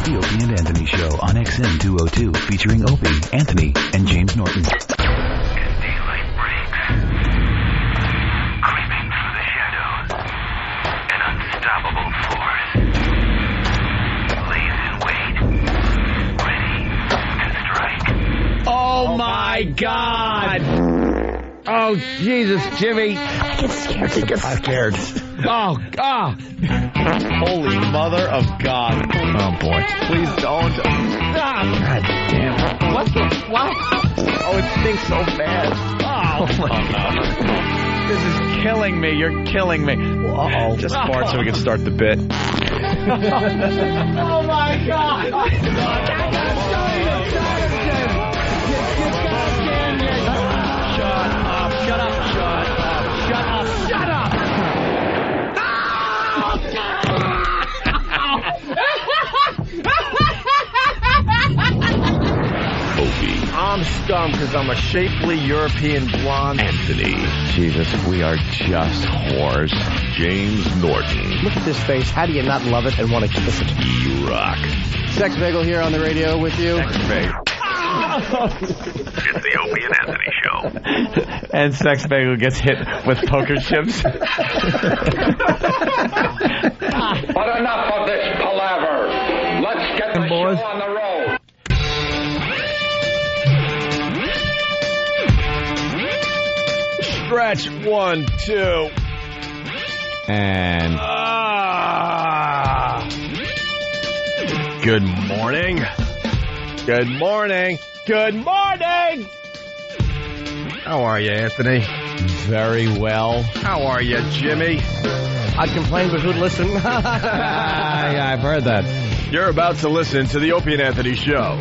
The Opie and Anthony Show on XM 202, featuring Opie, Anthony, and James Norton. As daylight breaks, creeping through the shadows, an unstoppable force lays in wait, ready to strike. Oh my God! Oh, Jesus, Jimmy. I get scared. He gets scared. Oh, God. Holy mother of God. Oh, boy. Please don't. God damn. What? Oh, it stinks so bad. Oh, no. This is killing me. You're killing me. Uh-oh. Just fart so we can start the bit. Oh, my God. Shut up. I'm stunned because I'm a shapely European blonde. Anthony. Jesus, we are just whores. James Norton. Look at this face. How do you not love it and want to kiss it? E-Rock. Sex Bagel here on the radio with you. Sex Bagel. It's the Opie and Anthony Show. And Sex Bagel gets hit with poker chips. But enough of this palaver. Let's get the show on the road. Stretch 1, 2. And Good morning. Good morning. Good morning. How are you, Anthony? very well. How are you, Jimmy? I'd complain, but who'd listen? Yeah, I've heard that. You're about to listen to the Opie and Anthony Show.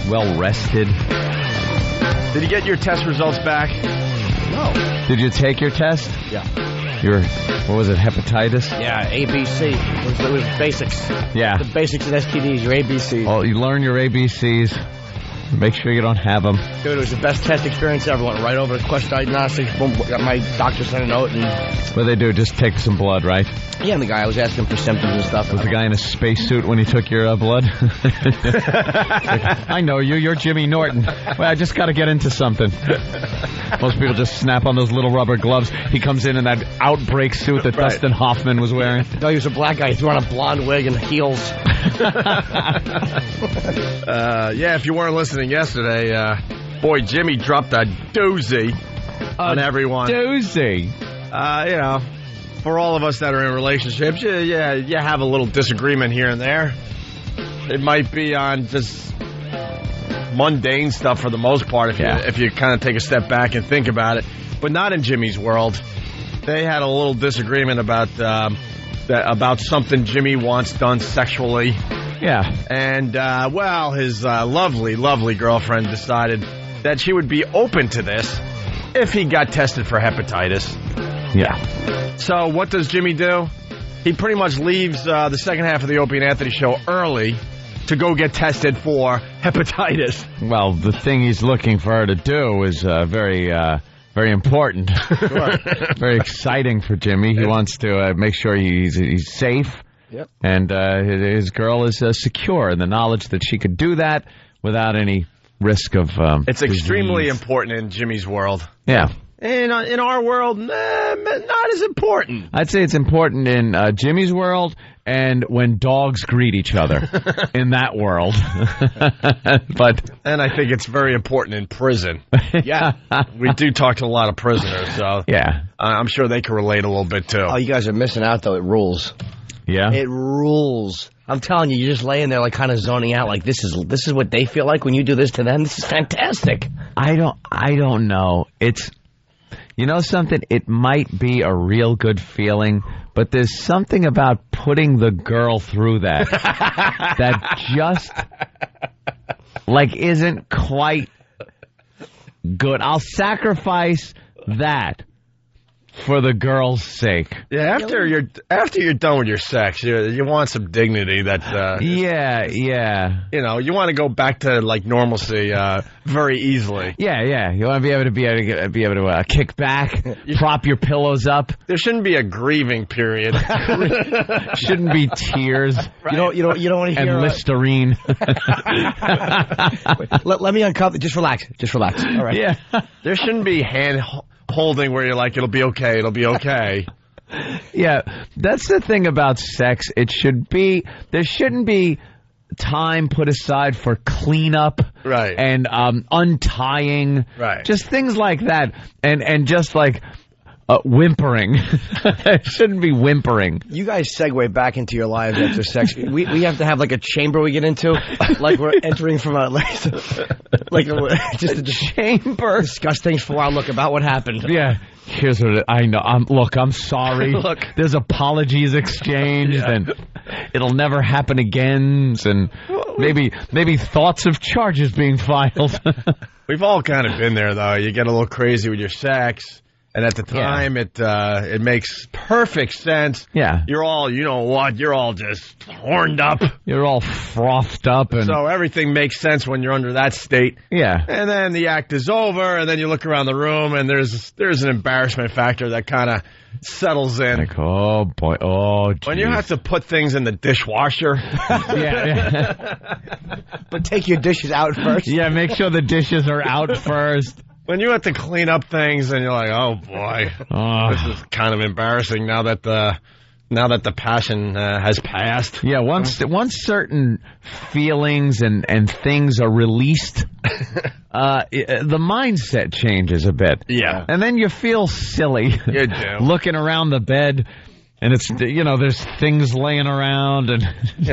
Well rested. Did you get your test results back? No. Did you take your test? Yeah. Your, what was it, hepatitis? Yeah, ABC. It was basics. Yeah. The basics of STDs, your ABCs. Well, you learn your ABCs. Make sure you don't have them. Dude, it was the best test experience ever. Went right over the question diagnostics. Boom, got my doctor sent a note. And What they do, just take some blood, right? yeah, and the guy, I was asking for symptoms and stuff. Was the guy in a spacesuit when he took your blood? I know you. You're Jimmy Norton. Well, I just got to get into something. Most people just snap on those little rubber gloves. He comes in that outbreak suit that Dustin Hoffman was wearing. No, he was a black guy. He threw on a blonde wig and heels. Yeah, if you weren't listening yesterday, boy, Jimmy dropped a doozy on everyone. Doozy. You know, for all of us that are in relationships, you have a little disagreement here and there. It might be on just mundane stuff for the most part if you kind of take a step back and think about it. But not in Jimmy's world. They had a little disagreement about something Jimmy wants done sexually. Yeah. And, his lovely, lovely girlfriend decided that she would be open to this if he got tested for hepatitis. Yeah. So what does Jimmy do? He pretty much leaves the second half of the Opie and Anthony Show early to go get tested for hepatitis. Well, the thing he's looking for her to do is very important. Sure. Very exciting for Jimmy. He wants to make sure he's safe. Yep. And his girl is secure in the knowledge that she could do that without any risk of It's extremely disease. important in Jimmy's world. Yeah. In our world, not as important. I'd say it's important in Jimmy's world and when dogs greet each other in that world. And I think it's very important in prison. Yeah. We do talk to a lot of prisoners, so yeah. I'm sure they can relate a little bit, too. Oh, you guys are missing out, though. It rules. Yeah. It rules. I'm telling you, you're just laying there like kind of zoning out like this is what they feel like when you do this to them. This is fantastic. I don't know. It's, you know something? It might be a real good feeling, but there's something about putting the girl through that that just like isn't quite good. I'll sacrifice that for the girl's sake. Yeah, after you're done with your sex, you want some dignity. That Yeah. you know, you want to go back to like normalcy very easily. Yeah. You want to be able to kick back, prop your pillows up. There shouldn't be a grieving period. Shouldn't be tears. Right. You don't want to hear and Listerine. let me uncuff it. Just relax. All right. Yeah. There shouldn't be hand holding where you're like, it'll be okay. Yeah, that's the thing about sex. There shouldn't be time put aside for cleanup, right? And untying, right? Just things like that, and just like whimpering. It shouldn't be whimpering. You guys segue back into your lives after sex. We have to have like a chamber we get into, like we're entering from just a chamber. Discuss things for a while. Look about what happened. Yeah. Here's what I know. I'm sorry. Look. There's apologies exchanged, and it'll never happen again. And maybe thoughts of charges being filed. We've all kind of been there, though. You get a little crazy with your sex. And at the time, it makes perfect sense. Yeah. You're all, you know what, you're all just horned up. You're all frothed up. And so everything makes sense when you're under that state. Yeah. And then the act is over, and then you look around the room, and there's an embarrassment factor that kind of settles in. Like, oh, boy. Oh, geez. When you have to put things in the dishwasher. Yeah. But take your dishes out first. Yeah, make sure the dishes are out first. When you have to clean up things and you're like, oh boy, this is kind of embarrassing now that the passion has passed. Yeah, once certain feelings and things are released, the mindset changes a bit. Yeah, and then you feel silly. You do. Looking around the bed. And it's, there's things laying around, and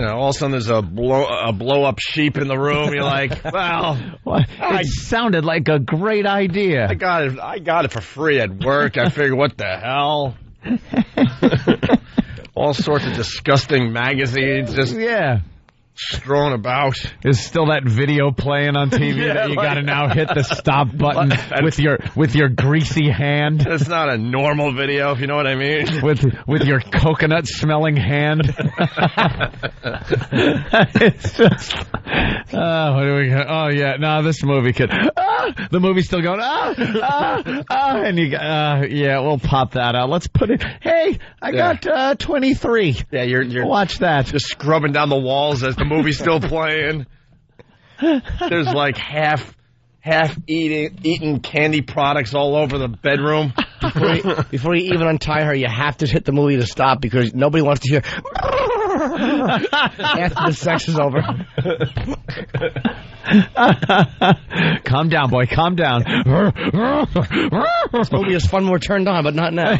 all of a sudden there's a blow up sheep in the room. You're like, well, it sounded like a great idea. I got it for free at work. I figured, what the hell? All sorts of disgusting magazines, just strewn about. There's still that video playing on TV that you got to now hit the stop button with your greasy hand. It's not a normal video, if you know what I mean. With your coconut smelling hand. It's just what do we got? Oh yeah, no, this movie could. The movie's still going. And you we'll pop that out. Let's put it. Hey, I got 23. Yeah, you're watch that. Just scrubbing down the walls as the movie's still playing. There's like half eaten candy products all over the bedroom. Before you even untie her, you have to hit the movie to stop because nobody wants to hear after the sex is over. Calm down, boy. Calm down. This movie is fun when we're turned on, but not now.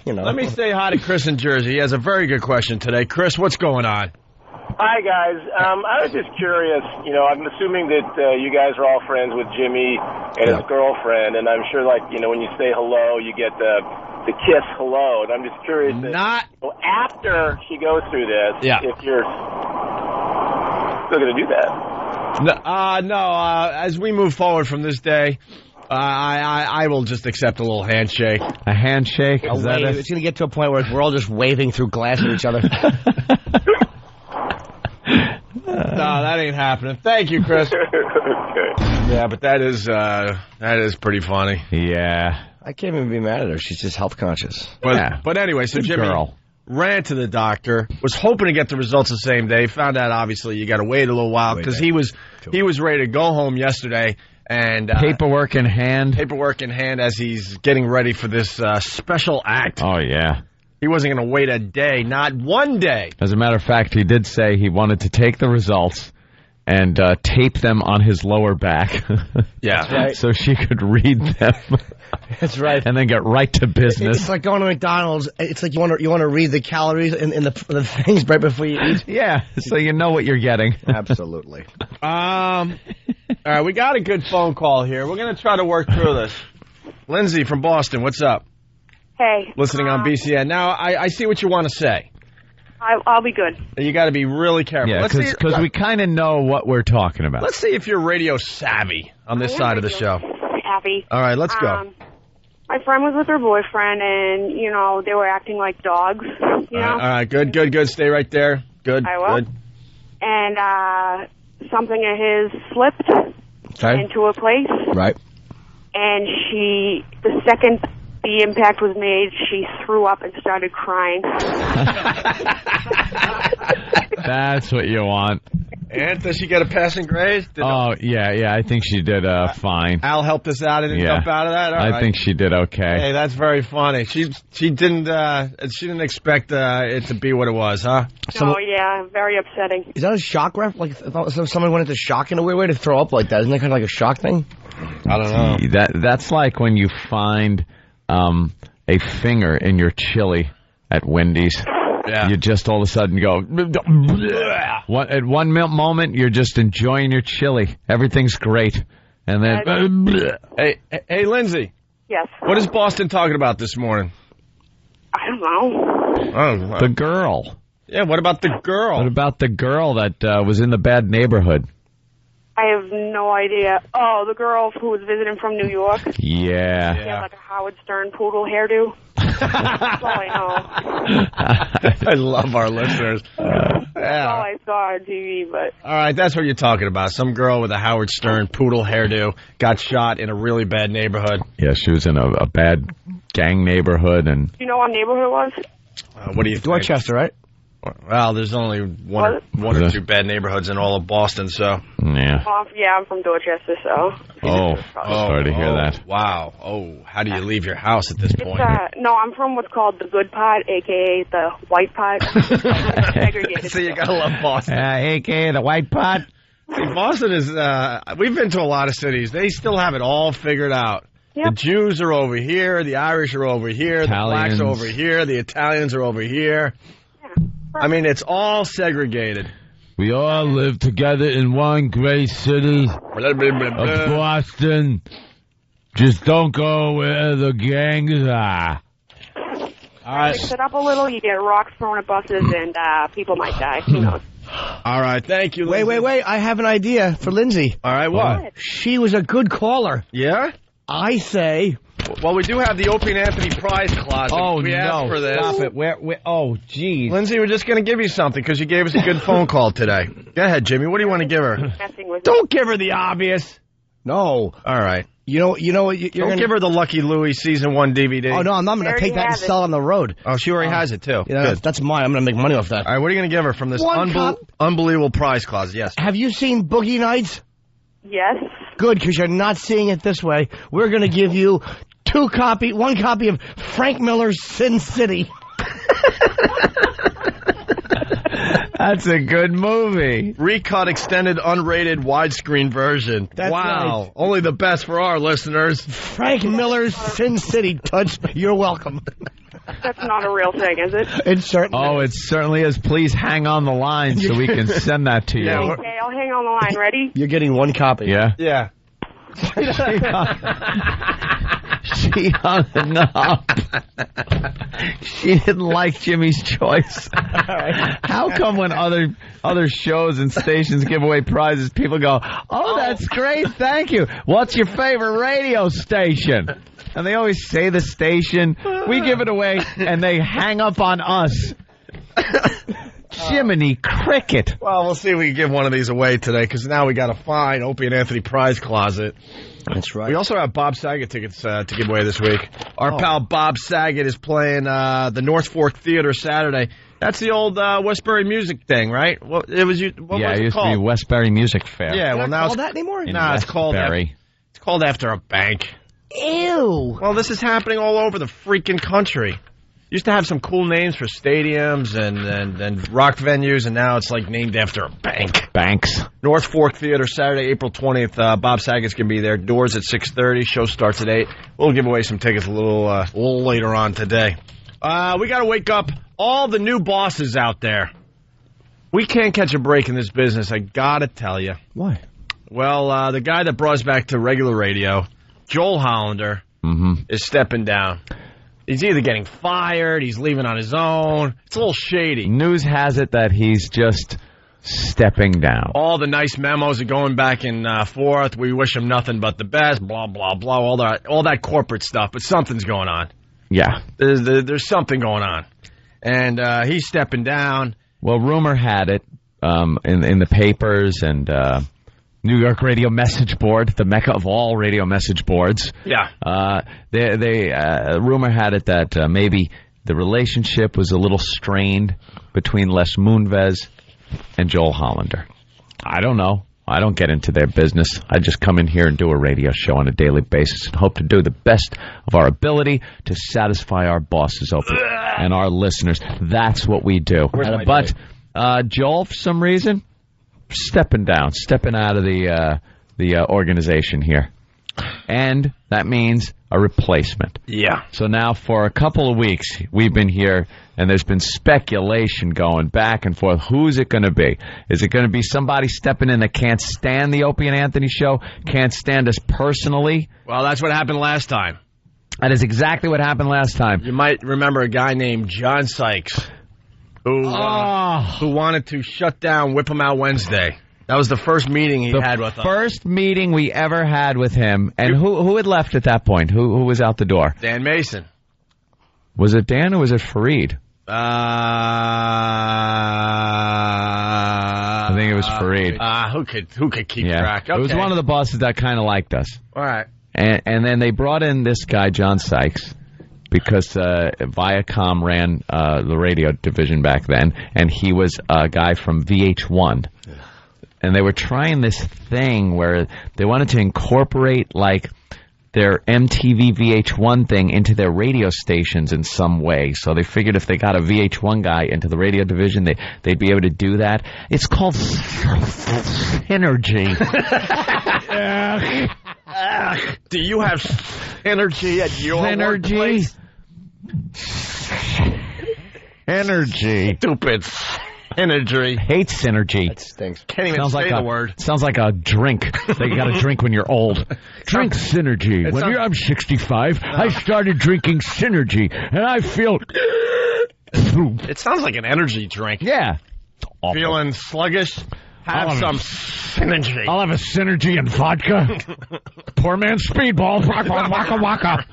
Let me say hi to Chris in Jersey. He has a very good question today. Chris, what's going on? Hi, guys. I was just curious. I'm assuming that you guys are all friends with Jimmy and his girlfriend, and I'm sure, when you say hello, you get the kiss hello. And I'm just curious. After she goes through this, if you're still going to do that. No. As we move forward from this day, I will just accept a little handshake. A handshake? It's going to get to a point where we're all just waving through glass at each other. No, that ain't happening. Thank you, Chris. Okay. Yeah, but that is pretty funny. Yeah. I can't even be mad at her. She's just health conscious. But anyway, so Jimmy ran to the doctor, was hoping to get the results the same day. Found out, obviously, you got to wait a little while because he was ready to go home yesterday. And paperwork in hand as he's getting ready for this special act. Oh, yeah. He wasn't going to wait a day, not one day. As a matter of fact, he did say he wanted to take the results and tape them on his lower back. Yeah. That's right. So she could read them. That's right. And then get right to business. It's like going to McDonald's. It's like you want to read the calories in the things right before you eat. Yeah, so you know what you're getting. Absolutely. All right, we got a good phone call here. We're going to try to work through this. Lindsay from Boston, what's up? Hey. Listening on BCN. Now, I see what you want to say. I'll be good. You got to be really careful. Yeah, because we kind of know what we're talking about. Let's see if you're radio savvy on this side of the show. Savvy. All right, let's go. My friend was with her boyfriend, and, they were acting like dogs, All right, good. Stay right there. Good, I will. good. And something of his slipped into a place. Right. And the second the impact was made, she threw up and started crying. That's what you want. And does she get a passing grade? Yeah, I think she did fine. Al helped us out and jump out of that? All right. I think she did okay. Hey, that's very funny. She didn't expect it to be what it was, huh? Yeah, very upsetting. Is that a shock ref? Like, if somebody went into shock in a weird way to throw up like that. Isn't that kind of like a shock thing? I don't know. That's like when you find a finger in your chili at Wendy's. Yeah. You just all of a sudden go. At one moment, you're just enjoying your chili. Everything's great. And then. Hey, Lindsay. Yes. What is Boston talking about this morning? I don't know. Oh, the girl. Yeah, what about the girl? What about the girl that was in the bad neighborhood? I have no idea. Oh, the girl who was visiting from New York? Yeah. She had like a Howard Stern poodle hairdo. That's all I know. I love our listeners. That's all I saw on TV, but... All right, that's what you're talking about. Some girl with a Howard Stern poodle hairdo got shot in a really bad neighborhood. Yeah, she was in a bad gang neighborhood. And do you know what neighborhood it was? What do you think? Dorchester, right? Well, there's only one or two bad neighborhoods in all of Boston, so... Yeah. Yeah, I'm from Dorchester, so... Sorry to hear that. Wow. Oh, how do you leave your house at this point? No, I'm from what's called the good part, a.k.a. the white part. Segregated. So you gotta love Boston. A.k.a. the white pot. See, Boston is... we've been to a lot of cities. They still have it all figured out. Yep. The Jews are over here, the Irish are over here, Italians. the blacks are over here, the Italians are over here. I mean, it's all segregated. We all live together in one great city of Boston. Just don't go where the gangs are. All right. Mix it up a little, you get rocks thrown at buses, and people might die. Who knows? All right, thank you, Lindsay. Wait. I have an idea for Lindsay. All right, what? She was a good caller. Yeah? I say... Well, we do have the Opie Anthony prize closet. We asked for this. Stop it. Where, oh, geez. Lindsay, we're just going to give you something because you gave us a good phone call today. Go ahead, Jimmy. What do you want to give her? Don't give her the obvious. No. All right. You know, Don't give her the Lucky Louie Season 1 DVD. Oh, no, I'm going to take that and sell it on the road. Oh, she already has it, too. Yeah, that's mine. I'm going to make money off that. All right, what are you going to give her from this unbelievable prize closet? Yes. Have you seen Boogie Nights? Yes. Good, because you're not seeing it this way. We're going to give you one copy of Frank Miller's Sin City. That's a good movie. Recut, extended, unrated, widescreen version. That's wow. Right. Only the best for our listeners. Frank Miller's Sin City. Touch. You're welcome. That's not a real thing, is it? It certainly is. It certainly is. Please hang on the line so we can send that to you. Okay, I'll hang on the line. Ready? You're getting one copy. Yeah? Yeah. She hung up. She didn't like Jimmy's choice. How come when other shows and stations give away prizes, people go, oh, that's great, thank you. What's your favorite radio station? And they always say the station. We give it away, and they hang up on us. Jiminy Cricket. Well, we'll see if we can give one of these away today, because now we got to find Opie and Anthony prize closet. That's right. We also have Bob Saget tickets to give away this week. Our pal Bob Saget is playing the North Fork Theater Saturday. That's the old Westbury Music thing, right? What was it called? It used to be Westbury Music Fair. Yeah, well now it's that anymore? No, it's called after a bank. Ew. Well, this is happening all over the freaking country. Used to have some cool names for stadiums and rock venues, and now it's like named after a bank. Banks. North Fork Theater, Saturday, April 20th. Bob Saget's going to be there. Doors at 6:30. Show starts at 8. We'll give away some tickets a little later on today. We got to wake up all the new bosses out there. We can't catch a break in this business, I got to tell you. Why? Well, the guy that brought us back to regular radio, Joel Hollander, is stepping down. He's either getting fired, he's leaving on his own. It's a little shady. News has it that he's just stepping down. All the nice memos are going back and forth. We wish him nothing but the best, blah, blah, blah, all that corporate stuff. But something's going on. Yeah. There's something going on. And he's stepping down. Well, rumor had it in the papers and New York radio message board, the mecca of all radio message boards. Yeah. Rumor had it that maybe the relationship was a little strained between Les Moonves and Joel Hollander. I don't know. I don't get into their business. I just come in here and do a radio show on a daily basis and hope to do the best of our ability to satisfy our bosses, Opie, and our listeners. That's what we do. But Joel, for some reason, stepping out of the organization here. And that means a replacement. Yeah. So now for a couple of weeks, we've been here, and there's been speculation going back and forth. Who's it going to be? Is it going to be somebody stepping in that can't stand the Opie and Anthony show, can't stand us personally? Well, that's what happened last time. That is exactly what happened last time. You might remember a guy named John Sykes who wanted to shut down Whip 'em Out Wednesday. That was the first meeting he had with us. First meeting we ever had with him. And who had left at that point? Who was out the door? Dan Mason. Was it Dan or was it Fareed? I think it was Fareed. Who could keep track? Okay. It was one of the bosses that kind of liked us. All right. And then they brought in this guy, John Sykes, because Viacom ran the radio division back then, and he was a guy from VH1. And they were trying this thing where they wanted to incorporate, like, their MTV VH1 thing into their radio stations in some way. So they figured if they got a VH1 guy into the radio division, they'd be able to do that. It's called synergy. Do you have energy at your workplace? Energy. Stupid. Energy. Hate synergy. That stinks. Can't even say the word. Sounds like a drink that you got to drink when you're old. Drink synergy. I'm 65, I started drinking synergy, and I feel... It sounds like an energy drink. Yeah. Feeling sluggish? Have some synergy. I'll have a synergy and vodka. Poor man's speedball. Waka, waka, waka.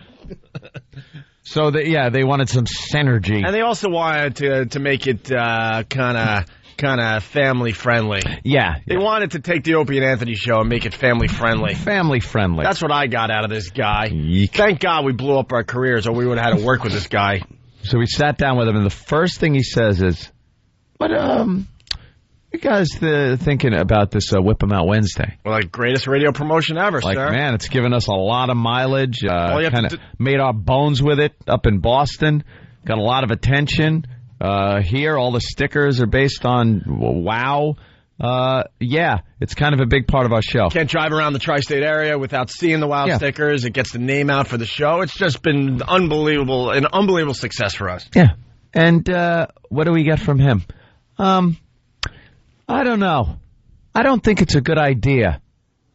So, they wanted some synergy. And they also wanted to make it kind of family-friendly. Yeah. They wanted to take the Opie and Anthony show and make it family-friendly. Family-friendly. That's what I got out of this guy. Yeek. Thank God we blew up our careers or we would have had to work with this guy. So we sat down with him, and the first thing he says is, "What you guys thinking about this Whip 'em Out Wednesday?" Well, like, greatest radio promotion ever, like, sir. Man, it's given us a lot of mileage. Kind of made our bones with it up in Boston. Got a lot of attention. Here, all the stickers are based on WOW. It's kind of a big part of our show. Can't drive around the tri-state area without seeing the WOW stickers. It gets the name out for the show. It's just been an unbelievable success for us. Yeah. And what do we get from him? I don't know. I don't think it's a good idea.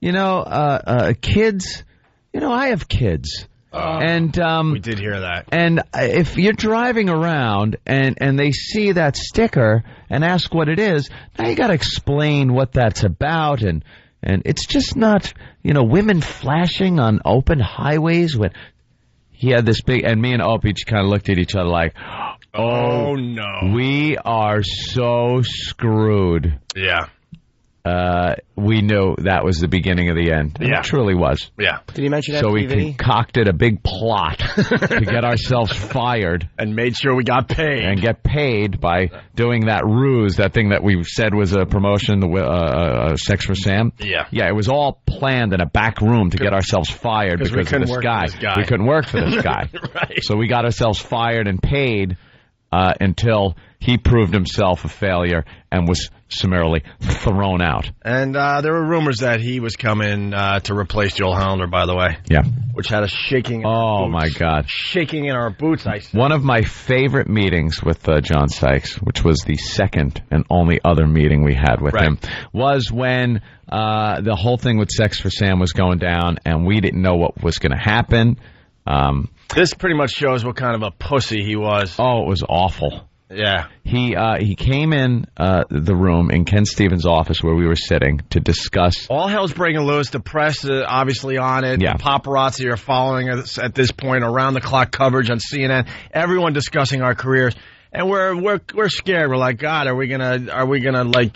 Kids, I have kids. And we did hear that. And if you're driving around and they see that sticker and ask what it is, now you got to explain what that's about. And it's just not, women flashing on open highways when he had this big, and me and Opie kind of looked at each other like, oh no, we are so screwed. Yeah. We knew that was the beginning of the end. Yeah. It truly was. Yeah. Did he mention that? So we concocted a big plot to get ourselves fired. And made sure we got paid. And get paid by doing that ruse, that thing that we said was a promotion, Sex for Sam. Yeah. Yeah, it was all planned in a back room to get ourselves fired because of this guy. We couldn't work for this guy. Right. So we got ourselves fired and paid until he proved himself a failure and was summarily thrown out. And there were rumors that he was coming to replace Joel Hollander, by the way. Yeah. Which had us shaking in our boots. My God. Shaking in our boots, I said. One of my favorite meetings with John Sykes, which was the second and only other meeting we had with him, was when the whole thing with Sex for Sam was going down, and we didn't know what was going to happen. This pretty much shows what kind of a pussy he was. Oh, it was awful. Yeah. He came in the room in Ken Stevens' office where we were sitting to discuss. All hell's breaking loose. The press obviously on it. Yeah. The paparazzi are following us at this point. Around the clock coverage on CNN. Everyone discussing our careers. And we're scared. We're like, God, are we gonna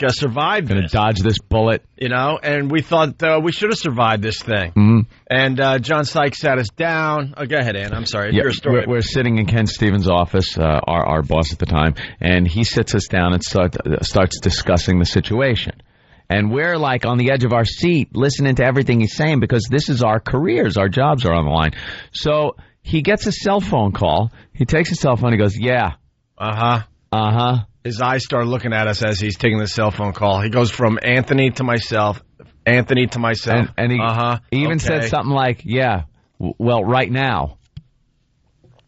survive this? Gonna dodge this bullet, you know? And we thought we should have survived this thing. Mm-hmm. And John Sykes sat us down. Oh, go ahead, Ann. I'm sorry. Yeah, Your story. we're sitting in Ken Stevens' office, our boss at the time, and he sits us down and starts discussing the situation. And we're like on the edge of our seat, listening to everything he's saying because this is our careers, our jobs are on the line. So he gets a cell phone call. He takes his cell phone. He goes, "Yeah." His eyes start looking at us as he's taking the cell phone call. He goes from Anthony to myself, and he even said something like, "Yeah, well, right now."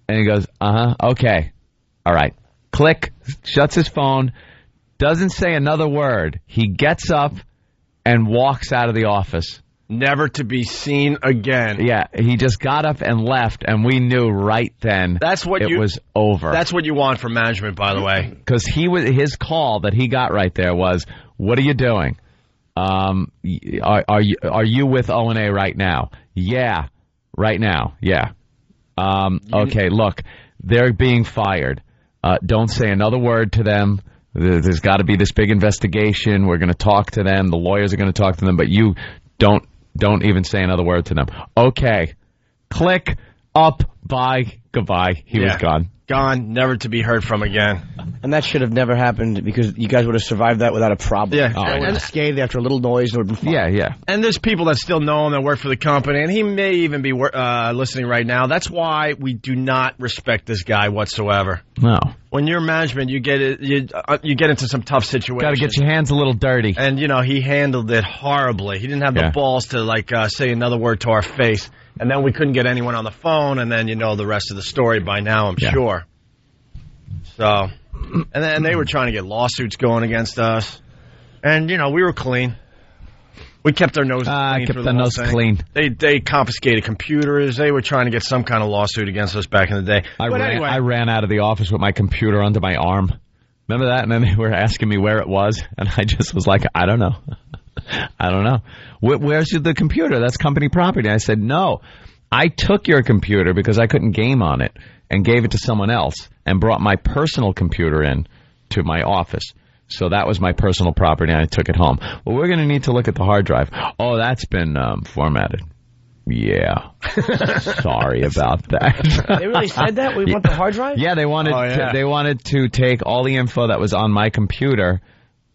And he goes, "Okay, all right." Click, shuts his phone, doesn't say another word. He gets up and walks out of the office. Never to be seen again. Yeah, he just got up and left, and we knew right then it was over. That's what you want from management, by the way. Because his call that he got right there was, "What are you doing? Are you with O&A right now?" "Yeah, right now. Yeah." Okay, look, they're being fired. Don't say another word to them. There's got to be this big investigation. We're going to talk to them. The lawyers are going to talk to them, but you don't even say another word to them. Okay. Click, up, bye, goodbye. He was gone. Gone, never to be heard from again. And that should have never happened because you guys would have survived that without a problem. Yeah. I would have scathed after a little noise and would have been fine. Yeah. And there's people that still know him that work for the company, and he may even be listening right now. That's why we do not respect this guy whatsoever. No. When you're management, you get into some tough situations. Got to get your hands a little dirty. And, he handled it horribly. He didn't have the balls to, say another word to our face. And then we couldn't get anyone on the phone, and then the rest of the story by now, I'm sure. So, and then they were trying to get lawsuits going against us. And, we were clean. We kept our nose clean. Kept the nose clean. They confiscated computers. They were trying to get some kind of lawsuit against us back in the day. I ran out of the office with my computer under my arm. Remember that? And then they were asking me where it was, and I just was like, I don't know. I don't know. Where's the computer? That's company property. I said, no. I took your computer because I couldn't game on it and gave it to someone else and brought my personal computer in to my office. So that was my personal property, and I took it home. Well, we're going to need to look at the hard drive. Oh, that's been formatted. Yeah. Sorry about that. They really said that? We want the hard drive? Yeah, they wanted to take all the info that was on my computer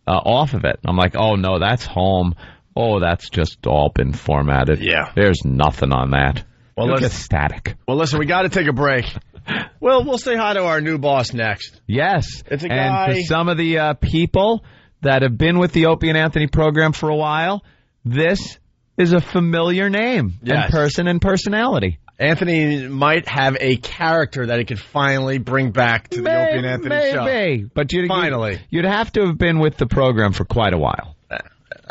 off of it. I'm like, oh, no, that's home. Oh, that's just all been formatted. Yeah. There's nothing on that. Well, Look at static. Well, listen, we got to take a break. Well, we'll say hi to our new boss next. Yes. It's a guy. And for some of the people that have been with the Opie and Anthony program for a while, this is a familiar name and person and personality. Anthony might have a character that he could finally bring back to the Opie and Anthony show. Maybe. But finally. You'd have to have been with the program for quite a while.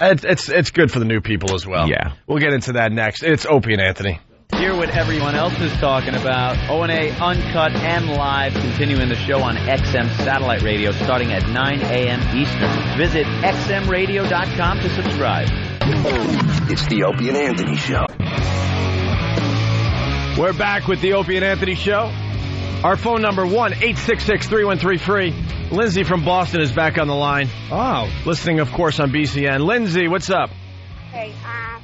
It's good for the new people as well. Yeah. We'll get into that next. It's Opie and Anthony. Hear what everyone else is talking about. O&A Uncut and Live, continuing the show on XM Satellite Radio starting at 9 a.m. Eastern. Visit xmradio.com to subscribe. It's the Opie and Anthony Show. We're back with the Opie and Anthony Show. Our phone number, 1-866-313-FREE. Lindsay from Boston is back on the line. Oh. Listening, of course, on BCN. Lindsay, what's up? Hey, are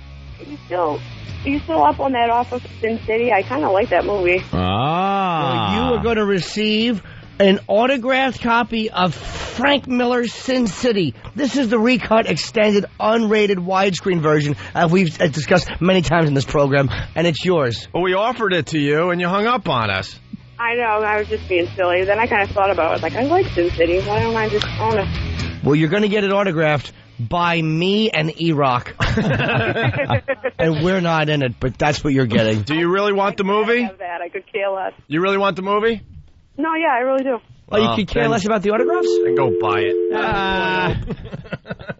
you still up on that off of Sin City? I kind of like that movie. Ah. Well, you are going to receive an autographed copy of Frank Miller's Sin City. This is the recut, extended, unrated, widescreen version we've discussed many times in this program, and it's yours. Well, we offered it to you, and you hung up on us. I know, I was just being silly. Then I kind of thought about it. I like Sin City. Why don't I just own it? Well, you're going to get it autographed by me and E-Rock. And we're not in it, but that's what you're getting. Do you really want the movie? I have that. I could care less. You really want the movie? No, yeah, I really do. Oh, you could care less about the autographs? Then go buy it.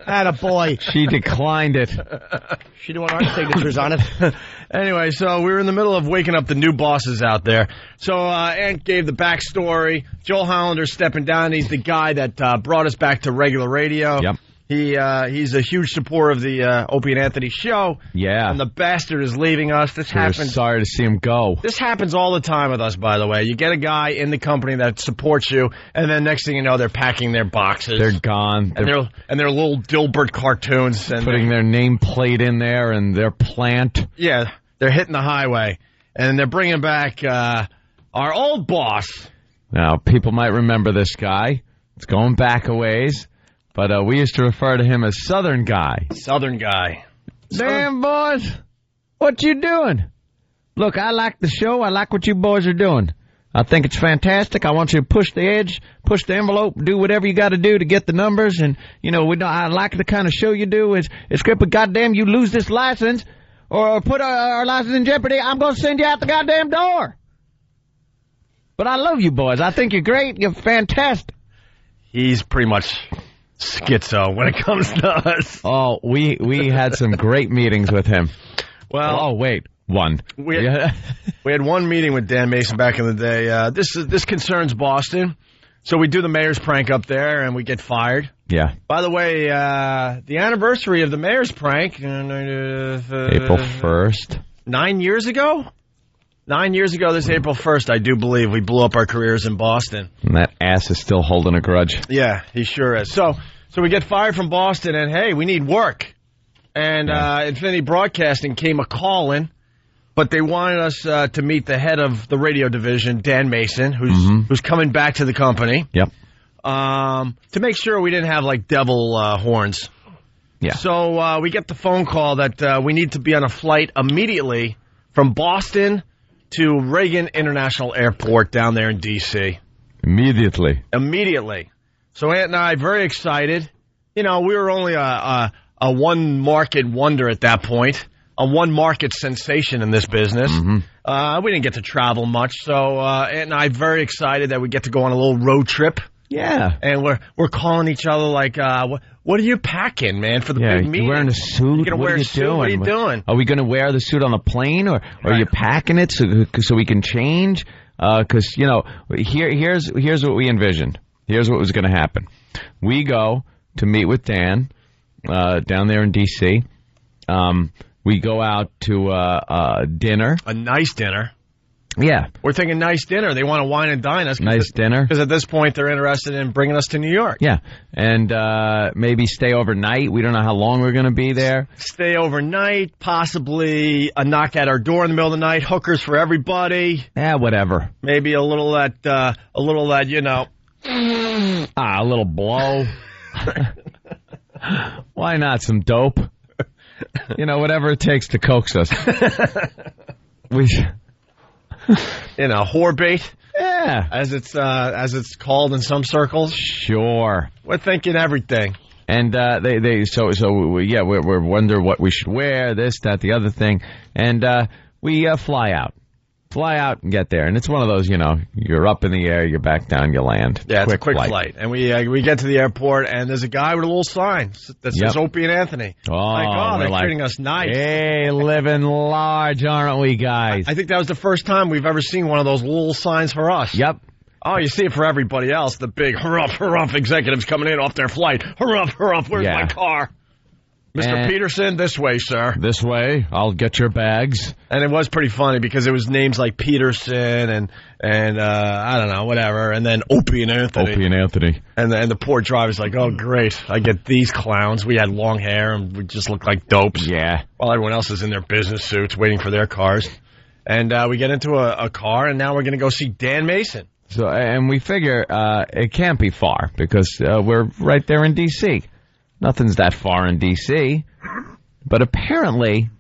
Attaboy. She declined it. She didn't want our signatures on it. Anyway, so we were in the middle of waking up the new bosses out there. So Ant gave the backstory. Joel Hollander stepping down. He's the guy that brought us back to regular radio. Yep. He's a huge supporter of the Opie and Anthony show. Yeah. And the bastard is leaving us. This We're happens. sorry to see him go. This happens all the time with us, by the way. You get a guy in the company that supports you, and then next thing you know, they're packing their boxes. They're gone. And they're little Dilbert cartoons. And putting their nameplate in there and their plant. Yeah, they're hitting the highway. And they're bringing back our old boss. Now, people might remember this guy. It's going back a ways. But we used to refer to him as Southern Guy. Southern Guy. Damn, boys. What you doing? Look, I like the show. I like what you boys are doing. I think it's fantastic. I want you to push the edge, push the envelope, do whatever you got to do to get the numbers. And, you know, I like the kind of show you do. It's great, but goddamn, you lose this license or put our license in jeopardy, I'm going to send you out the goddamn door. But I love you boys. I think you're great. You're fantastic. He's pretty much schizo when it comes to us. Oh, we had some great meetings with him. Well, one. We had one meeting with Dan Mason back in the day. This concerns Boston, so we do the mayor's prank up there, and we get fired. Yeah. By the way, the anniversary of the mayor's prank, April 1st. 9 years ago. 9 years ago, this April 1st, I do believe we blew up our careers in Boston. And that ass is still holding a grudge. Yeah, he sure is. So we get fired from Boston, and hey, we need work. And Infinity Broadcasting came a-calling, but they wanted us to meet the head of the radio division, Dan Mason, who's coming back to the company. Yep. To make sure we didn't have, like, devil horns. Yeah. So we get the phone call that we need to be on a flight immediately from Boston to Reagan International Airport down there in D.C. Immediately. So Ant and I, very excited. You know, we were only a one-market wonder at that point, a one-market sensation in this business. Mm-hmm. We didn't get to travel much, so Ant and I, very excited that we get to go on a little road trip. Yeah. And we're calling each other like, what are you packing, man, for the big meeting? You wearing a suit? You gonna wear a suit? What are you doing? Are we going to wear the suit on the plane, or are you packing it so we can change? Because, you know, here's what we envisioned. Here's what was going to happen. We go to meet with Dan down there in D.C. We go out to dinner. A nice dinner. Yeah. We're thinking nice dinner. They want to wine and dine us. Nice dinner. Because at this point, they're interested in bringing us to New York. Yeah. And maybe stay overnight. We don't know how long we're going to be there. Stay overnight. Possibly a knock at our door in the middle of the night. Hookers for everybody. Yeah, whatever. Maybe a little that, you know. A little blow. Why not some dope? You know, whatever it takes to coax us. In a whore bait? Yeah. As it's called in some circles? Sure. We're thinking everything. And we're wondering what we should wear, this, that, the other thing. And we fly out. Fly out and get there. And it's one of those, you know, you're up in the air, you're back down, you land. Yeah, it's a quick flight. And we get to the airport, and there's a guy with a little sign that says Opie and Anthony. Oh, they're treating us nice. Hey, living large, aren't we, guys? I think that was the first time we've ever seen one of those little signs for us. Yep. Oh, you see it for everybody else. The big hurruff executives coming in off their flight. Hurruff, where's my car? Mr. Peterson, this way, sir. This way. I'll get your bags. And it was pretty funny because it was names like Peterson and I don't know, whatever. And then Opie and Anthony. Opie and Anthony. And the poor driver's like, oh, great. I get these clowns. We had long hair and we just looked like dopes. Yeah. While everyone else is in their business suits waiting for their cars. And we get into a car, and now we're going to go see Dan Mason. So, and we figure it can't be far because we're right there in D.C. Nothing's that far in D.C., but apparently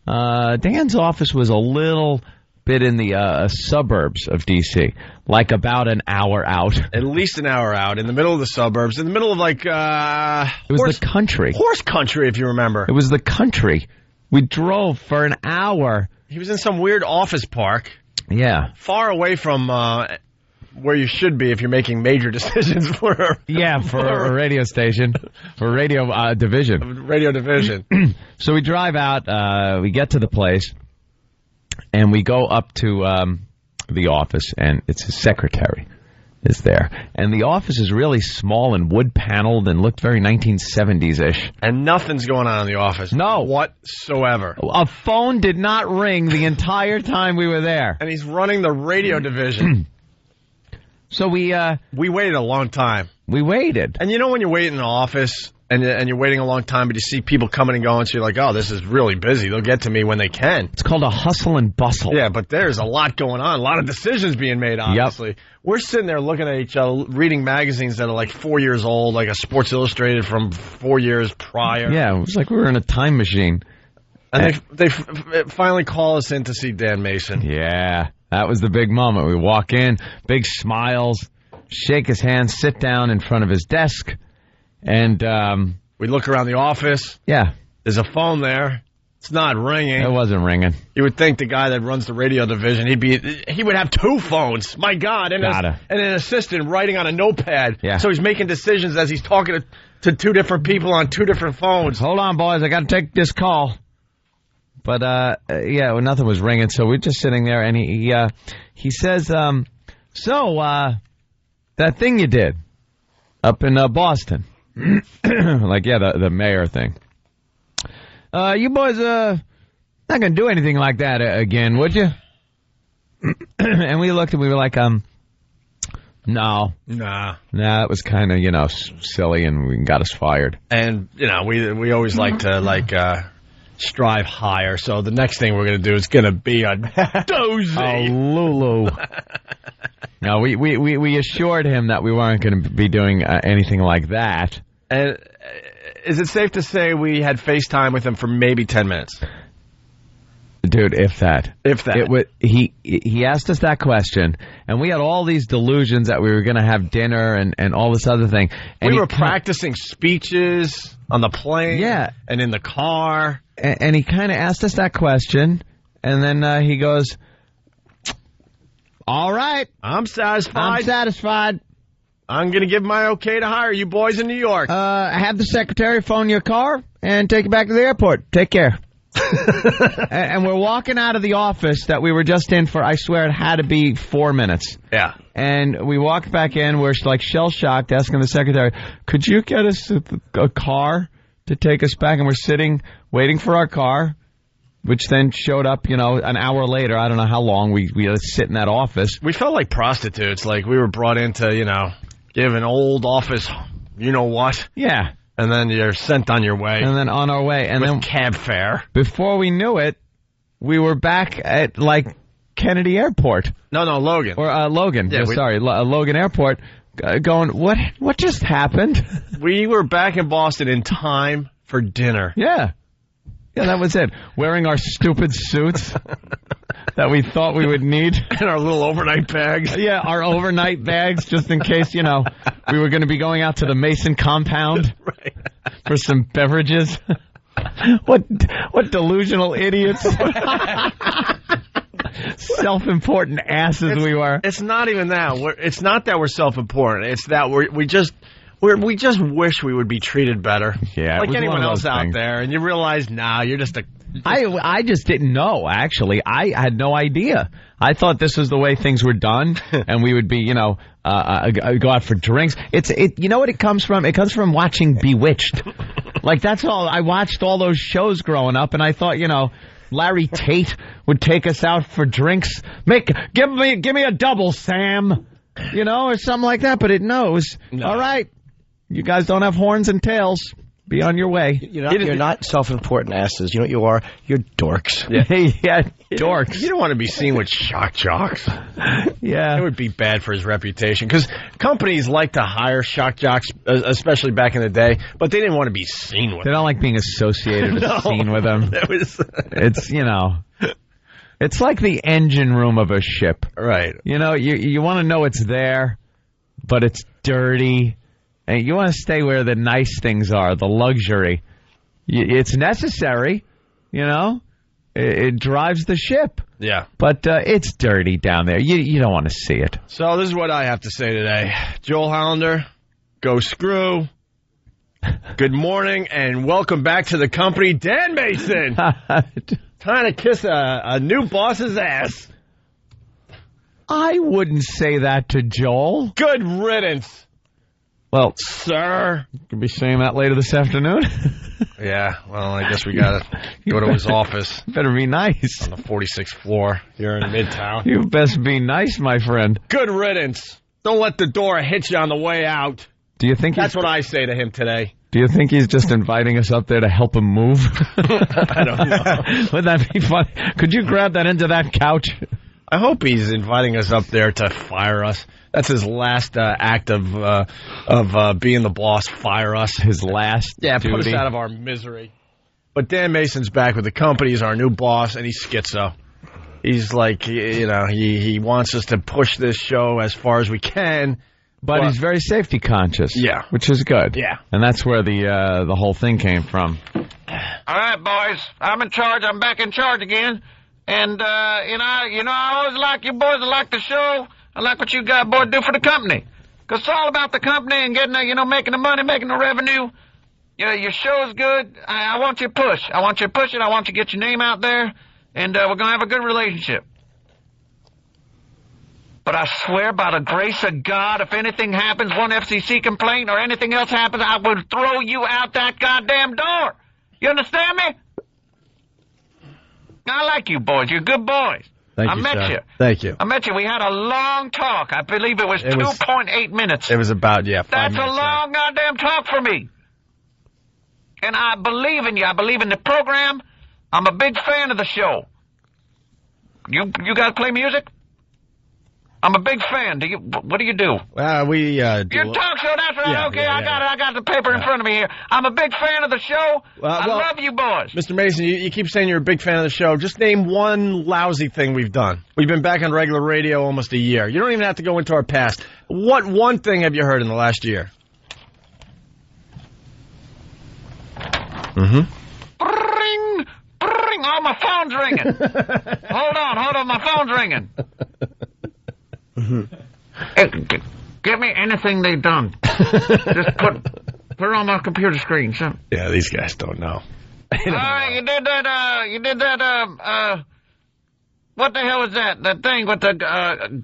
Dan's office was a little bit in the suburbs of D.C., like about an hour out. At least an hour out, in the middle of the suburbs, in the middle of like... it was the country. Horse country, if you remember. It was the country. We drove for an hour. He was in some weird office park. Yeah. Far away from... where you should be if you're making major decisions for a radio station, for radio division. Radio division. So we drive out, we get to the place, And we go up to the office, and it's his secretary is there. And the office is really small and wood-paneled and looked very 1970s-ish. And nothing's going on in the office. No. Whatsoever. A phone did not ring the entire time we were there. And he's running the radio division. So we waited a long time. We waited. And you know when you wait in an office and you're waiting a long time, but you see people coming and going, so you're like, oh, this is really busy. They'll get to me when they can. It's called a hustle and bustle. Yeah, but there's a lot going on, a lot of decisions being made, obviously. Yep. We're sitting there looking at each other, reading magazines that are like 4 years old, like a Sports Illustrated from 4 years prior. Yeah, it was like we were in a time machine. And they finally call us in to see Dan Mason. Yeah, that was the big moment. We walk in, big smiles, shake his hand, sit down in front of his desk, and we look around the office. Yeah. There's a phone there. It's not ringing. It wasn't ringing. You would think the guy that runs the radio division, he would have 2 phones. My God. And an assistant writing on a notepad. Yeah. So he's making decisions as he's talking to 2 different people on 2 different phones. Hold on, boys. I got to take this call. But, yeah, nothing was ringing. So we're just sitting there, and he says, that thing you did up in Boston. Like, yeah, the mayor thing. You boys not going to do anything like that again, would you? And we looked and we were like, no. Nah, that was kind of, silly and got us fired. And, we always like to, strive higher. So the next thing we're going to do is going to be a doozy. Oh, Lulu. No, we assured him that we weren't going to be doing anything like that. And is it safe to say we had FaceTime with him for maybe 10 minutes? Dude, if that. He asked us that question, and we had all these delusions that we were going to have dinner and all this other thing. And we were practicing speeches on the plane and in the car. And he kind of asked us that question, and then he goes, all right. I'm satisfied. I'm going to give my okay to hire you boys in New York. Have the secretary phone your car and take you back to the airport. Take care. And we're walking out of the office that we were just in for, I swear, it had to be 4 minutes. Yeah. And we walked back in. We're like shell-shocked, asking the secretary, could you get us a car to take us back? And we're sitting, waiting for our car, which then showed up, an hour later. I don't know how long we had to sit in that office. We felt like prostitutes, like we were brought in to, give an old office, what? Yeah. And then you're sent on your way. And then on our way. And then cab fare. Before we knew it, we were back at, Kennedy Airport. No, Logan. Or Logan. Yeah, Logan Airport. Going, what just happened? We were back in Boston in time for dinner. Yeah. Yeah, that was it. Wearing our stupid suits that we thought we would need. And our little overnight bags. Yeah, our overnight bags, just in case, we were going to be going out to the Mason compound for some beverages. What delusional idiots. Self-important asses we were. It's not even that. It's not that we're self-important. It's that we just wish we would be treated better. Yeah, like anyone else out there. And you realize, you're just a... I just didn't know, actually. I had no idea. I thought this was the way things were done, and we would be, go out for drinks. You know what it comes from? It comes from watching Bewitched. That's all. I watched all those shows growing up, and I thought, Larry Tate would take us out for drinks. Give me a double, Sam. Or something like that. But it was all right. You guys don't have horns and tails. Be on your way. You're not self-important asses. You know what you are? You're dorks. Yeah, dorks. You don't want to be seen with shock jocks. Yeah. It would be bad for his reputation. Because companies like to hire shock jocks, especially back in the day, but they didn't want to be seen with them. They don't like being associated or seen with them. It's, it's like the engine room of a ship. Right. You want to know it's there, but it's dirty. And you want to stay where the nice things are, the luxury. It's necessary, It drives the ship. Yeah. But it's dirty down there. You don't want to see it. So this is what I have to say today. Joel Hollander, go screw. Good morning and welcome back to the company, Dan Mason. trying to kiss a new boss's ass. I wouldn't say that to Joel. Good riddance. Well, sir. Could be saying that later this afternoon. Yeah, well, I guess we got to go to his office. Better be nice. On the 46th floor here in Midtown. You best be nice, my friend. Good riddance. Don't let the door hit you on the way out. Do you think That's what I say to him today. Do you think he's just inviting us up there to help him move? I don't know. Wouldn't that be fun? Could you grab that into that couch? I hope he's inviting us up there to fire us. That's his last act of being the boss. Fire us. His last duty. Put us out of our misery. But Dan Mason's back with the company. He's our new boss, and he's schizo. He's like, he wants us to push this show as far as we can. But he's very safety conscious. Yeah. Which is good. Yeah. And that's where the whole thing came from. All right, boys. I'm in charge. I'm back in charge again. And, I always like you boys. I like the show. I like what you guys, boys, do for the company. Because it's all about the company and getting, making the money, making the revenue. Your show's good. I want you to push. I want you to push it. I want you to get your name out there. And we're going to have a good relationship. But I swear by the grace of God, if anything happens, one FCC complaint or anything else happens, I will throw you out that goddamn door. You understand me? I like you boys. You're good boys. Thank I you, met sir. you. Thank you. I met you. We had a long talk. I believe it was 2.8 minutes. It was about, 5 That's minutes. That's a long goddamn talk for me. And I believe in you. I believe in the program. I'm a big fan of the show. You guys play music? I'm a big fan. What do you do? We do. Your talk show, that's right. Yeah, okay, yeah, I got the paper in front of me here. I'm a big fan of the show. I well, love you boys. Mr. Mason, you keep saying you're a big fan of the show. Just name one lousy thing we've done. We've been back on regular radio almost a year. You don't even have to go into our past. What one thing have you heard in the last year? Ring, ring. Oh, my phone's ringing. Hold on, my phone's ringing. Give me anything they've done. Just put it on my computer screen. So. Yeah, these guys don't know. You did that, what the hell was that? That thing with the,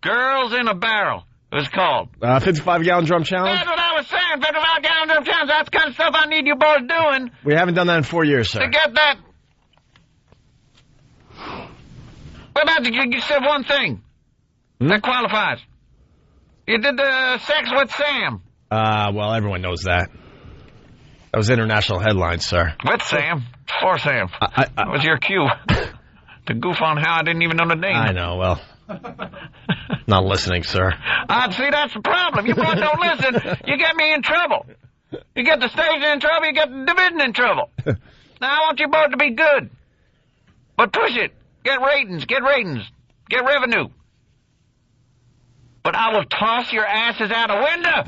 Girls in a Barrel, it was called. 55-gallon drum challenge? That's what I was saying, 55-gallon drum challenge. That's the kind of stuff I need you boys doing. We haven't done that in 4 years, sir. To get that. What about you said one thing. That qualifies. You did the sex with Sam. Well, everyone knows that. That was international headlines, sir. With Sam. For Sam. That was your cue. To goof on how I didn't even know the name. I know, well. Not listening, sir. See, that's the problem. You boys don't listen. You get me in trouble. You get the station in trouble, you get the division in trouble. Now, I want you both to be good. But push it. Get ratings. Get revenue. But I will toss your asses out a window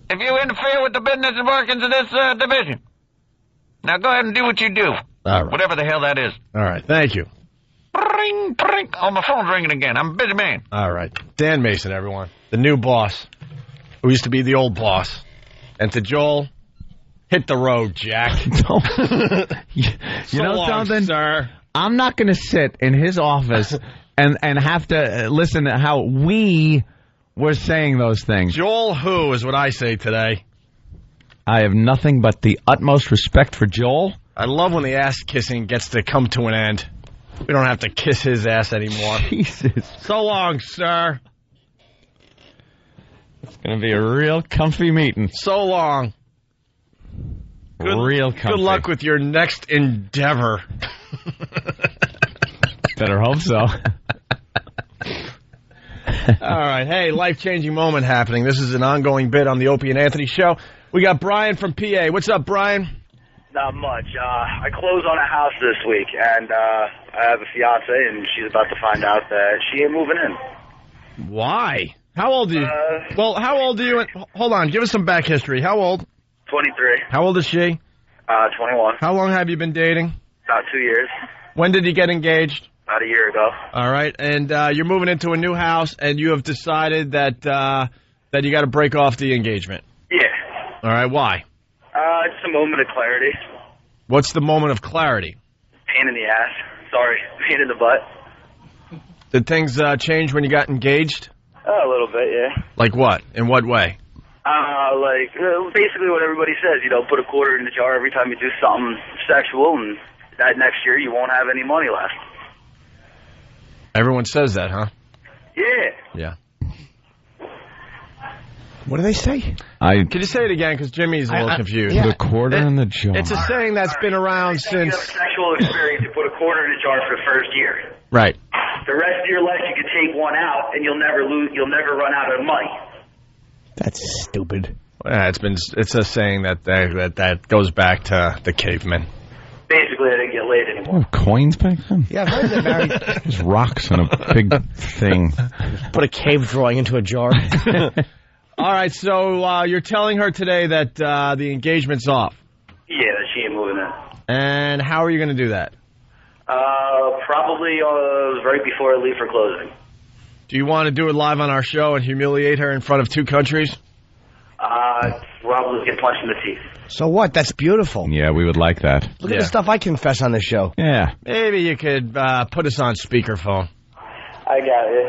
if you interfere with the business and workings of this division. Now go ahead and do what you do. All right. Whatever the hell that is. All right, thank you. Ring, ring. Oh, my phone's ringing again. I'm a busy man. All right. Dan Mason, everyone. The new boss, who used to be the old boss. And to Joel, hit the road, Jack. You know long, something? Sir. I'm not going to sit in his office and have to listen to how we were saying those things. Joel who is what I say today. I have nothing but the utmost respect for Joel. I love when the ass kissing gets to come to an end. We don't have to kiss his ass anymore. Jesus. So long, sir. It's going to be a real comfy meeting. So long. Real comfy. Good luck with your next endeavor. Better hope so. All right. Hey, life-changing moment happening. This is an ongoing bit on the Opie and Anthony show. We got Brian from PA. What's up, Brian? Not much. I close on a house this week, and I have a fiance, and she's about to find out that she ain't moving in. Why? How old are you? How old are you? Hold on. Give us some back history. How old? 23. How old is she? 21. How long have you been dating? About 2 years. When did you get engaged? About a year ago. All right. And you're moving into a new house, and you have decided that that you got to break off the engagement. Yeah. All right. Why? It's a moment of clarity. What's the moment of clarity? pain in the ass. Sorry, pain in the butt. Did things change when you got engaged? A little bit, yeah. Like what? In what way? Basically what everybody says, put a quarter in the jar every time you do something sexual, and that next year you won't have any money left. Everyone says that, huh? Yeah. Yeah. What do they say? Can you say it again? Because Jimmy's a little confused. The quarter in the jar. It's a saying that's been around since... You have a sexual experience, you put a quarter in a jar for the first year. Right. The rest of your life, you could take one out, and you'll never run out of money. That's stupid. Yeah, it's a saying that goes back to the cavemen. Basically, I didn't get laid anymore. Oh, coins back then? Yeah, I've heard that married. There's rocks in a big thing. Put a cave drawing into a jar. All right, so you're telling her today that the engagement's off. Yeah, that she ain't moving in. And how are you going to do that? Probably right before I leave for closing. Do you want to do it live on our show and humiliate her in front of 2 countries? Probably get punched in the teeth. So what? That's beautiful. Yeah, we would like that. Look at the stuff I confess on this show. Yeah. Maybe you could put us on speakerphone. I got it.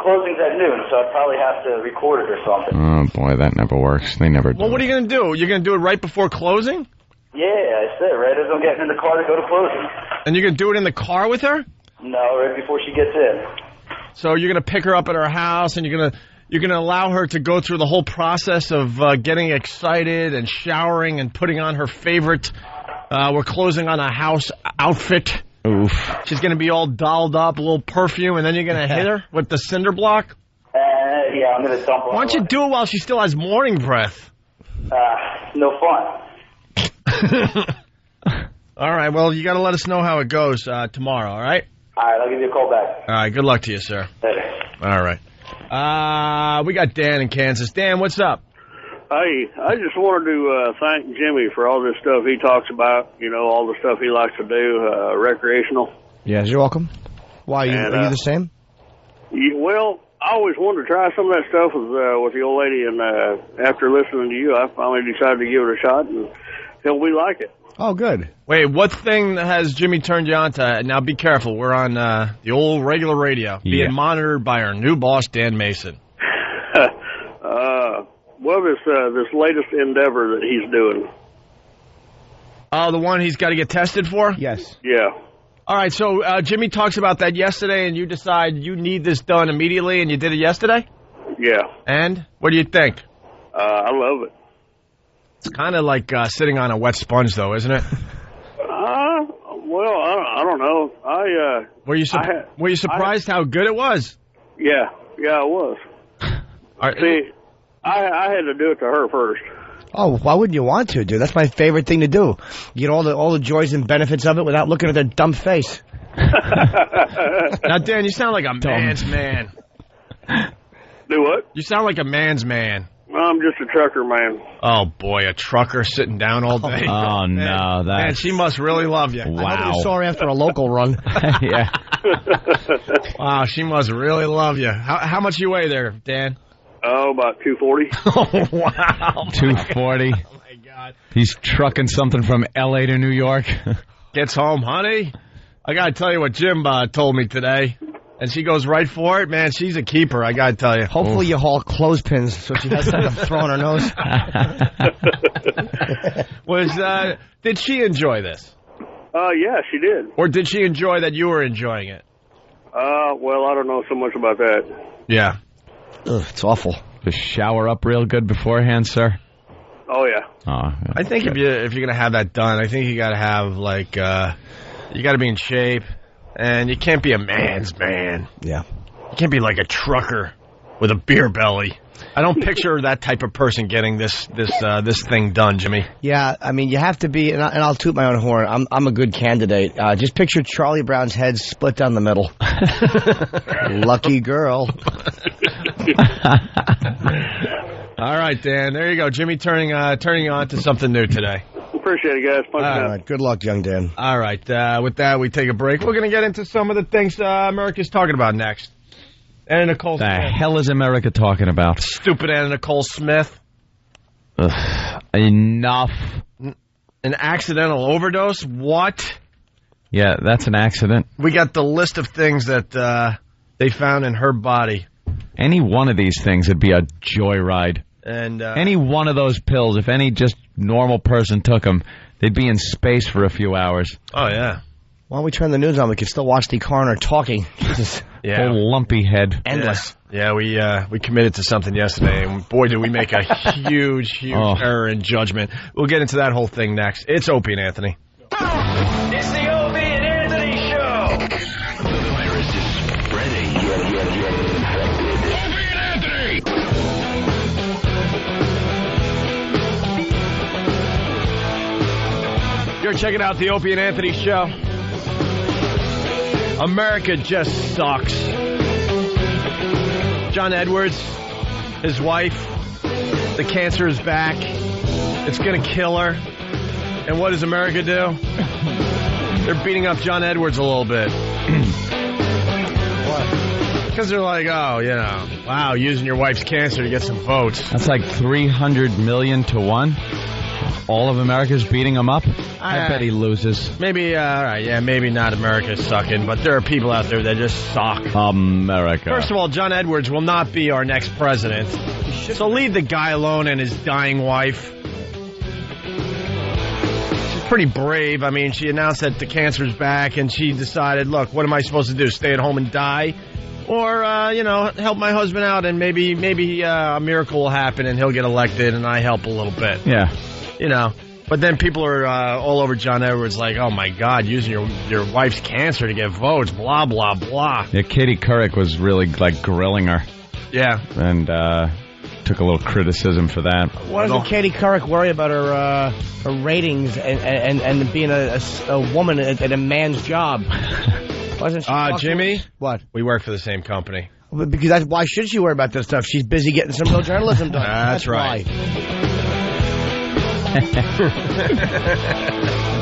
Closing's at noon, so I'd probably have to record it or something. Oh, boy, that never works. They never do. Well, what are you going to do? You're going to do it right before closing? Yeah, I said, right as I'm getting in the car to go to closing. And you're going to do it in the car with her? No, right before she gets in. So you're going to pick her up at her house, and you're going to allow her to go through the whole process of getting excited and showering and putting on her favorite we're closing on a house outfit. Oof. She's going to be all dolled up, a little perfume, and then you're going to hit her with the cinder block? Yeah, I'm going to dump her. Why don't you do it while she still has morning breath? No fun. All right, well, you got to let us know how it goes tomorrow, all right? All right, I'll give you a call back. All right, good luck to you, sir. Later. All right. We got Dan in Kansas. Dan, what's up? Hey, I just wanted to thank Jimmy for all this stuff he talks about, all the stuff he likes to do, recreational. Yes, you're welcome. Why, are you the same? Well, I always wanted to try some of that stuff with the old lady, and after listening to you, I finally decided to give it a shot, and we like it. Oh, good. Wait, what thing has Jimmy turned you on to? Now, be careful. We're on the old regular radio, being monitored by our new boss, Dan Mason. Well, this latest endeavor that he's doing. Oh, the one he's got to get tested for? Yes. Yeah. All right, so Jimmy talks about that yesterday, and you decide you need this done immediately, and you did it yesterday? Yeah. And? What do you think? I love it. It's kind of like sitting on a wet sponge, though, isn't it? Well, I don't know. Were you surprised how good it was? Yeah, I was. See, I had to do it to her first. Oh, why wouldn't you want to, dude? That's my favorite thing to do. You get all the joys and benefits of it without looking at their dumb face. Now, Dan, you sound like a man's man. Do what? You sound like a man's man. I'm just a trucker, man. Oh, boy, a trucker sitting down all day. Oh, no. Man, she must really love you. Wow. I hope you saw her after a local run. Yeah. Wow, she must really love you. How much you weigh there, Dan? Oh, about 240. Oh, wow. 240. Oh, my God. He's trucking something from L.A. to New York. Gets home, honey. I got to tell you what Jim told me today. And she goes right for it. Man, she's a keeper, I got to tell you. Hopefully you haul clothespins so she has something to throw on her nose. Did she enjoy this? Yeah, she did. Or did she enjoy that you were enjoying it? Well, I don't know so much about that. Yeah. Ugh, it's awful. Just shower up real good beforehand, sir? Oh, yeah. Oh, I think if you're going to have that done, I think you got to have, you got to be in shape. And you can't be a man's man. Yeah. You can't be like a trucker with a beer belly. I don't picture that type of person getting this thing done, Jimmy. Yeah, I mean, you have to be, and I'll toot my own horn. I'm a good candidate. Just picture Charlie Brown's head split down the middle. Lucky girl. All right, Dan. There you go. Jimmy turning you on to something new today. Appreciate it, guys. All right. Good luck, young Dan. All right. With that, we take a break. We're going to get into some of the things America's talking about next. Anna Nicole Smith. The hell is America talking about? Stupid Anna Nicole Smith. Ugh, enough. An accidental overdose? What? Yeah, that's an accident. We got the list of things that they found in her body. Any one of these things would be a joyride. And any one of those pills, if any just normal person took them, they'd be in space for a few hours. Oh, yeah. Why don't we turn the news on? We can still watch the coroner talking. Jesus. Yeah. Whole lumpy head. Endless. Yeah, we committed to something yesterday, and boy, did we make a huge error in judgment. We'll get into that whole thing next. It's Opie and Anthony. It's the Opie and Anthony Show. The virus is spreading. Get infected. Opie and Anthony. You're checking out the Opie and Anthony Show. America just sucks. John Edwards, his wife, the cancer is back. It's going to kill her. And what does America do? They're beating up John Edwards a little bit. What? Because they're like, oh, you know, wow, using your wife's cancer to get some votes. That's like 300 million to 1. All of America's beating him up? I bet he loses. Maybe, all right, yeah, maybe not America's sucking, but there are people out there that just suck. America. First of all, John Edwards will not be our next president. So leave the guy alone and his dying wife. She's pretty brave. I mean, she announced that the cancer's back, and she decided, look, what am I supposed to do, stay at home and die? Or, help my husband out, and maybe a miracle will happen, and he'll get elected, and I help a little bit. Yeah. You know, but then people are all over John Edwards like, oh, my God, using your wife's cancer to get votes, blah, blah, blah. Yeah, Katie Couric was really, like, grilling her. Yeah. And took a little criticism for that. Why doesn't Katie Couric worry about her ratings and being a woman at a man's job? Wasn't she Jimmy? What? We work for the same company. Because why should she worry about this stuff? She's busy getting some real journalism done. That's right. Why.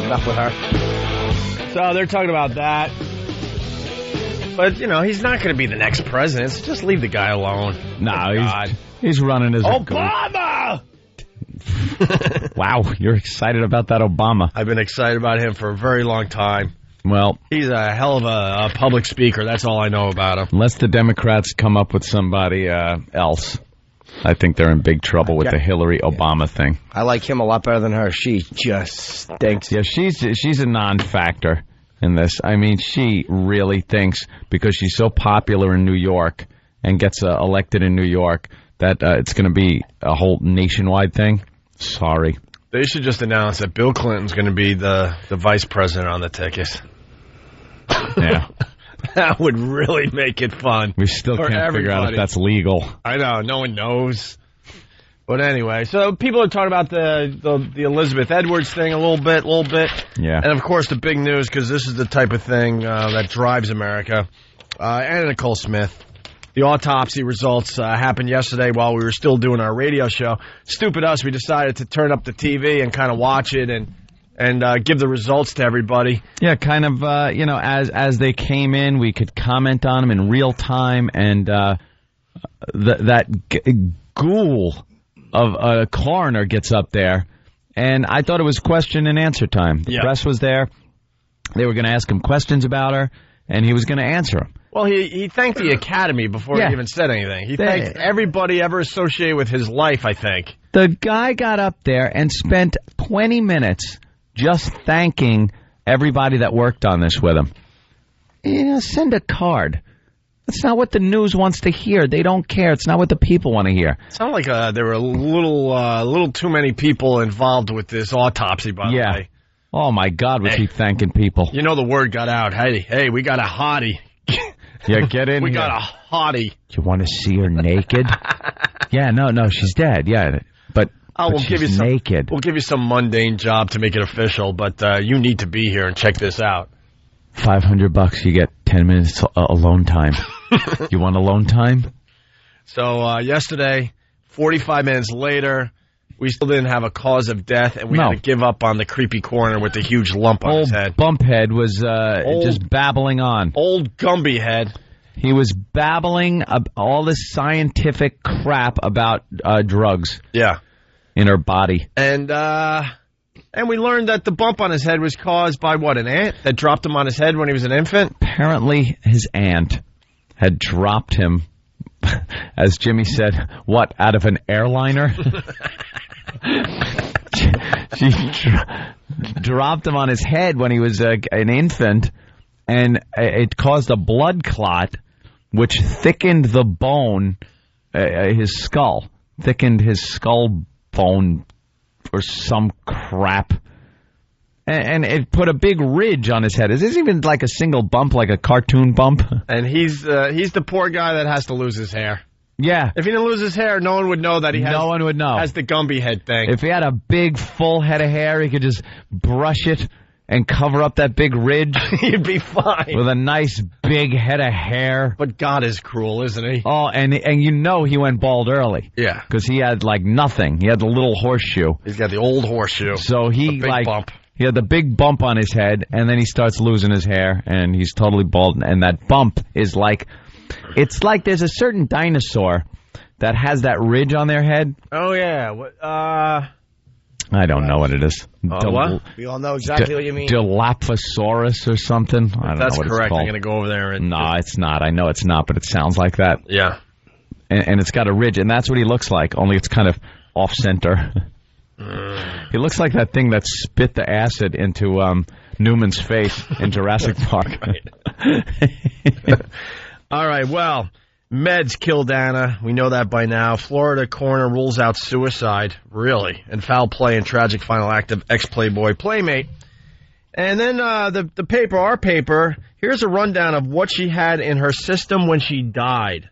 Enough with her. So they're talking about that. But, you know, he's not going to be the next president. So just leave the guy alone. No, he's running as Obama! Wow, you're excited about that Obama. I've been excited about him for a very long time. Well, he's a hell of a public speaker. That's all I know about him. Unless the Democrats come up with somebody else, I think they're in big trouble with the Hillary Obama thing. I like him a lot better than her. She just stinks. Yeah, she's a non-factor in this. I mean, she really thinks because she's so popular in New York and gets elected in New York that it's going to be a whole nationwide thing. Sorry. They should just announce that Bill Clinton's going to be the vice president on the ticket. Yeah. That would really make it fun. We still can't figure out if that's legal. I know. No one knows. But anyway, so people are talking about the Elizabeth Edwards thing a little bit. Yeah. And, of course, the big news, because this is the type of thing that drives America. Anna Nicole Smith. The autopsy results happened yesterday while we were still doing our radio show. Stupid us, we decided to turn up the TV and kind of watch it and give the results to everybody. Yeah, kind of, as they came in, we could comment on them in real time, and that ghoul of a coroner gets up there, and I thought it was question and answer time. The press was there. They were going to ask him questions about her, and he was going to answer them. Well, he thanked the Academy before he even said anything. He thanked everybody ever associated with his life, I think. The guy got up there and spent 20 minutes just thanking everybody that worked on this with him. You know, send a card. That's not what the news wants to hear. They don't care. It's not what the people want to hear. It sounded like there were a little too many people involved with this autopsy, by the way. Oh, my God, was he thanking people. You know the word got out. Hey, we got a hottie. Yeah, get in we here. got a hottie. You want to see her naked? Yeah, no, she's dead. Yeah, but she's naked. We'll give you some mundane job to make it official, but you need to be here and check this out. $500, you get 10 minutes alone time. You want alone time? So yesterday, 45 minutes later, we still didn't have a cause of death, and we had to give up on the creepy coroner with the huge lump on his head. Bumphead was just babbling on. Old Gumby head. He was babbling all this scientific crap about drugs. Yeah. In her body. And And we learned that the bump on his head was caused by what, an ant that dropped him on his head when he was an infant? Apparently, his aunt had dropped him, as Jimmy said, what, out of an airliner? She dropped him on his head when he was an infant, and it caused a blood clot, which thickened the bone, his skull, thickened his skull bone or some crap. And it put a big ridge on his head. Is this even like a single bump, like a cartoon bump? And he's the poor guy that has to lose his hair. Yeah. If he didn't lose his hair, no one would know that he has. No one would know. Has the Gumby head thing. If he had a big, full head of hair, he could just brush it and cover up that big ridge. He'd be fine. With a nice big head of hair. But God is cruel, isn't he? Oh, and you know he went bald early. Yeah. Because he had like nothing. He had the little horseshoe. He's got the old horseshoe. So he the big bump. He had the big bump on his head, and then he starts losing his hair, and he's totally bald. And that bump is like, it's like there's a certain dinosaur that has that ridge on their head. Oh, yeah. I don't know what it is. What? We all know exactly what you mean. Dilophosaurus or something. I don't That's know what correct. it's called. I'm going to go over there. And no, it's not. I know it's not, but it sounds like that. Yeah. And it's got a ridge, and that's what he looks like, only it's kind of off-center. He looks like that thing that spit the acid into Newman's face in Jurassic Park. All right, well, meds killed Anna. We know that by now. Florida coroner rules out suicide, really, and foul play and tragic final act of ex-Playboy playmate. And then the paper, our paper, here's a rundown of what she had in her system when she died.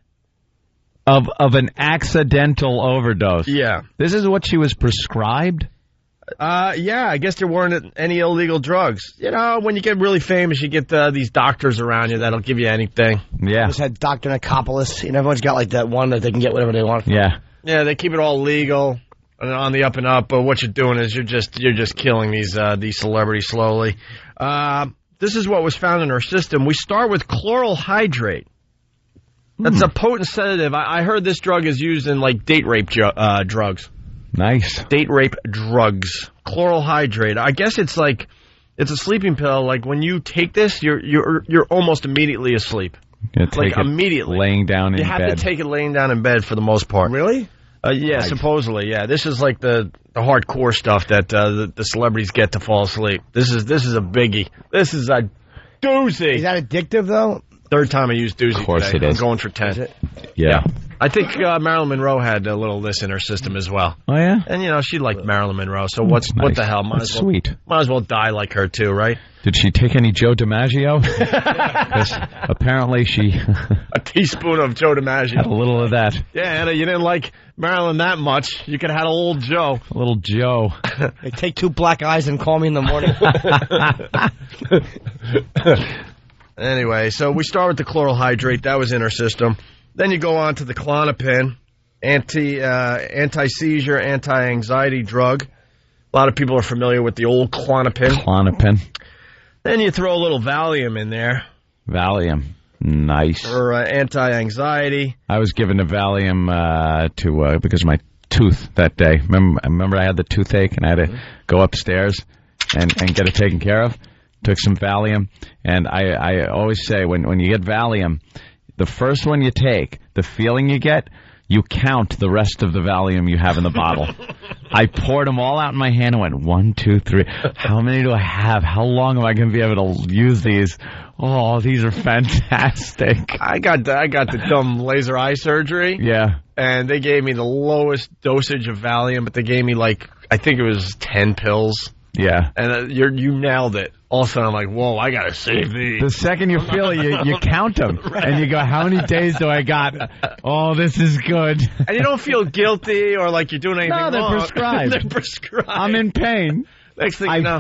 Of an accidental overdose. Yeah. This is what she was prescribed? Yeah, I guess there weren't any illegal drugs. You know, when you get really famous, you get these doctors around you that'll give you anything. Yeah. Just had Dr. Nicopolis. You know, everyone's got like that one that they can get whatever they want. Yeah. Yeah, they keep it all legal and on the up and up. But what you're doing is you're just killing these celebrities slowly. This is what was found in her system. We start with chloral hydrate. That's a potent sedative. I heard this drug is used in like date rape drugs. Nice. Date rape drugs. Chloral hydrate. I guess it's a sleeping pill. Like when you take this, you're almost immediately asleep. Like immediately. Laying down in bed. You have to take it laying down in bed for the most part. Really? Yeah, Nice. supposedly. Yeah, this is like the hardcore stuff that the celebrities get to fall asleep. This is a biggie. This is a doozy. Is that addictive though? Third time I used doozy. Of course today. it is. I'm going for 10. Yeah. I think Marilyn Monroe had a little of this in her system as well. Oh, yeah? And, you know, she liked Marilyn Monroe, so what the hell? Might That's as well, sweet. Might as well die like her, too, right? Did she take any Joe DiMaggio? 'Cause apparently she a teaspoon of Joe DiMaggio. had a little of that. Yeah, Anna, you didn't like Marilyn that much. You could have had old Joe. A little Joe. Hey, take 2 black eyes and call me in the morning. Anyway, so we start with the chloral hydrate. That was in her system. Then you go on to the Klonopin, anti-seizure, anti-anxiety drug. A lot of people are familiar with the old Klonopin. Klonopin. Then you throw a little Valium in there. Valium. Nice. For anti-anxiety. I was given a Valium because of my tooth that day. Remember I had the toothache and I had to go upstairs and get it taken care of? Took some Valium. And I always say when you get Valium, the first one you take, the feeling you get, you count the rest of the Valium you have in the bottle. I poured them all out in my hand and went, 1, 2, 3. How many do I have? How long am I going to be able to use these? Oh, these are fantastic. I got the dumb laser eye surgery. Yeah. And they gave me the lowest dosage of Valium, but they gave me I think it was 10 pills. Yeah. And you nailed it. All of a sudden, I'm like, whoa, I got to save these. The second you feel it, you count them. Right. And you go, how many days do I got? Oh, this is good. And you don't feel guilty or like you're doing anything wrong. No, they're prescribed. They're prescribed. I'm in pain. Next thing you know,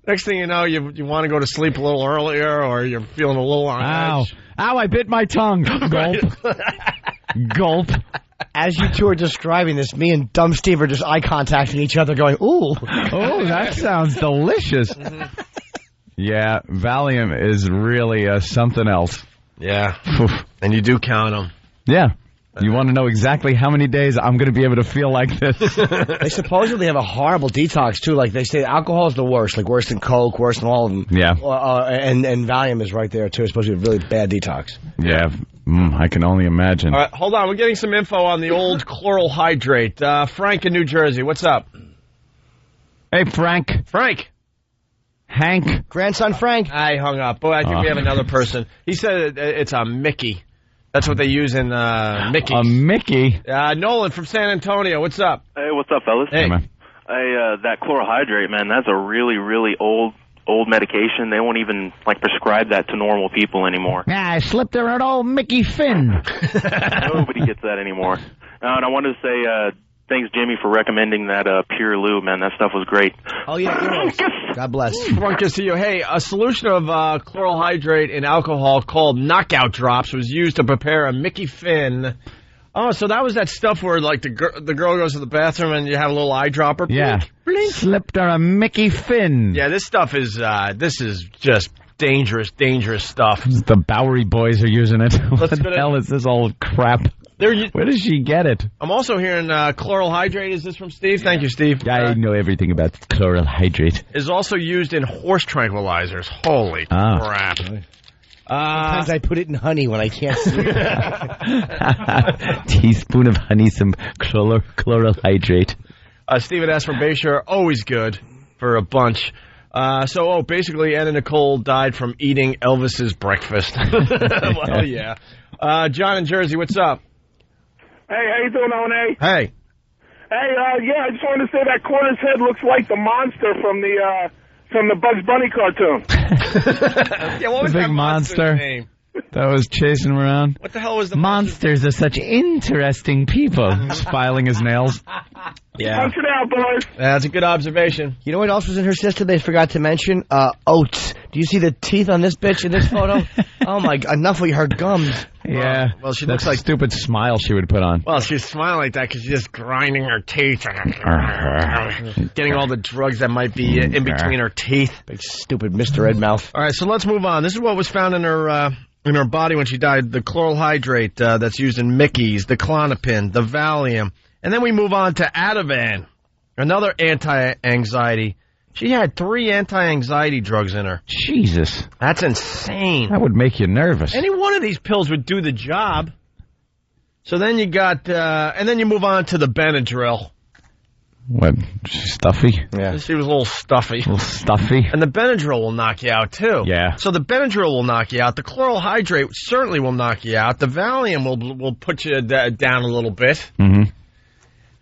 Next thing you know, you want to go to sleep a little earlier or you're feeling a little on edge. Ow, I bit my tongue. Gulp. Gulp. As you two are describing this, me and Dumb Steve are just eye contacting each other going, ooh. Oh, that sounds delicious. Yeah, Valium is really something else. Yeah. And you do count them. Yeah. You want to know exactly how many days I'm going to be able to feel like this? They supposedly have a horrible detox, too. Like, they say alcohol is the worst, like worse than Coke, worse than all of them. Yeah. And Valium is right there, too. It's supposed to be a really bad detox. Yeah, I can only imagine. All right, hold on. We're getting some info on the old chloral hydrate. Frank in New Jersey, what's up? Hey, Frank. Frank. Hank. Grandson Frank. I hung up. Boy, I think we have another person. He said it's a Mickey. That's what they use in Mickey. A Mickey? Nolan from San Antonio, what's up? Hey, what's up, fellas? Hey. That chlorohydrate, man, that's a really, really old medication. They won't even, prescribe that to normal people anymore. Yeah, I slipped her an old Mickey Finn. Nobody gets that anymore. And I wanted to say thanks, Jimmy, for recommending that Pure Lube, man. That stuff was great. Oh, yeah. God bless. Good to you. Hey, a solution of chloral hydrate in alcohol called Knockout Drops was used to prepare a Mickey Finn. Oh, so that was that stuff where, the girl goes to the bathroom and you have a little eyedropper. Yeah. Blink. Slipped her a Mickey Finn. Yeah, this stuff is, just dangerous stuff. The Bowery boys are using it. What the hell is this old crap? Where does she get it? I'm also hearing chloral hydrate. Is this from Steve? Thank you, Steve. I know everything about chloral hydrate. Is also used in horse tranquilizers. Holy crap. Sometimes I put it in honey when I can't sleep. Teaspoon of honey, some chloral hydrate. Stephen S. from Bayshore, always good for a bunch. Basically, Anna Nicole died from eating Elvis's breakfast. Well, yeah. John in Jersey, what's up? Hey, how you doing, O&A? Hey. Hey, I just wanted to say that Corner's head looks like the monster from the Bugs Bunny cartoon. Yeah, what was the big that monster name? That was chasing him around. What the hell was the monsters are such interesting people. Just filing his nails. Yeah. Punch it out, boys. That's a good observation. You know what else was in her system they forgot to mention? Oats. Do you see the teeth on this bitch in this photo? Oh, my God. Enough with her gums. Yeah. Well, she that looks like stupid smile she would put on. Well, she's smiling like that because she's just grinding her teeth. Getting all the drugs that might be in between her teeth. Big stupid Mr. Red Mouth. All right, so let's move on. This is what was found in her body when she died. The chloral hydrate that's used in Mickey's, the Klonopin, the Valium. And then we move on to Ativan, another anti-anxiety. She had 3 anti-anxiety drugs in her. Jesus. That's insane. That would make you nervous. Any one of these pills would do the job. So then you got, and then you move on to the Benadryl. What, stuffy? Yeah. She was a little stuffy. A little stuffy. And the Benadryl will knock you out, too. Yeah. So the Benadryl will knock you out. The chloral hydrate certainly will knock you out. The Valium will put you down a little bit. Mm-hmm.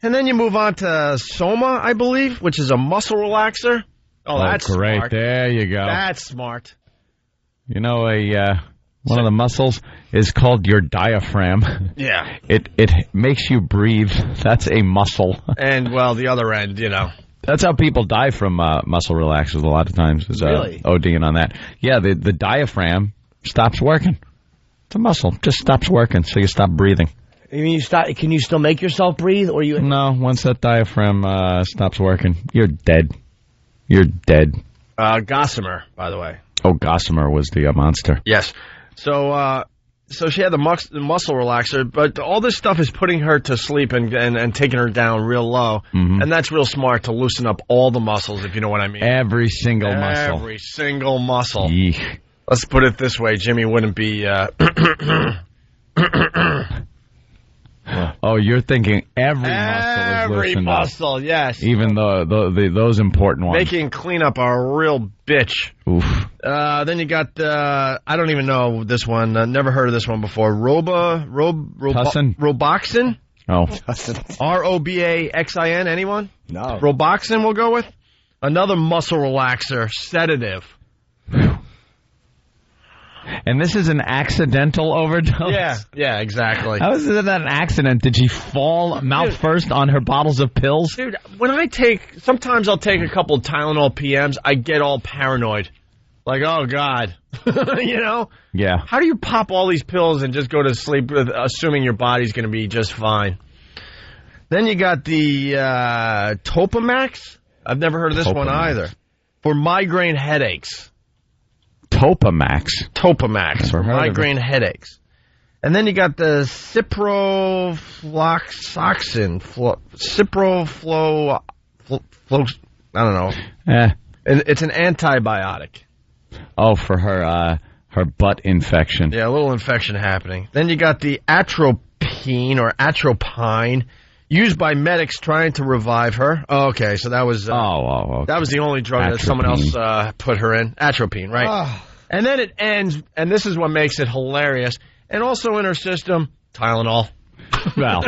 And then you move on to Soma, I believe, which is a muscle relaxer. Oh, that's great. Smart. There you go. That's smart. You know, one of the muscles is called your diaphragm. Yeah. It makes you breathe. That's a muscle. And, well, the other end, you know. That's how people die from muscle relaxers a lot of times. Is, really? ODing on that. Yeah, the diaphragm stops working. It's a muscle. Just stops working, so you stop breathing. You mean can you still make yourself breathe? Or you? No, once that diaphragm stops working, you're dead. You're dead. Gossamer, by the way. Oh, Gossamer was the monster. Yes. So she had the muscle relaxer, but all this stuff is putting her to sleep and taking her down real low. Mm-hmm. And that's real smart to loosen up all the muscles, if you know what I mean. Every single muscle. Every single muscle. Yeesh. Let's put it this way. Jimmy wouldn't be... Oh, you're thinking every muscle is loosened Every muscle, yes. Even those important ones. Making cleanup a real bitch. Oof. Then you got, I don't even know this one. Never heard of this one before. Roboxin? Oh. Robaxin, anyone? No. Roboxin we'll go with. Another muscle relaxer, sedative. And this is an accidental overdose? Yeah, exactly. How is that an accident? Did she fall mouth first on her bottles of pills? Dude, sometimes I'll take a couple of Tylenol PMs, I get all paranoid. Like, oh, God. You know? Yeah. How do you pop all these pills and just go to sleep assuming your body's going to be just fine? Then you got the Topamax. I've never heard of this one either. For migraine headaches. Topamax for migraine headaches. And then you got the ciprofloxacin. I don't know. It's an antibiotic. Oh, for her butt infection. Yeah, a little infection happening. Then you got the atropine, used by medics trying to revive her. Oh, okay, so that was okay. That was the only drug that someone else put her in. Atropine, right? Oh. And then it ends, and this is what makes it hilarious, and also in her system, Tylenol. Well,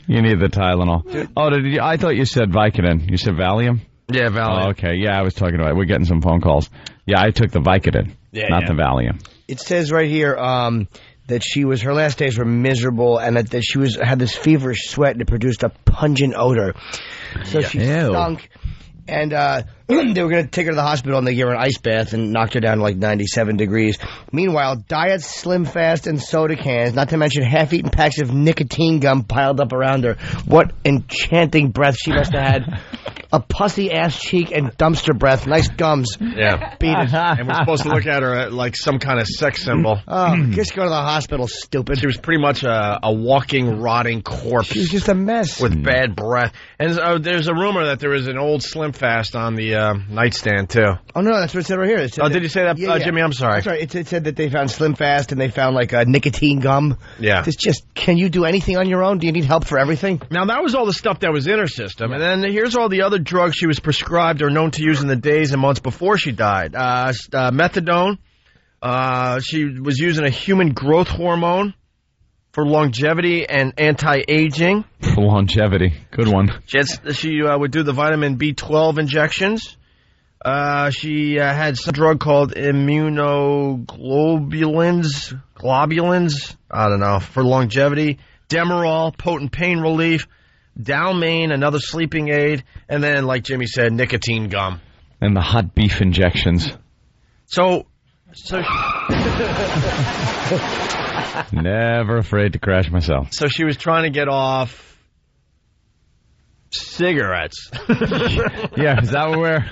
you need the Tylenol. Oh, I thought you said Vicodin. You said Valium? Yeah, Valium. Oh, okay, yeah, I was talking about it. We're getting some phone calls. Yeah, I took the Vicodin, not the Valium. It says right here that her last days were miserable, and that she had this feverish sweat, and it produced a pungent odor. So she stunk. And they were going to take her to the hospital, and they gave her an ice bath and knocked her down to like 97 degrees. Meanwhile, diet, Slim Fast, and soda cans, not to mention half-eaten packs of nicotine gum piled up around her. What enchanting breath she must have had. A pussy-ass cheek and dumpster breath. Nice gums. Yeah. Beat it. And we're supposed to look at her like some kind of sex symbol. Oh, just go to the hospital, stupid. She was pretty much a walking, rotting corpse. She was just a mess. With bad breath. And there's a rumor that there is an old Slim Fast on the nightstand, too. Oh, no, that's what it said right here. It said did you say that, Jimmy? I'm sorry. That's right. It said that they found Slim Fast and they found like nicotine gum. Yeah. It's just, can you do anything on your own? Do you need help for everything? Now, that was all the stuff that was in her system. And then here's all the other drugs she was prescribed or known to use in the days and months before she died. Methadone. She was using a human growth hormone for longevity and anti-aging. For longevity. Good one. She would do the vitamin B12 injections. She had some drug called immunoglobulins. I don't know. For longevity. Demerol, potent pain relief. Dalmane, another sleeping aid. And then, like Jimmy said, nicotine gum. And the hot beef injections. So never afraid to crash myself. So she was trying to get off cigarettes. Yeah, is that where...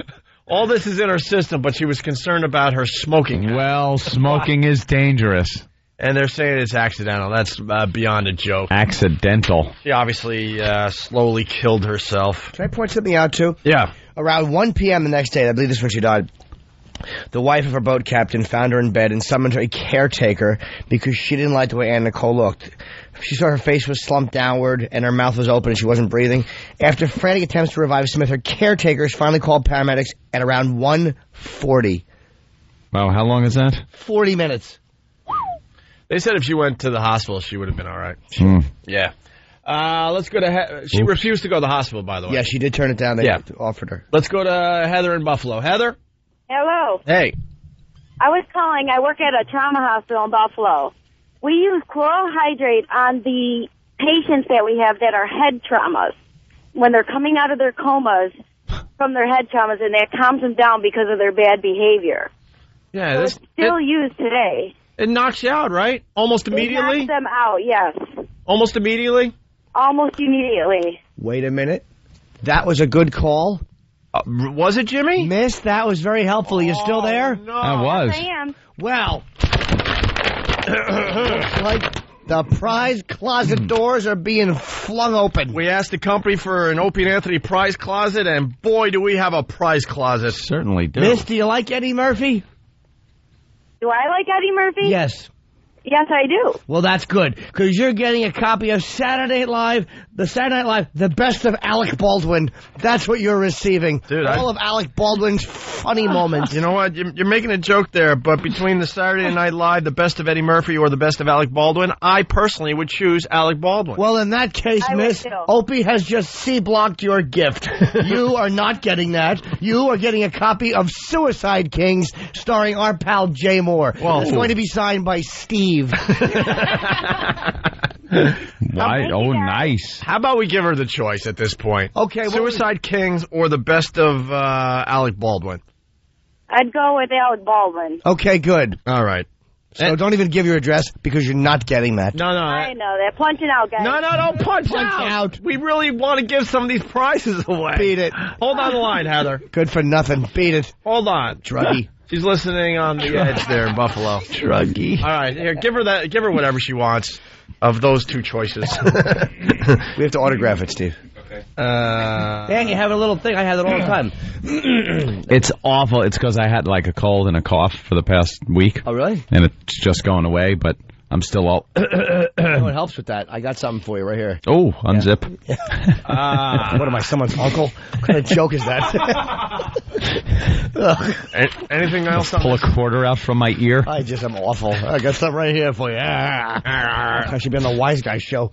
All this is in her system, but she was concerned about her smoking. Well, smoking is dangerous. And they're saying it's accidental. That's beyond a joke. Accidental. She obviously slowly killed herself. Can I point something out, too? Yeah. Around 1 p.m. the next day, I believe this is when she died, the wife of her boat captain found her in bed and summoned her a caretaker because she didn't like the way Anna Nicole looked. She saw her face was slumped downward and her mouth was open and she wasn't breathing. After frantic attempts to revive Smith, her caretakers finally called paramedics at around 1:40. Wow, how long is that? 40 minutes. They said if she went to the hospital, she would have been all right. Yeah. Let's go to... She refused to go to the hospital, by the way. Yeah, she did turn it down. They offered her. Let's go to Heather in Buffalo. Heather? Hello. Hey. I was calling. I work at a trauma hospital in Buffalo. We use chloral hydrate on the patients that we have that are head traumas. When they're coming out of their comas from their head traumas, and that calms them down because of their bad behavior. Yeah, so it's still used today. It knocks you out, right? Almost immediately? It knocks them out, yes. Almost immediately? Almost immediately. Wait a minute. That was a good call. Was it, Jimmy? Miss, that was very helpful. Are you still there? No. I was. Yes, I am. Well, looks like the prize closet doors are being flung open. We asked the company for an Opie Anthony prize closet, and boy, do we have a prize closet. Certainly do. Miss, do you like Eddie Murphy? Do I like Eddie Murphy? Yes. Yes, I do. Well, that's good, because you're getting a copy of Saturday Night Live, the best of Alec Baldwin. That's what you're receiving. Dude, all of Alec Baldwin's funny moments. You know what? You're making a joke there, but between the Saturday Night Live, the best of Eddie Murphy, or the best of Alec Baldwin, I personally would choose Alec Baldwin. Well, in that case, Miss, Opie has just C-blocked your gift. You are not getting that. You are getting a copy of Suicide Kings, starring our pal Jay Moore. Well, it's going to be signed by Steve. Why? Oh, nice. How about we give her the choice at this point? Okay. Suicide Kings or the best of Alec Baldwin? I'd go with Alec Baldwin. Okay, good. All right. So don't even give your address because you're not getting that. No. I know that. Punching out, guys. No, don't punch out. We really want to give some of these prizes away. Beat it. Hold on the line, Heather. Good for nothing. Beat it. Hold on. Druggy. She's listening on the edge there in Buffalo. Druggy. All right, here, give her whatever she wants of those two choices. We have to autograph it, Steve. Okay. Dang, you have a little thing. I have it all the time. It's awful. It's because I had like a cold and a cough for the past week. Oh, really? And it's just going away, but I'm still all... It helps with that. I got something for you right here. Oh, unzip. Yeah. What am I, someone's uncle? What kind of joke is that? Anything else? Pull a quarter out from my ear. I just am awful. I got something right here for you. I should be on the Wise Guy show.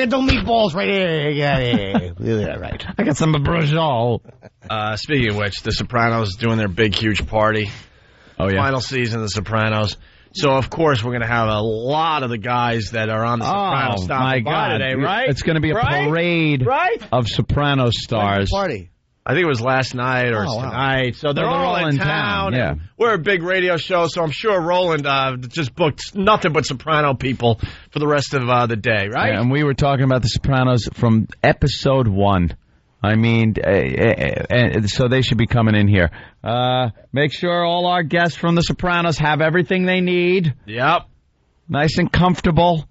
Don't meatballs right here. Yeah, right. I got some brujol. Speaking of which, The Sopranos is doing their big, huge party. Oh, yeah. Final season of The Sopranos. So, of course, we're going to have a lot of the guys that are on The Sopranos stopping by today, right? It's going to be a parade of Sopranos stars. Party. I think it was last night or tonight. So they're all in town. Yeah. We're a big radio show, so I'm sure Roland just booked nothing but Soprano people for the rest of the day, right? Yeah, and we were talking about The Sopranos from episode 1. I mean, so they should be coming in here. Make sure all our guests from The Sopranos have everything they need. Yep. Nice and comfortable.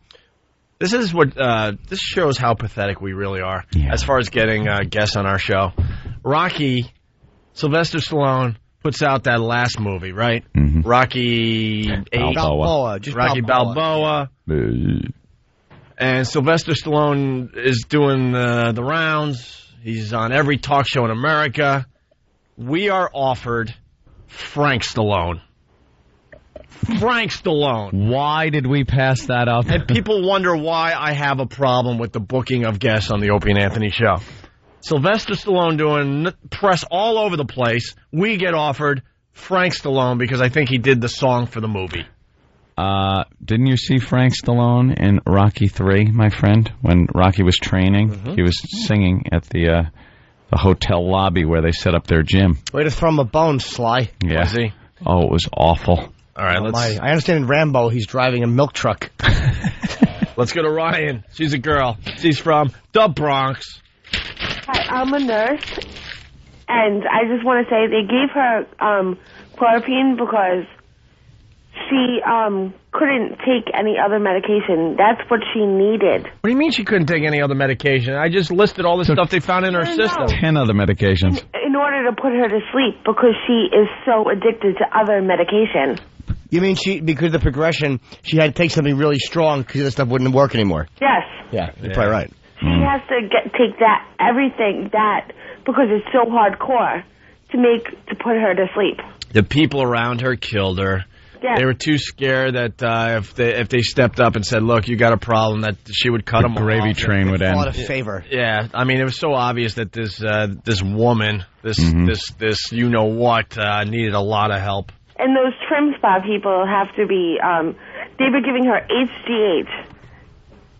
This is what this shows how pathetic we really are as far as getting guests on our show. Rocky, Sylvester Stallone puts out that last movie, right? Mm-hmm. Rocky 8. Balboa. Rocky Balboa. And Sylvester Stallone is doing the rounds. He's on every talk show in America. We are offered Frank Stallone. Frank Stallone. Why did we pass that up? And people wonder why I have a problem with the booking of guests on the Opie and Anthony show. Sylvester Stallone doing press all over the place. We get offered Frank Stallone because I think he did the song for the movie. Didn't you see Frank Stallone in Rocky 3, my friend? When Rocky was training, he was singing at the hotel lobby where they set up their gym. Way to throw him a bone, Sly. Yeah. Was he? Oh, it was awful. All right, I understand in Rambo he's driving a milk truck. Let's go to Ryan. She's a girl. She's from the Bronx. Hi, I'm a nurse, and I just want to say they gave her chloroquine because she couldn't take any other medication. That's what she needed. What do you mean she couldn't take any other medication? I just listed all the stuff they found in her system. 10 other medications. In order to put her to sleep because she is so addicted to other medication. You mean because of the progression, she had to take something really strong because the stuff wouldn't work anymore? Yes. Yeah, you're probably right. She has to take everything because it's so hardcore to put her to sleep. The people around her killed her. Yeah. They were too scared that if they stepped up and said, "Look, you got a problem," that she would cut them off. The gravy train would end. A lot of favor. Yeah, I mean, it was so obvious that this woman, this you know what, needed a lot of help. And those trim spa people have to be. They were giving her HGH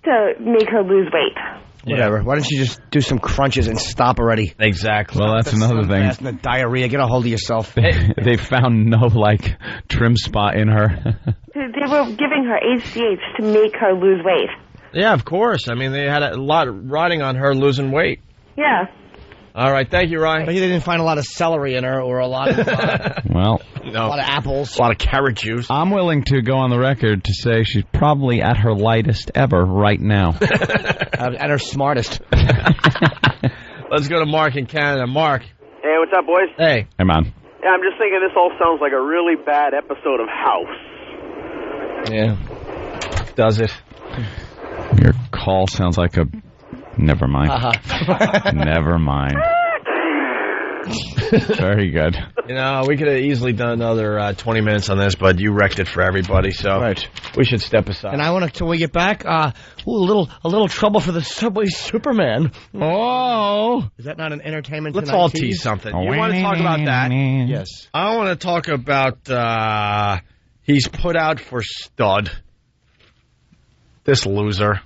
to make her lose weight. Whatever. Why don't you just do some crunches and stop already? Exactly. Well, that's another thing. And the diarrhea. Get a hold of yourself. They found no, trim spot in her. They were giving her HGH to make her lose weight. Yeah, of course. I mean, they had a lot riding on her losing weight. Yeah. All right. Thank you, Ryan. But they didn't find a lot of celery in her or a lot of a lot of apples. A lot of carrot juice. I'm willing to go on the record to say she's probably at her lightest ever right now. At her smartest. Let's go to Mark in Canada. Mark. Hey, what's up, boys? Hey. Hey, man. Yeah, I'm just thinking this all sounds like a really bad episode of House. Yeah. Does it? Your call sounds like a... Never mind. Never mind. Very good. You know, we could have easily done another 20 minutes on this, but you wrecked it for everybody, so we should step aside. And I want to, till we get back, a little trouble for the Subway Superman. Oh. Is that not an entertainment Let's Tonight all tease? tease something. You want to talk about that? Yes. I want to talk about he's put out for stud. This loser.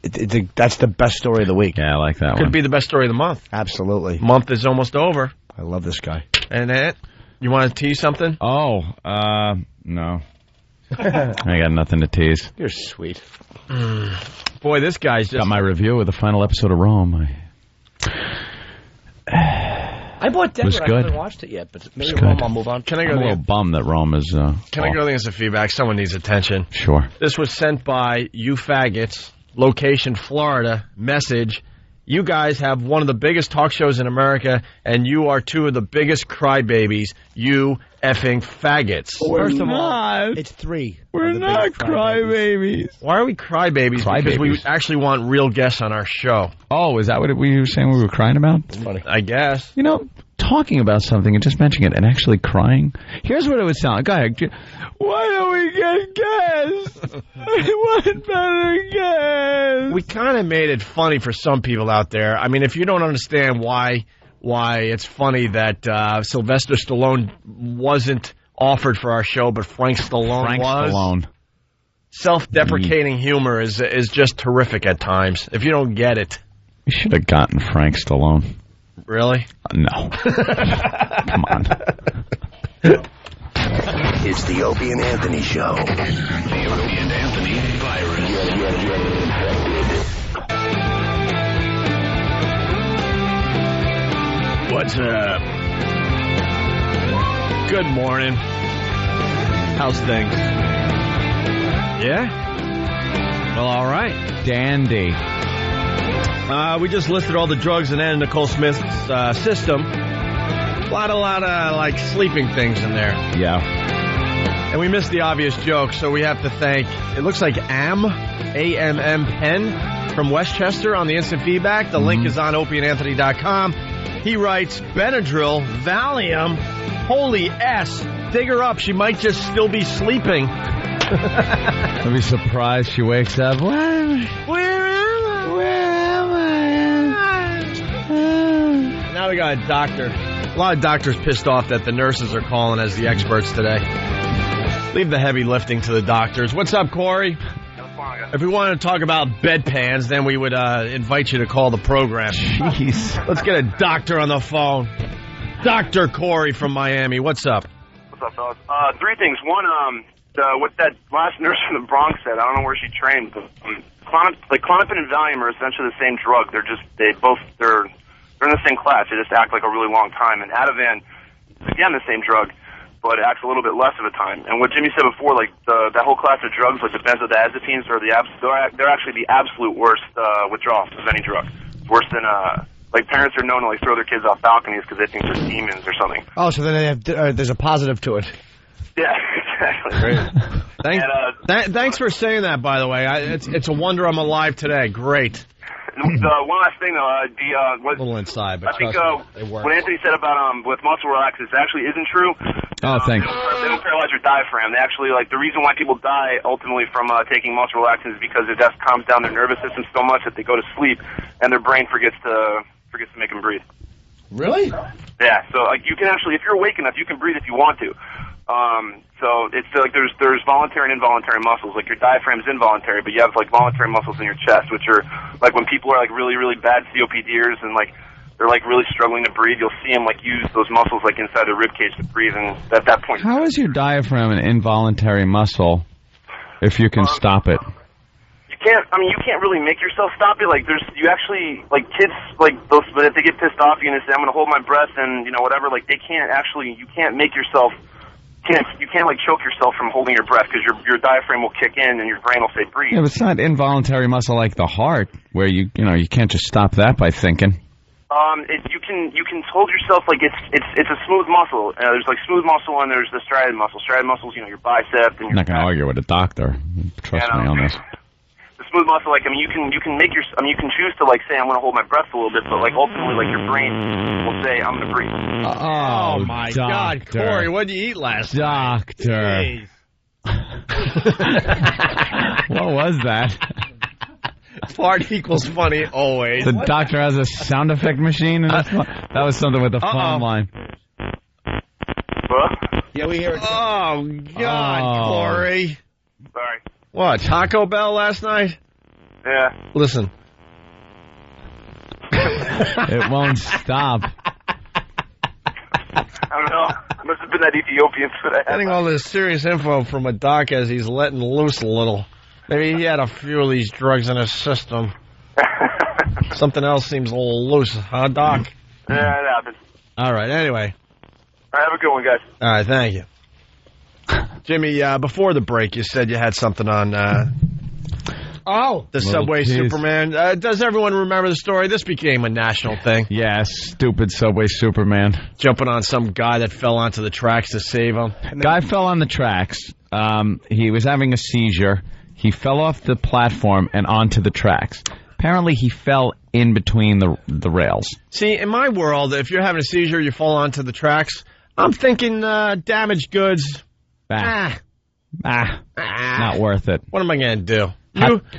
That's the best story of the week. Yeah, I like that one. Could be the best story of the month. Absolutely. Month is almost over. I love this guy. And Ant, you want to tease something? Oh, no. I got nothing to tease. You're sweet. Boy, this guy's just... Got my review of the final episode of Rome. I bought Denver. Was I good. haven't watched it yet, but maybe It's Rome, good. I'll move on. Can I I'm go a the little bummed that Rome is. Can I go the instant feedback? Someone needs attention. Sure. This was sent by you faggots. Location Florida. Message. You guys have one of the biggest talk shows in America, and you are two of the biggest crybabies. You effing faggots. First of all, it's 3. We're not crybabies. Why are we crybabies? Because we actually want real guests on our show. Oh, is that what we were saying we were crying about? Funny. I guess. You know, talking about something and just mentioning it and actually crying. Here's what it would sound like. Go ahead. Why don't we get guests? I want better guests. We kind of made it funny for some people out there. I mean, if you don't understand why it's funny that Sylvester Stallone wasn't offered for our show, but Frank Stallone was. Stallone. Self-deprecating humor is just terrific at times. If you don't get it. We should have gotten Frank Stallone. Really? No. Come on. It's the Opie and Anthony Show. The Opie and Anthony virus. You're infected. What's up? Good morning. How's things? Yeah? Well, all right. Dandy. We just listed all the drugs in Anna Nicole Smith's system. A lot of like sleeping things in there. Yeah. And we missed the obvious joke, so we have to thank, it looks like A-M-M Penn from Westchester on the instant feedback. The link is on opieandanthony.com. He writes, Benadryl, Valium, holy S, dig her up. She might just still be sleeping. I'll be surprised she wakes up. Where am I? Now we got a doctor. A lot of doctors pissed off that the nurses are calling as the experts today. Leave the heavy lifting to the doctors. What's up, Corey? If we wanted to talk about bedpans, then we would invite you to call the program. Jeez. Let's get a doctor on the phone. Dr. Corey from Miami. What's up? What's up, fellas? 3 things. One, what that last nurse from the Bronx said, I don't know where she trained, but Klonopin and Valium are essentially the same drug. They're in the same class. They just act like a really long time. And Ativan is, again, the same drug, but it acts a little bit less of a time. And what Jimmy said before, like that whole class of drugs, like the benzodiazepines, they're actually the absolute worst withdrawals of any drug. It's worse than like parents are known to like throw their kids off balconies because they think they're demons or something. Oh, so then they have, there's a positive to it. Yeah, exactly. Great. Thanks for saying that, by the way. It's a wonder I'm alive today. Great. One last thing, though. A little inside, but I think they work. what Anthony said about with muscle relaxers actually isn't true. Oh, thanks. They don't paralyze your diaphragm. They actually, like, the reason why people die ultimately from taking muscle relaxants is because it just calms down their nervous system so much that they go to sleep and their brain forgets to make them breathe. Really? Yeah. So, like, you can actually, if you're awake enough, you can breathe if you want to. So it's like there's voluntary and involuntary muscles. Like your diaphragm is involuntary, but you have like voluntary muscles in your chest, which are like when people are like really, really bad COPDers and like they're like really struggling to breathe, you'll see them like use those muscles like inside their rib cage to breathe. And at that point, how is your diaphragm an involuntary muscle if you can stop it? You can't really make yourself stop it. Like you actually, like kids, like those, but if they get pissed off, you're gonna say, I'm gonna hold my breath and whatever. Like you can't make yourself. You can't like choke yourself from holding your breath because your diaphragm will kick in and your brain will say breathe. Yeah, but it's not involuntary muscle like the heart where you can't just stop that by thinking. You can hold yourself like it's a smooth muscle. There's like smooth muscle and there's the striated muscle. Striated muscles, your bicep. And I'm not going to argue with a doctor. Trust me on this. The smooth muscle, like you can you can choose to like say I'm going to hold my breath for a little bit, but like ultimately like your brain will say I'm going to breathe. Oh my God, doctor. Corey, what did you eat last night? Doctor. What was that? Fart equals funny always. The doctor has a sound effect machine, and that was something with the phone line. What? Yeah, we hear it. Oh God, Corey. Sorry. What, Taco Bell last night? Yeah. Listen. It won't stop. I don't know. It must have been that Ethiopian food I had. Getting all this serious info from a doc as he's letting loose a little. Maybe he had a few of these drugs in his system. Something else seems a little loose, huh, Doc? Yeah, it happens. All right, anyway. All right, have a good one, guys. All right, thank you. Jimmy, before the break, you said you had something on the Subway Superman. Does everyone remember the story? This became a national thing. Yes, stupid Subway Superman. Jumping on some guy that fell onto the tracks to save him. Guy fell on the tracks. He was having a seizure. He fell off the platform and onto the tracks. Apparently, he fell in between the rails. See, in my world, if you're having a seizure, you fall onto the tracks, I'm thinking damaged goods. Not worth it. What am I going to do?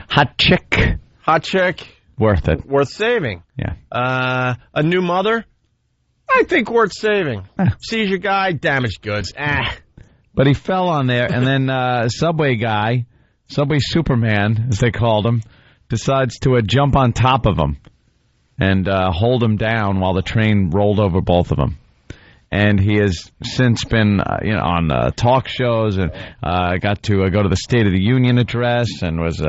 Hot chick. Hot chick. Worth it. Worth saving. Yeah. A new mother. I think worth saving. Seizure guy, damaged goods. But he fell on there, and then Subway guy, Subway Superman, as they called him, decides to jump on top of him and hold him down while the train rolled over both of them. And he has since been on talk shows and got to go to the State of the Union address and was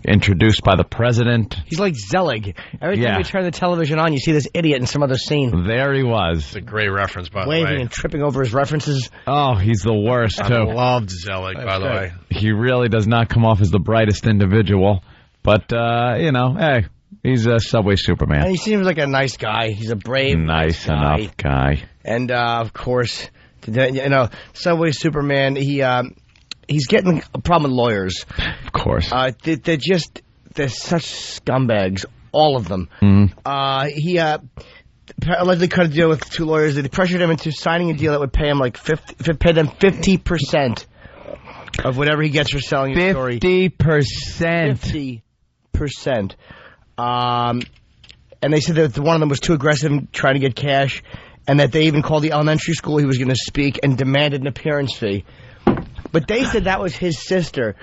introduced by the president. He's like Zelig. Every time you turn the television on, you see this idiot in some other scene. There he was. It's a great reference, by the way. Waving and tripping over his references. Oh, he's the worst, too. I loved Zelig, by the way. He really does not come off as the brightest individual. But, hey, he's a Subway Superman. And he seems like a nice guy. He's a brave, nice enough guy. And, of course, Subway Superman, he's getting a problem with lawyers. Of course. They're such scumbags, all of them. Mm-hmm. He allegedly cut a deal with two lawyers. They pressured him into signing a deal that would pay him pay them 50% of whatever he gets for selling his story. 50%. 50%. And they said that one of them was too aggressive in trying to get cash, and that they even called the elementary school he was going to speak and demanded an appearance fee. But they said that was his sister.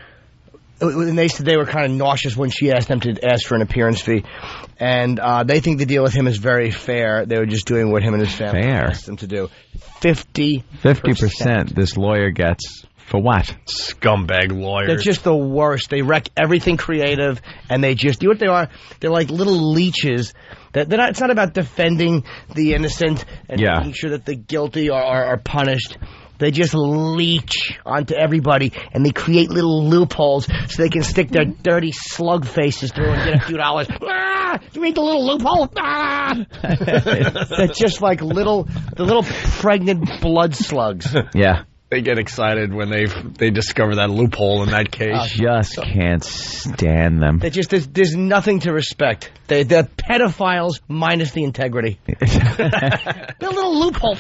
And they said they were kind of nauseous when she asked them to ask for an appearance fee. And they think the deal with him is very fair. They were just doing what him and his family asked them to do. 50% this lawyer gets for what? Scumbag lawyers. They're just the worst. They wreck everything creative, and they just do what they are. They're like little leeches. It's not about defending the innocent and making sure that the guilty are punished. They just leech onto everybody, and they create little loopholes so they can stick their dirty slug faces through and get a few dollars. You mean the little loophole? They're just like the little pregnant blood slugs. Yeah. They get excited when they discover that loophole in that case. Just can't stand them. There's nothing to respect. They're pedophiles minus the integrity. They're little loophole.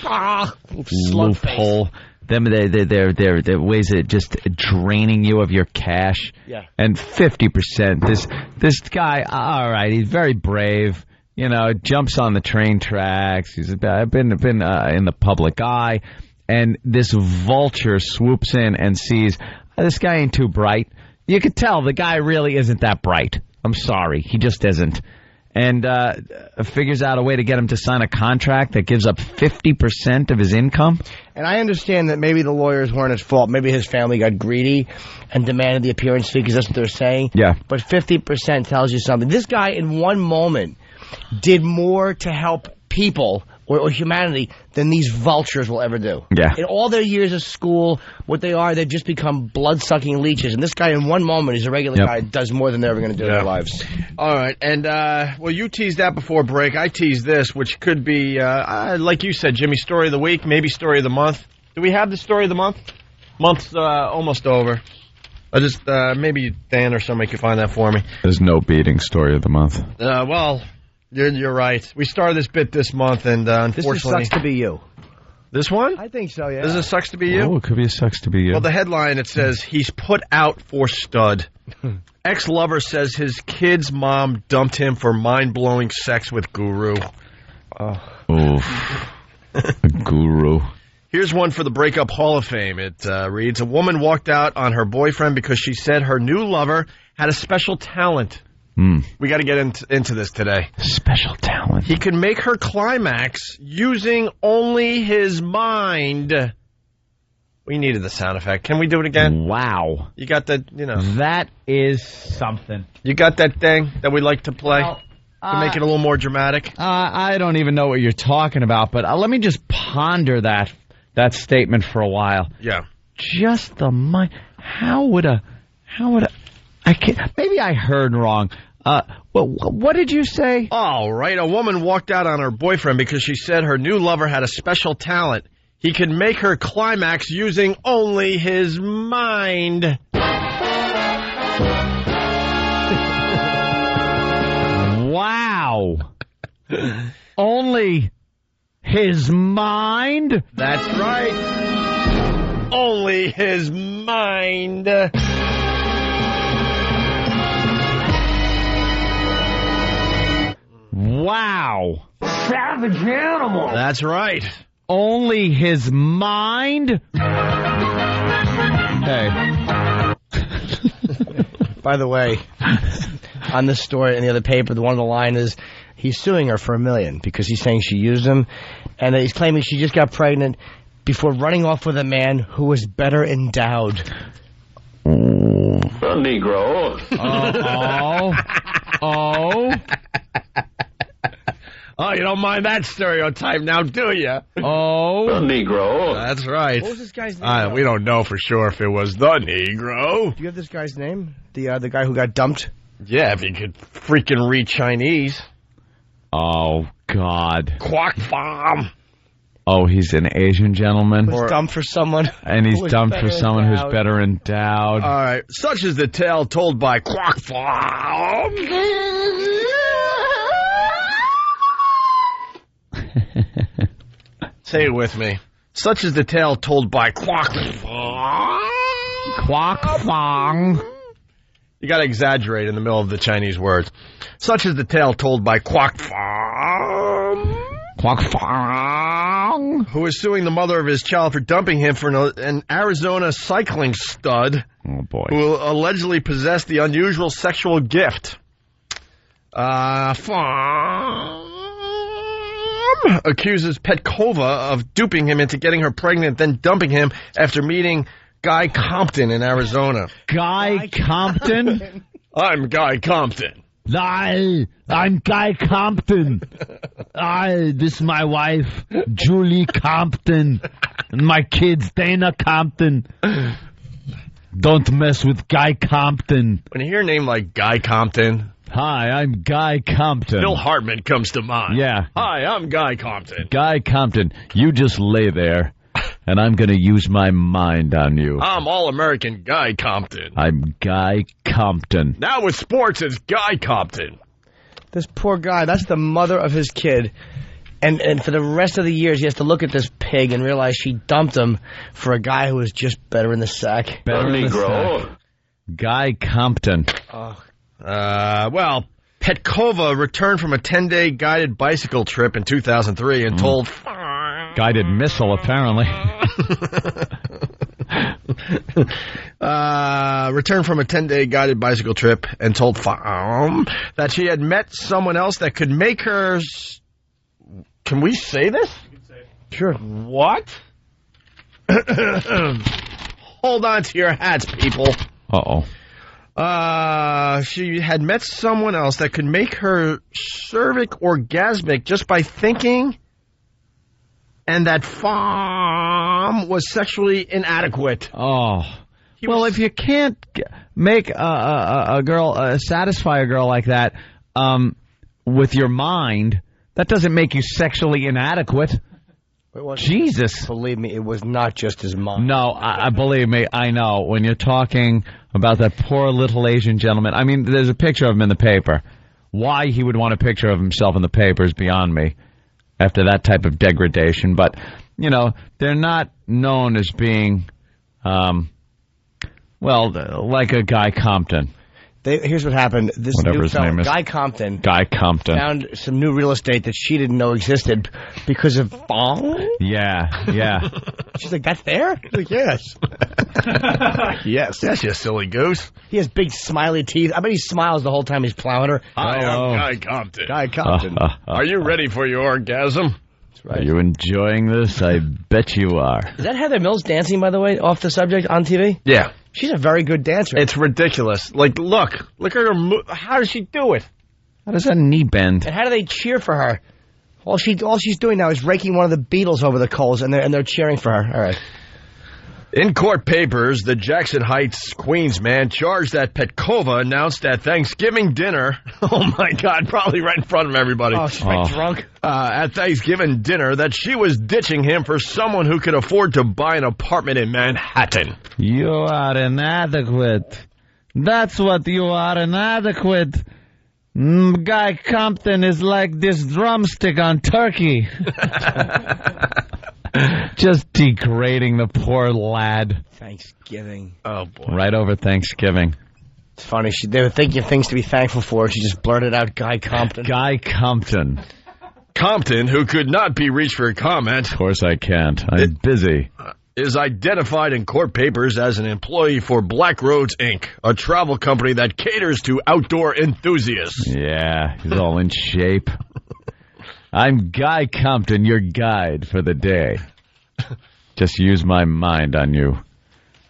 Loophole. They're ways of just draining you of your cash. Yeah. And 50%. This guy, all right, he's very brave. Jumps on the train tracks. He's been in the public eye. And this vulture swoops in and sees, this guy ain't too bright. You could tell the guy really isn't that bright. I'm sorry. He just isn't. And figures out a way to get him to sign a contract that gives up 50% of his income. And I understand that maybe the lawyers weren't at fault. Maybe his family got greedy and demanded the appearance fee because that's what they're saying. Yeah. But 50% tells you something. This guy, in one moment, did more to help people or humanity than these vultures will ever do. Yeah. In all their years of school, what they are, they've just become blood-sucking leeches. And this guy, in one moment, he's a regular guy, does more than they're ever going to do in their lives. All right. And, you teased that before break. I teased this, which could be, like you said, Jimmy, story of the week, maybe story of the month. Do we have the story of the month? Month's almost over. I just, maybe Dan or somebody could find that for me. There's no beating story of the month. Well... You're right. We started this bit this month, and unfortunately... This sucks to be you. This one? I think so, yeah. This is sucks to be you? Oh, it could be a sucks to be you. Well, the headline, it says, he's put out for stud. Ex-lover says his kid's mom dumped him for mind-blowing sex with guru. Oof. Guru. Here's one for the Breakup Hall of Fame. It reads, a woman walked out on her boyfriend because she said her new lover had a special talent. We got to get into this today. Special talent. He can make her climax using only his mind. We needed the sound effect. Can we do it again? Wow. You got that, That is something. You got that thing that we like to play? Well, To make it a little more dramatic? I don't even know what you're talking about, but let me just ponder that statement for a while. Yeah. Just the mind. How would I can't, maybe I heard wrong. What did you say? All right. A woman walked out on her boyfriend because she said her new lover had a special talent. He could make her climax using only his mind. Wow. Only his mind? That's right. Only his mind. Wow. Savage animal. That's right. Only his mind? Hey. By the way, on this story in the other paper, the one on the line is he's suing her for $1 million because he's saying she used him, and he's claiming she just got pregnant before running off with a man who was better endowed. A Negro. Oh, you don't mind that stereotype now, do you? A Negro. That's right. What was this guy's name? We don't know for sure if it was the Negro. Do you have this guy's name? The guy who got dumped? Yeah, if he could freaking read Chinese. Oh, God. Quack bomb. Oh, he's an Asian gentleman? Was dumped for someone. And he's dumped for someone who's better endowed. All right. Such is the tale told by Quack bomb. Say it with me. Such is the tale told by Quack Fong. Quack Fong. You got to exaggerate in the middle of the Chinese words. Such is the tale told by Quack Fong. Quack Fong. Who is suing the mother of his child for dumping him for an Arizona cycling stud. Oh, boy. Who allegedly possessed the unusual sexual gift. Fong accuses Petkova of duping him into getting her pregnant, then dumping him after meeting Guy Compton in Arizona. Guy Compton? I'm Guy Compton. I'm Guy Compton. This is my wife, Julie Compton. And my kids, Dana Compton. Don't mess with Guy Compton. When you hear a name like Guy Compton... Hi, I'm Guy Compton. Bill Hartman comes to mind. Yeah. Hi, I'm Guy Compton. Guy Compton, you just lay there, and I'm going to use my mind on you. I'm All-American Guy Compton. I'm Guy Compton. Now with sports, it's Guy Compton. This poor guy, that's the mother of his kid. And for the rest of the years, he has to look at this pig and realize she dumped him for a guy who was just better in the sack. Better in the sack. Guy Compton. Oh. Well, Petkova returned from a 10-day guided bicycle trip in 2003 and told... Guided missile, apparently. Returned from a 10-day guided bicycle trip and told that she had met someone else that could make her... Can we say this? You can say it. Sure. What? Hold on to your hats, people. Uh-oh. She had met someone else that could make her cervix orgasmic just by thinking, and that Fom was sexually inadequate. Oh. Well, if you can't make a girl, satisfy a girl like that with your mind, that doesn't make you sexually inadequate. Jesus. Believe me, it was not just his mind. No, believe me, I know. When you're talking about that poor little Asian gentleman, I mean, there's a picture of him in the paper. Why he would want a picture of himself in the paper is beyond me after that type of degradation. But, you know, they're not known as being, like a Guy Compton. Here's what happened. This Whatever new his fellow, name is. Guy Compton, found some new real estate that she didn't know existed because of Fong. Yeah. She's like, that's there? He's like, yes. Yes. That's you silly goose. He has big smiley teeth. I bet he smiles the whole time he's plowing her. Hi, I'm Guy Compton. Guy Compton. Are you ready for your orgasm? That's right. Are you enjoying this? I bet you are. Is that Heather Mills dancing, by the way, off the subject on TV? Yeah. She's a very good dancer. It's ridiculous. Like, look at her. How does she do it? How does that knee bend? And how do they cheer for her? All she's doing now is raking one of the beetles over the coals, and they're cheering for her. All right. In court papers, the Jackson Heights Queens man charged that Petkova announced at Thanksgiving dinner. Oh, my God, probably right in front of everybody. Oh, she's like drunk. At Thanksgiving dinner that she was ditching him for someone who could afford to buy an apartment in Manhattan. You are inadequate. That's what you are, inadequate. Guy Compton is like this drumstick on turkey. Just degrading the poor lad. Thanksgiving. Oh, boy. Right over Thanksgiving. It's funny. They were thinking of things to be thankful for. She just blurted out Guy Compton. Guy Compton. Compton, who could not be reached for a comment. Of course I can't. I'm busy. Is identified in court papers as an employee for Black Roads, Inc., a travel company that caters to outdoor enthusiasts. Yeah, he's all in shape. I'm Guy Compton, your guide for the day. Just use my mind on you.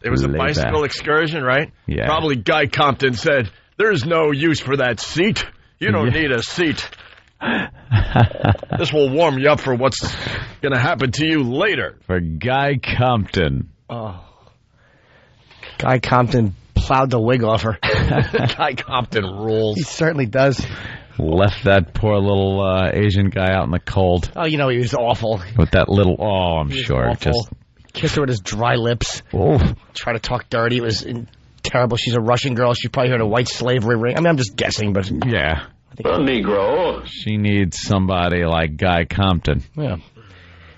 It was a bicycle excursion, right? Yeah. Probably Guy Compton said, there's no use for that seat. You don't need a seat. This will warm you up for what's going to happen to you later. For Guy Compton. Oh. Guy Compton plowed the wig off her. Guy Compton rules. He certainly does. Left that poor little Asian guy out in the cold. Oh, you know, he was awful. With that little, I'm sure. Just kissed her with his dry lips. Oh. Try to talk dirty. It was terrible. She's a Russian girl. She probably heard a white slavery ring. I mean, I'm just guessing, but... Yeah. A Negro. She needs somebody like Guy Compton. Yeah.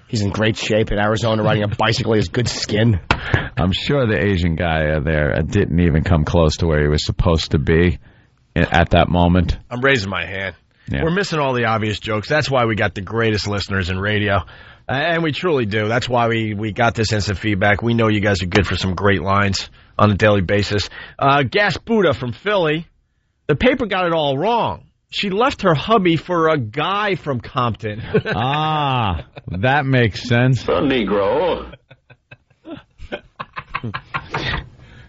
He's in great shape in Arizona, riding a bicycle. He has good skin. I'm sure the Asian guy there didn't even come close to where he was supposed to be at that moment. I'm raising my hand. Yeah. We're missing all the obvious jokes. That's why we got the greatest listeners in radio. And we truly do. That's why we got this instant feedback. We know you guys are good for some great lines on a daily basis. Gas Buddha from Philly. The paper got it all wrong. She left her hubby for a guy from Compton. That makes sense. A Negro.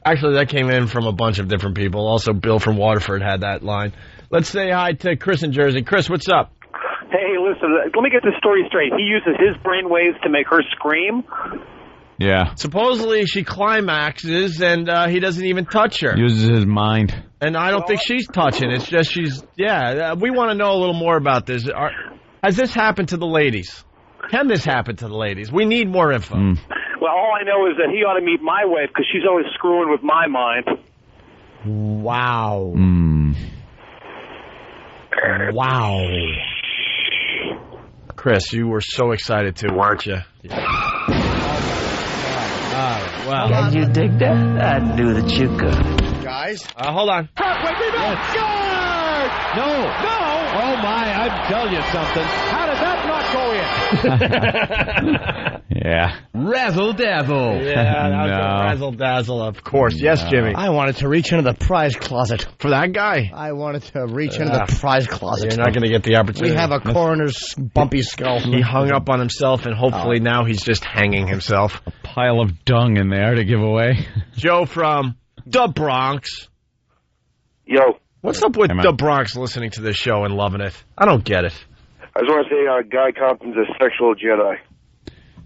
Actually, that came in from a bunch of different people. Also, Bill from Waterford had that line. Let's say hi to Chris in Jersey. Chris, what's up? Hey, listen, let me get this story straight. He uses his brainwaves to make her scream? Yeah. Supposedly, she climaxes, and he doesn't even touch her. Uses his mind. And I don't think she's touching. It's just we want to know a little more about this. Has this happened to the ladies? Can this happen to the ladies? We need more info. Well, all I know is that he ought to meet my wife because she's always screwing with my mind. Wow. Wow. Chris, you were so excited too, weren't you? Well, Can you dig that? I knew that you could. Guys, hold on. No. Oh, my, I'd tell you something. How did that not go in? Yeah. Razzle-dazzle. Yeah, that was a razzle-dazzle, of course. Yes, Jimmy. I wanted to reach into the prize closet. For that guy? I wanted to reach into the prize closet. You're not going to get the opportunity. We have a coroner's bumpy skull. He hung up on himself, and hopefully now he's just hanging himself. A pile of dung in there to give away. Joe from the Bronx. Yo. What's up with the Bronx listening to this show and loving it? I don't get it. I just want to say Guy Compton's a sexual Jedi.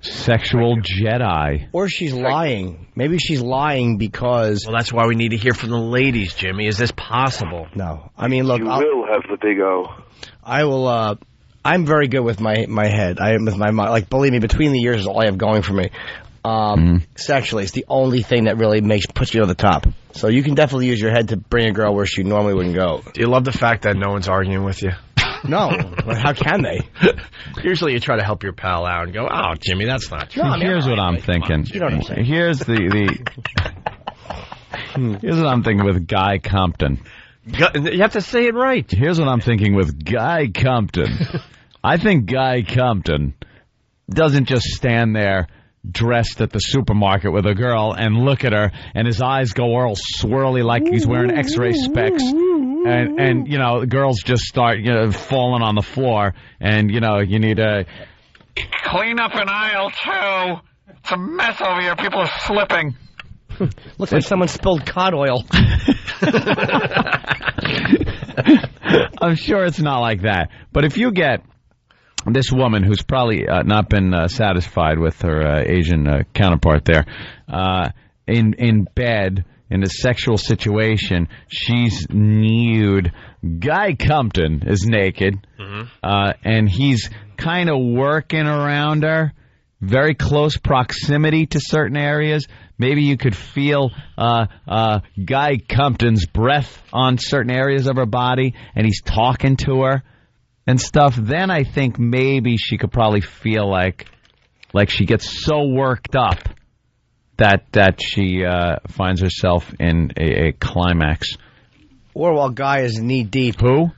Sexual Jedi. Or she's lying. Maybe she's lying because... Well, that's why we need to hear from the ladies, Jimmy. Is this possible? No. I mean, look... You will have the big O. I will, I'm very good with my head. I am with my mind. Like, believe me, between the years is all I have going for me. Sexually, it's the only thing that really puts you over the top. So you can definitely use your head to bring a girl where she normally wouldn't go. Do you love the fact that no one's arguing with you? No. How can they? Usually you try to help your pal out and go, oh, Jimmy, that's not true. No, Here's what I'm thinking. You know what I'm saying. Here's Here's what I'm thinking with Guy Compton. You have to say it right. Here's what I'm thinking with Guy Compton. I think Guy Compton doesn't just stand there dressed at the supermarket with a girl and look at her and his eyes go all swirly like he's wearing x-ray specs and you know, the girls just start, you know, falling on the floor and, you know, you need a... Clean up in aisle 2. It's a mess over here. People are slipping. Looks like someone spilled cod oil. I'm sure it's not like that. But if you get this woman who's probably not been satisfied with her Asian counterpart there in bed in a sexual situation, she's nude. Guy Compton is naked, and he's kind of working around her, very close proximity to certain areas. Maybe you could feel Guy Compton's breath on certain areas of her body, and he's talking to her and stuff. Then I think maybe she could probably feel like she gets so worked up that she finds herself in a climax. Or while Guy is knee deep. Who?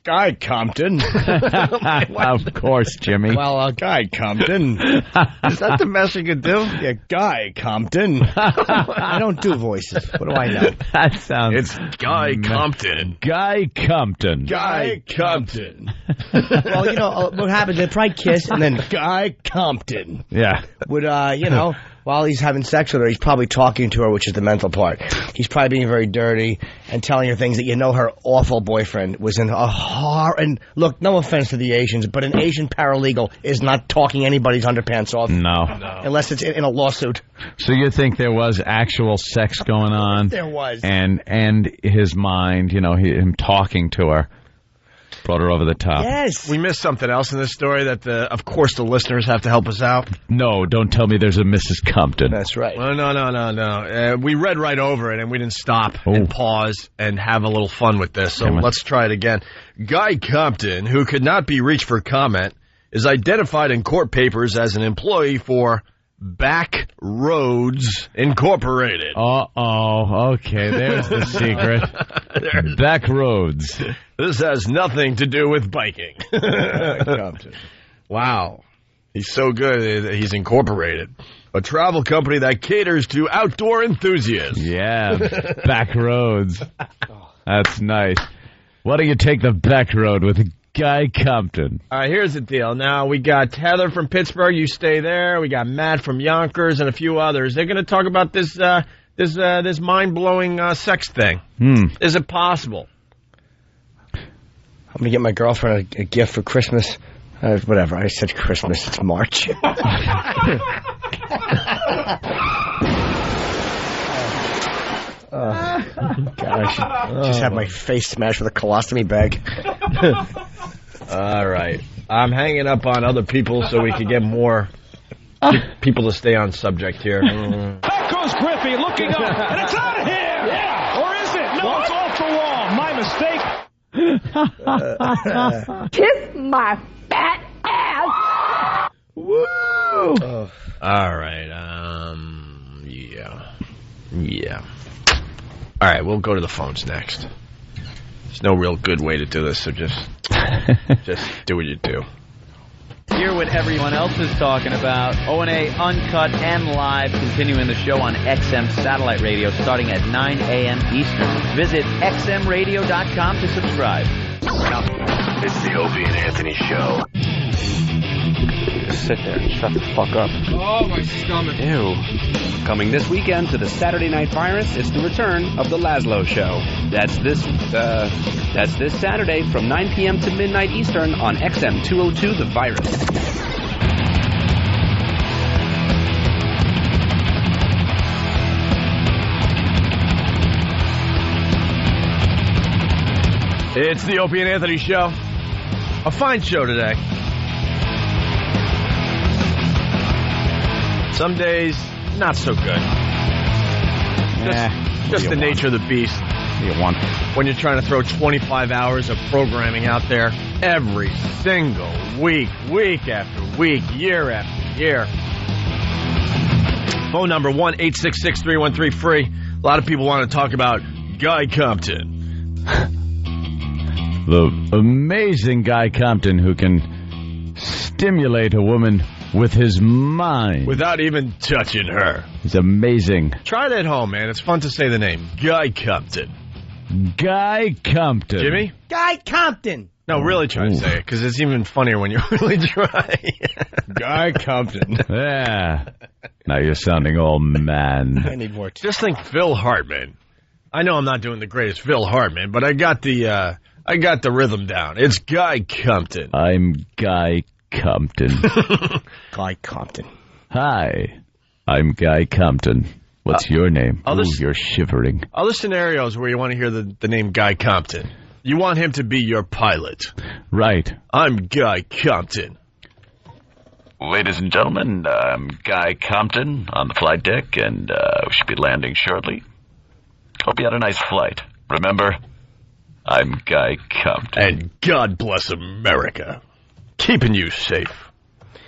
Guy Compton. Of course, Jimmy. Well, Guy Compton. Is that the best you could do? Yeah, Guy Compton. I don't do voices. What do I know? That sounds... It's Guy Compton. Guy Compton. Guy Compton. Well, you know, what happens, they probably kiss, and then Guy Compton. Yeah. Would, you know... While he's having sex with her, he's probably talking to her, which is the mental part. He's probably being very dirty and telling her things that you know her awful boyfriend was in a horror. And look, no offense to the Asians, but an Asian paralegal is not talking anybody's underpants off. No. Unless it's in a lawsuit. So you think there was actual sex going on? There was. And his mind, you know, him talking to her. Brought her over the top. Yes. We missed something else in this story that, of course, the listeners have to help us out. No, don't tell me there's a Mrs. Compton. That's right. Well, no. We read right over it, and we didn't stop and pause and have a little fun with this. So let's try it again. Guy Compton, who could not be reached for comment, is identified in court papers as an employee for Back Roads Incorporated. Uh-oh. Okay, there's the secret. Back Roads. This has nothing to do with biking. Wow. He's so good, he's incorporated. A travel company that caters to outdoor enthusiasts. Yeah, Back Roads. That's nice. Why don't you take the back road with Guy Compton? All right, here's the deal. Now, we got Heather from Pittsburgh. You stay there. We got Matt from Yonkers and a few others. They're going to talk about this mind-blowing sex thing. Is it possible? I'm going to get my girlfriend a gift for Christmas. Whatever. I said Christmas. It's March. God, I should just have my face smashed with a colostomy bag. All right. I'm hanging up on other people so we can get more people to stay on subject here. Back goes Griffey looking up, and it's out of here! Yeah! Or is it? No, it's off the wall. My mistake. Kiss my fat ass! Woo! All right. Yeah. All right, we'll go to the phones next. There's no real good way to do this, so just do what you do. Hear what everyone else is talking about. O&A Uncut and Live, continuing the show on XM Satellite Radio starting at 9 a.m. Eastern. Visit xmradio.com to subscribe. It's the Opie and Anthony Show. Just sit there and shut the fuck up. Oh, my stomach. Ew. Coming this weekend to the Saturday Night Virus, it's the return of the Laszlo Show. That's this Saturday from 9 p.m. to midnight Eastern on XM 202 The Virus. It's the Opie and Anthony Show. A fine show today. Some days, not so good. Just the nature of the beast. You want when you're trying to throw 25 hours of programming out there every single week after week, year after year. Phone number 1-866-313-FREE. A lot of people want to talk about Guy Compton. The amazing Guy Compton who can stimulate a woman with his mind. Without even touching her. He's amazing. Try it at home, man. It's fun to say the name. Guy Compton. Guy Compton. Jimmy? Guy Compton. No, really try to say it, because it's even funnier when you really try. Guy Compton. Yeah. Now you're sounding all man. I need more. Just think Phil Hartman. I know I'm not doing the greatest Phil Hartman, but I got the I got the rhythm down. It's Guy Compton. I'm Guy Compton. Guy Compton. Hi, I'm Guy Compton. What's your name? You're shivering. Other scenarios where you want to hear the name Guy Compton. You want him to be your pilot. Right. I'm Guy Compton. Ladies and gentlemen, I'm Guy Compton on the flight deck, and we should be landing shortly. Hope you had a nice flight. Remember, I'm Guy Compton. And God bless America. Keeping you safe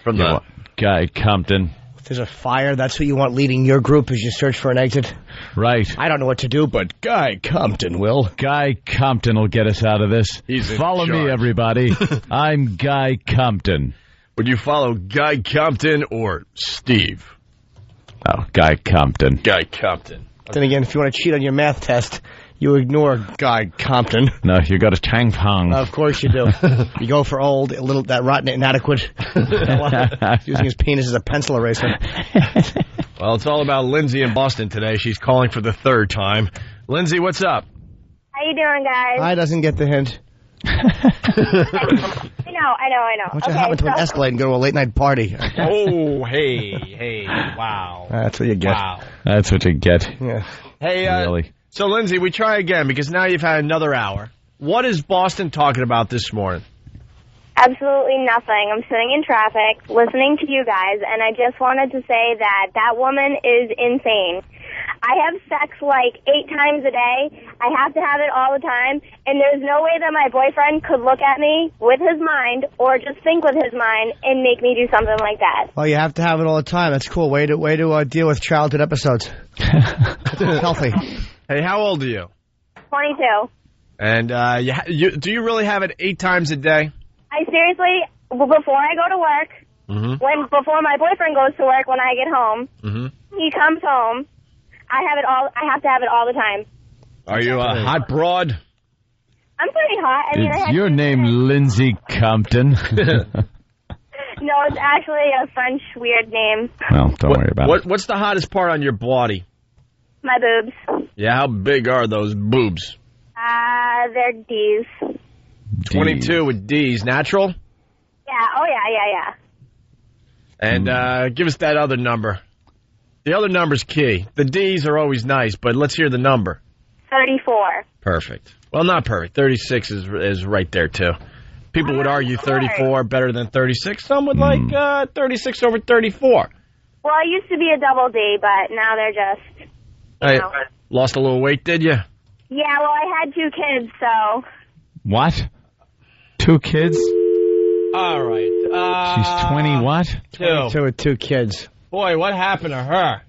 from the... Guy Compton. If there's a fire, that's who you want leading your group as you search for an exit? Right. I don't know what to do, but Guy Compton will. Guy Compton will get us out of this. Follow me, everybody. I'm Guy Compton. Would you follow Guy Compton or Steve? Oh, Guy Compton. Guy Compton. Then again, if you want to cheat on your math test, you ignore Guy Compton. No, you go to Chang Pong. Of course you do. You go for old, that rotten inadequate, using his penis as a pencil eraser. Well, it's all about Lindsay in Boston today. She's calling for the third time. Lindsay, what's up? How you doing, guys? I doesn't get the hint. I know. What's happen to an Escalade and go to a late-night party? Oh, hey, wow. That's what you get. Wow. That's what you get. Yeah. Hey, really? So, Lindsay, we try again because now you've had another hour. What is Boston talking about this morning? Absolutely nothing. I'm sitting in traffic, listening to you guys, and I just wanted to say that woman is insane. I have sex like 8 times a day. I have to have it all the time, and there's no way that my boyfriend could look at me with his mind or just think with his mind and make me do something like that. Well, you have to have it all the time. That's cool. Way to deal with childhood episodes. Healthy. Hey, how old are you? 22. And do you really have it 8 times a day? I seriously, before I go to work, before my boyfriend goes to work, when I get home, he comes home. I have to have it all the time. Are you a hot broad? I'm pretty hot. Is your name Lindsay Compton? No, it's actually a French weird name. Well, don't worry about it. What's the hottest part on your body? My boobs. Yeah, how big are those boobs? They're D's. 22 with D's. Natural? Yeah, oh yeah. And give us that other number. The other number's key. The D's are always nice, but let's hear the number. 34. Perfect. Well, not perfect. 36 is right there, too. People would argue 34 better than 36. Some would like 36 over 34. Well, I used to be a double D, but now they're just, you know. Lost a little weight, did you? Yeah, well, I had 2 kids, so. What? 2 kids? All right. She's 20 what? 22 with 2 kids. Boy, what happened to her?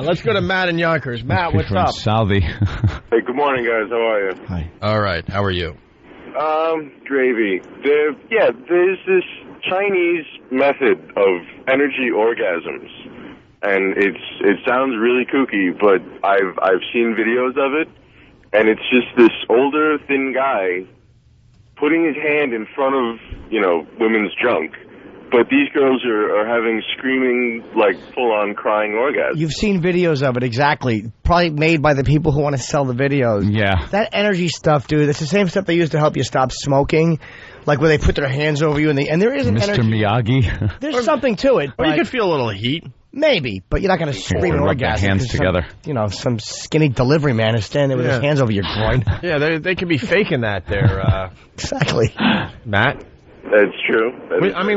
Let's go to Matt in Yonkers. Matt, what's up? Salvi. Hey, good morning, guys. How are you? Hi. All right. How are you? Gravy. There's this Chinese method of energy orgasms, and it sounds really kooky, but I've seen videos of it, and it's just this older, thin guy putting his hand in front of, women's junk. But these girls are having screaming, like, full-on crying orgasms. You've seen videos of it, exactly. Probably made by the people who want to sell the videos. Yeah. That energy stuff, dude, it's the same stuff they use to help you stop smoking. Like where they put their hands over you and there is an Mr. energy. Miyagi. There's something to it. Or you could feel a little heat. Maybe, but you're not going to scream an rub their orgasm. hands together. Some skinny delivery man is standing there with his hands over your groin. Yeah, they could be faking that there. Exactly. Matt? That's true.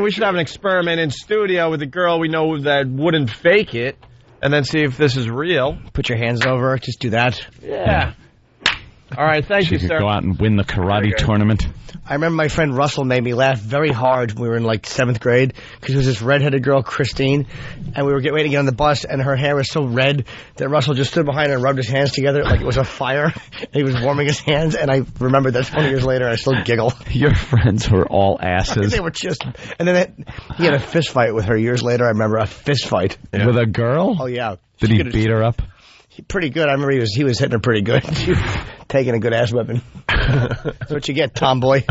We should have an experiment in studio with a girl we know that wouldn't fake it, and then see if this is real. Put your hands over her. Just do that. Yeah. All right, thank you, She sir. could go out and win the karate tournament. I remember my friend Russell made me laugh very hard when we were in like 7th grade because it was this redheaded girl, Christine, and we were getting ready to get on the bus, and her hair was so red that Russell just stood behind her and rubbed his hands together like it was a fire. And he was warming his hands, and I remember that 20 years later, and I still giggle. Your friends were all asses. They were just... And then he had a fist fight with her years later. I remember a fist fight. Yeah. With a girl? Oh, yeah. Did he beat her up? Pretty good. I remember he was hitting her pretty good. She was taking a good ass whipping. That's what you get, tomboy.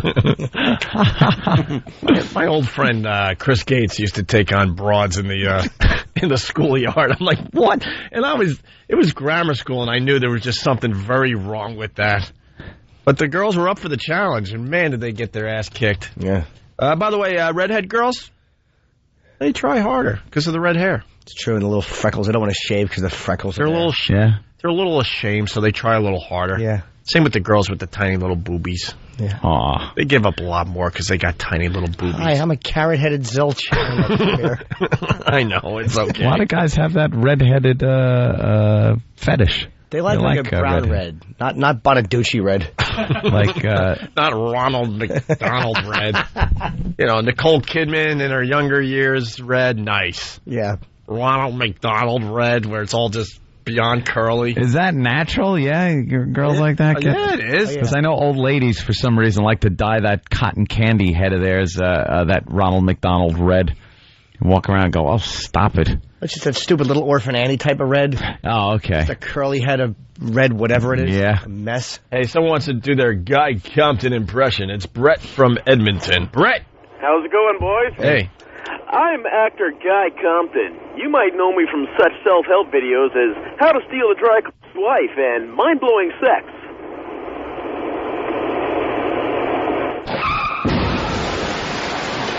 My old friend Chris Gates used to take on broads in the schoolyard. I'm like, what? And it was grammar school, and I knew there was just something very wrong with that. But the girls were up for the challenge, and man, did they get their ass kicked. Yeah. By the way, redhead girls, they try harder because of the red hair. It's true, and the little freckles. They don't want to shave because the freckles They're are a there. little They're a little ashamed, so they try a little harder. Yeah. Same with the girls with the tiny little boobies. Yeah. Aw. They give up a lot more because they got tiny little boobies. Hi, I'm a carrot-headed zilch. I know, it's okay. A lot of guys have that red-headed fetish. They like a brown red, not Bonaducci red. Like not Ronald McDonald red. You know, Nicole Kidman in her younger years, red, nice. Yeah. Ronald McDonald red, where it's all just beyond curly. Is that natural? Yeah, girls like that? Yeah, it is. Because I know old ladies, for some reason, like to dye that cotton candy head of theirs, that Ronald McDonald red. And walk around and go, oh, stop it. That's just that stupid little Orphan Annie type of red. Oh, okay. Just a curly head of red, whatever it is. Yeah. A mess. Hey, someone wants to do their Guy Compton impression. It's Brett from Edmonton. Brett! How's it going, boys? Hey. I'm actor Guy Compton. You might know me from such self-help videos as How to Steal a Dry Cleaner's Wife and Mind-Blowing Sex.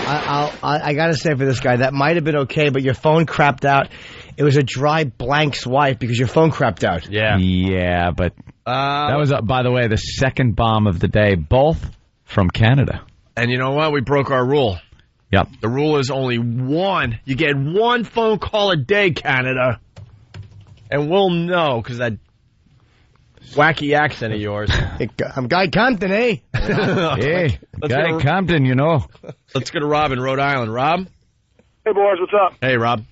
I gotta say for this guy, that might have been okay, but your phone crapped out. It was a dry blank's wife because your phone crapped out. Yeah. Yeah, but that was, by the way, the second bomb of the day, both from Canada. And you know what? We broke our rule. Yep. The rule is only one. You get one phone call a day, Canada. And we'll know, because that wacky accent of yours. I'm Guy Compton, eh? Hey, Guy Compton, you know. Let's go to Rob in Rhode Island. Rob? Hey, boys, what's up? Hey, Rob.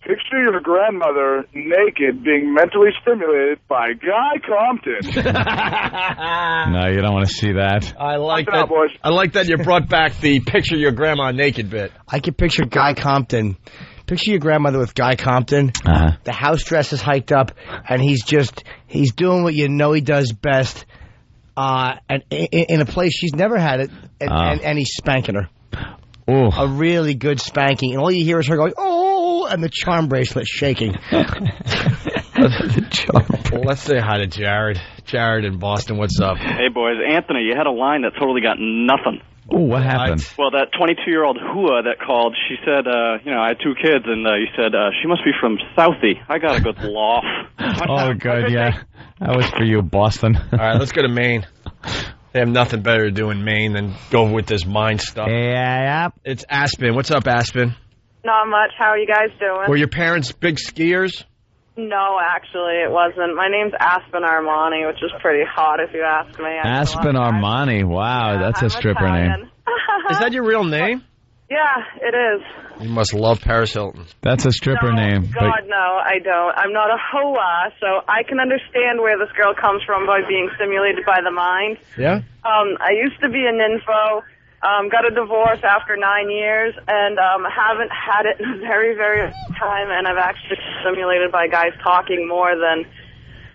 Picture your grandmother naked being mentally stimulated by Guy Compton. No, you don't want to see that. I like Knock it that. out, boys. I like that you brought back the picture your grandma naked bit. I can picture Guy Compton. Picture your grandmother with Guy Compton. Uh-huh. The house dress is hiked up, and he's doing what you know he does best, and in a place she's never had it, and he's spanking her. Ooh. A really good spanking, and all you hear is her going, oh, and the charm bracelet shaking. Let's say hi to Jared. Jared in Boston, what's up? Hey, boys. Anthony, you had a line that totally got nothing. Oh, what happened? Well, that 22-year-old Hua that called, she said, I had 2 kids, and you said, she must be from Southie. I got a good laugh. Oh, good, yeah. That was for you, Boston. All right, let's go to Maine. They have nothing better to do in Maine than go with this mind stuff. Yeah. It's Aspen. What's up, Aspen? Not much. How are you guys doing? Were your parents big skiers? No, actually, it wasn't. My name's Aspen Armani, which is pretty hot if you ask me. Aspen Armani. Wow, that's a stripper name. Is that your real name? Yeah, it is. You must love Paris Hilton. That's a stripper name. God, no, I don't. I'm not a hoa, so I can understand where this girl comes from by being stimulated by the mind. Yeah? I used to be a nympho, got a divorce after 9 years, and haven't had it in a very, very long time, and I've actually been stimulated by guys talking more than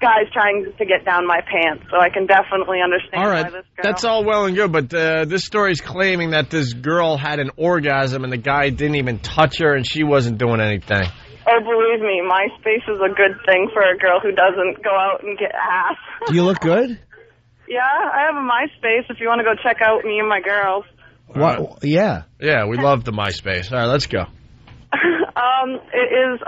guys trying to get down my pants, so I can definitely understand all right. why this girl... That's all well and good, but this story's claiming that this girl had an orgasm and the guy didn't even touch her and she wasn't doing anything. Oh, believe me, MySpace is a good thing for a girl who doesn't go out and get ass. Do you look good? Yeah, I have a MySpace if you want to go check out me and my girls. What? Yeah. Yeah, we love the MySpace. All right, let's go. It is,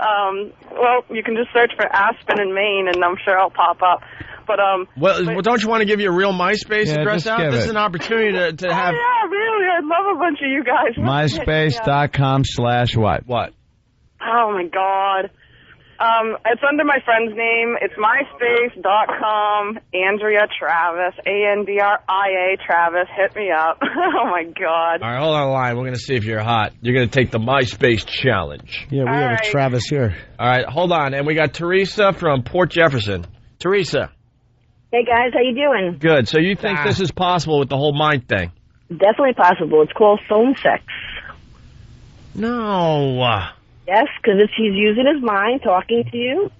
well, you can just search for Aspen in Maine, and I'm sure I'll pop up. But, well, don't you want to give your real MySpace address out? This is an opportunity to have... Oh, yeah, really, I'd love a bunch of you guys. MySpace.com/what? What? Oh, my God. It's under my friend's name. It's myspace.com, Andrea Travis, Andria Travis. Hit me up. Oh, my God. All right, hold on the line. We're going to see if you're hot. You're going to take the MySpace challenge. Yeah, we have a Travis here. All right, hold on. And we got Teresa from Port Jefferson. Teresa. Hey, guys, how you doing? Good. So you think this is possible with the whole mind thing? Definitely possible. It's called phone sex. No. Yes, because he's using his mind, talking to you.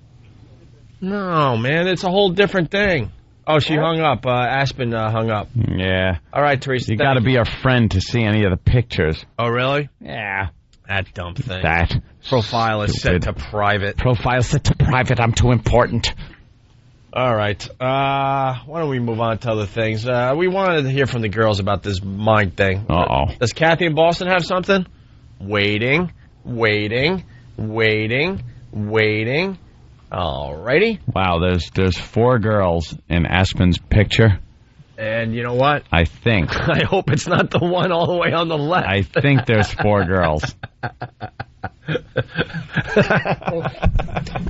No, man, it's a whole different thing. Oh, she hung up. Aspen hung up. Yeah. All right, Teresa. You got to be our friend to see any of the pictures. Oh, really? Yeah. That dumb thing. That. Profile is set to private. Profile set to private. I'm too important. All right. Why don't we move on to other things? We wanted to hear from the girls about this mind thing. Uh-oh. Does Kathy in Boston have something? Waiting. All righty. Wow, there's 4 girls in Aspen's picture. And you know what? I think. I hope it's not the one all the way on the left. I think there's 4 girls.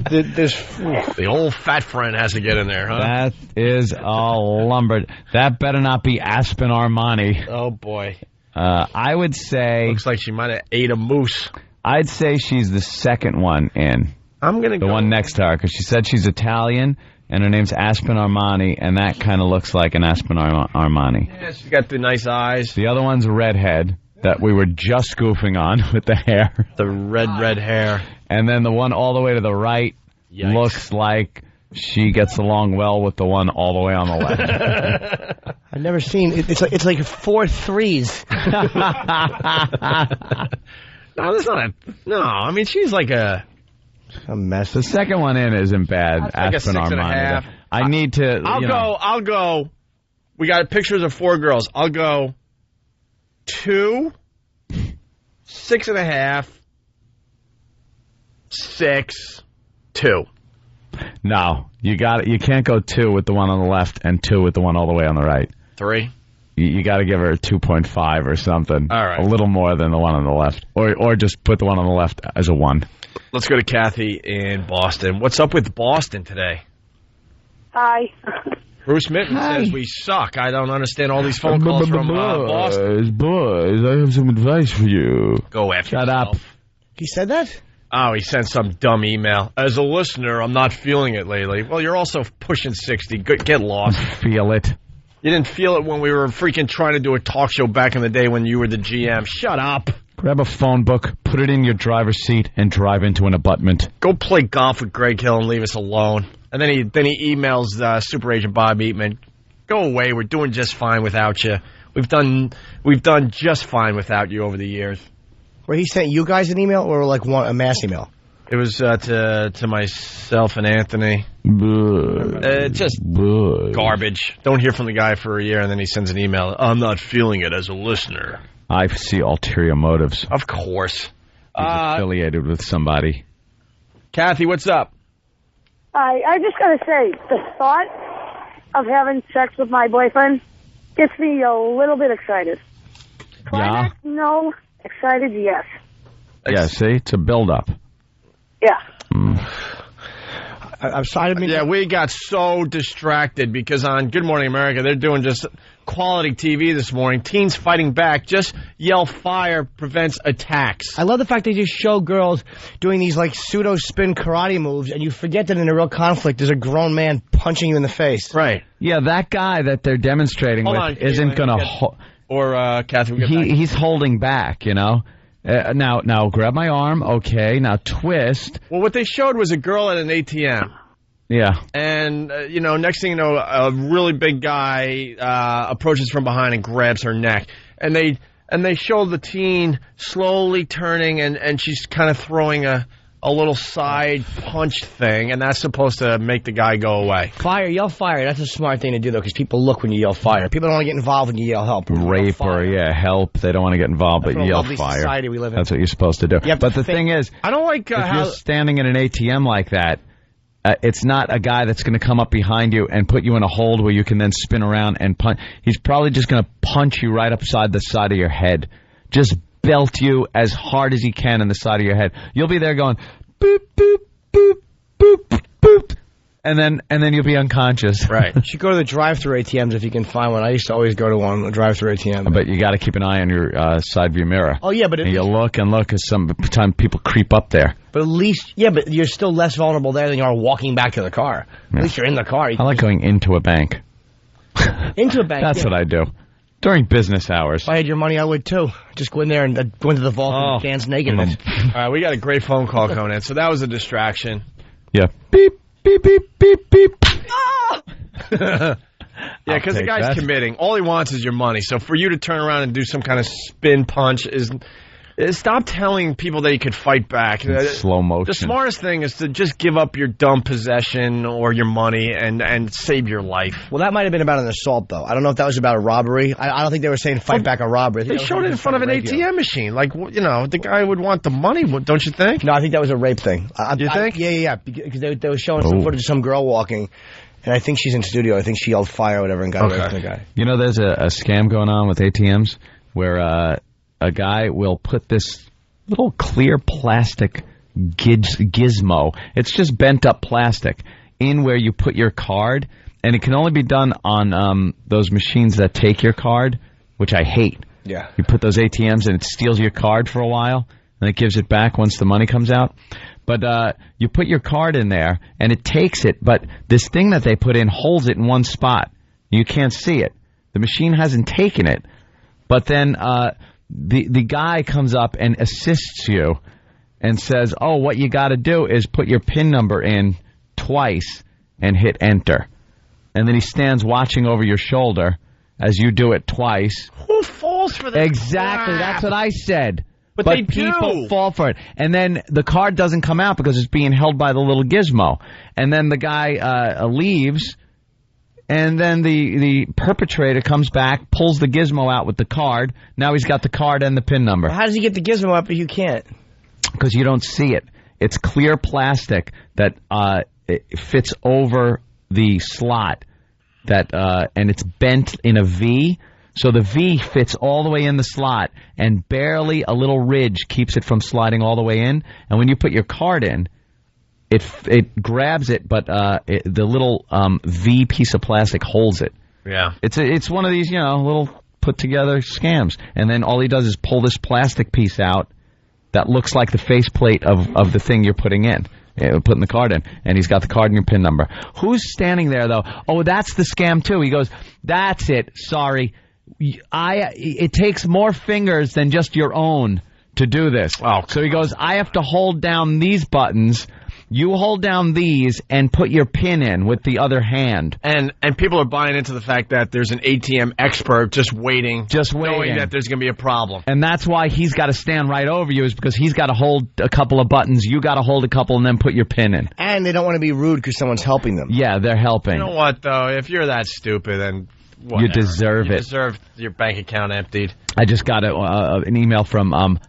The old fat friend has to get in there, huh? That is a lumber. That better not be Aspen Armani. Oh, boy. I would say... Looks like she might have ate a moose. I'd say she's the second one in. I'm going to go... The one next to her, because she said she's Italian, and her name's Aspen Armani, and that kind of looks like an Aspen Armani. Yeah, she's got the nice eyes. The other one's a redhead that we were just goofing on with the hair. The red hair. And then the one all the way to the right looks like she gets along well with the one all the way on the left. I've never seen it. It's like 4 threes. No, that's not. No, I mean she's like a mess. The second one in isn't bad. Like a Aspen 6.5. Armani. I need to. I'll go. We got pictures of 4 girls. I'll go 2, 6.5, 6, 2. No, you can't go 2 with the one on the left and 2 with the one all the way on the right. 3. You got to give her a 2.5 or something. All right. A little more than the one on the left. Or just put the one on the left as a 1. Let's go to Kathy in Boston. What's up with Boston today? Hi. Bruce Mitten says we suck. I don't understand all these phone calls from Boston. Boys, I have some advice for you. Go after Shut yourself. up. He said that? Oh, he sent some dumb email. As a listener, I'm not feeling it lately. Well, you're also pushing 60. Get lost. Feel it. You didn't feel it when we were freaking trying to do a talk show back in the day when you were the GM. Shut up. Grab a phone book, put it in your driver's seat, and drive into an abutment. Go play golf with Greg Hill and leave us alone. And then he emails Super Agent Bob Eatman. Go away. We're doing just fine without you. We've done just fine without you over the years. Where he sent you guys an email or like a mass email? It was to myself and Anthony. Just garbage. Don't hear from the guy for a year, and then he sends an email. I'm not feeling it as a listener. I see ulterior motives. Of course. He's affiliated with somebody. Kathy, what's up? I just got to say, the thought of having sex with my boyfriend gets me a little bit excited. Climax, no. Excited, yes. Yeah, see? It's a build-up. Yeah. I'm sorry. Yeah, we got so distracted because on Good Morning America, they're doing just quality TV this morning. Teens fighting back. Just yell fire prevents attacks. I love the fact they just show girls doing these like pseudo-spin karate moves, and you forget that in a real conflict, there's a grown man punching you in the face. Right. Yeah, that guy that they're demonstrating isn't going to... Kathy, he's holding back, you know? Now grab my arm. Okay, now twist. Well, what they showed was a girl at an ATM. Yeah. And, next thing you know, a really big guy approaches from behind and grabs her neck. And they show the teen slowly turning, and she's kind of throwing a little side punch thing, and that's supposed to make the guy go away. Fire, yell fire. That's a smart thing to do, though, because people look when you yell fire. People don't want to get involved when you yell help. Rape or, help. They don't want to get involved, but yell fire. Society we live in. That's what you're supposed to do. But the thing is, I don't like if you're standing in an ATM like that, it's not a guy that's going to come up behind you and put you in a hold where you can then spin around and punch. He's probably just going to punch you right upside the side of your head. Just belt you as hard as he can in the side of your head. You'll be there going, boop, boop, boop, boop, boop. And then you'll be unconscious. Right. You should go to the drive-thru ATMs if you can find one. I used to always go to one, a drive-thru ATM. But you got to keep an eye on your side view mirror. Oh, yeah, but... And you look and look, because sometimes people creep up there. But at least... Yeah, but you're still less vulnerable there than you are walking back to the car. At least you're in the car. I like going into a bank. Into a bank? That's what I do. During business hours. If I had your money, I would, too. Just go in there and go into the vault and dance naked. All right, we got a great phone call coming in, so that was a distraction. Yeah. Beep, beep, beep, beep, beep. Yeah, because the guy's committing. All he wants is your money. So for you to turn around and do some kind of spin punch is Stop telling people that you could fight back. Slow motion. The smartest thing is to just give up your dumb possession or your money and save your life. Well, that might have been about an assault, though. I don't know if that was about a robbery. I don't think they were saying fight back a robbery. They showed it in front of an ATM machine. Like, the guy would want the money, don't you think? No, I think that was a rape thing. You think? Yeah. Because they were showing some footage of some girl walking, and I think she's in studio. I think she yelled fire or whatever and got away from the guy. You know, there's a scam going on with ATMs where a guy will put this little clear plastic gizmo. It's just bent up plastic in where you put your card, and it can only be done on those machines that take your card, which I hate. Yeah. You put those ATMs and it steals your card for a while, and it gives it back once the money comes out. But you put your card in there, and it takes it, but this thing that they put in holds it in one spot. You can't see it. The machine hasn't taken it, but then the guy comes up and assists you and says, oh, what you got to do is put your PIN number in twice and hit enter. And then he stands watching over your shoulder as you do it twice. Who falls for that? Exactly. crap? That's what I said. But they people do. fall for it. And then the card doesn't come out because it's being held by the little gizmo. And then the guy leaves, and then the perpetrator comes back, pulls the gizmo out with the card. Now he's got the card and the PIN number. Well, how does he get the gizmo up if you can't? Because you don't see it. It's clear plastic that it fits over the slot, and it's bent in a V. So the V fits all the way in the slot, and barely a little ridge keeps it from sliding all the way in. And when you put your card in, it grabs it, but the little V piece of plastic holds it. Yeah. It's one of these, little put-together scams. And then all he does is pull this plastic piece out that looks like the faceplate of the thing you're putting in. Putting the card in, and he's got the card and your PIN number. Who's standing there, though? Oh, that's the scam, too. He goes, that's it. Sorry. It takes more fingers than just your own to do this. Oh, so he goes, I have to hold down these buttons. You hold down these and put your PIN in with the other hand. And people are buying into the fact that there's an ATM expert just waiting. Knowing that there's going to be a problem. And that's why he's got to stand right over you, is because he's got to hold a couple of buttons. You got to hold a couple and then put your PIN in. And they don't want to be rude because someone's helping them. Yeah, they're helping. You know what, though? If you're that stupid, then whatever. You deserve it. You deserve your bank account emptied. I just got an email from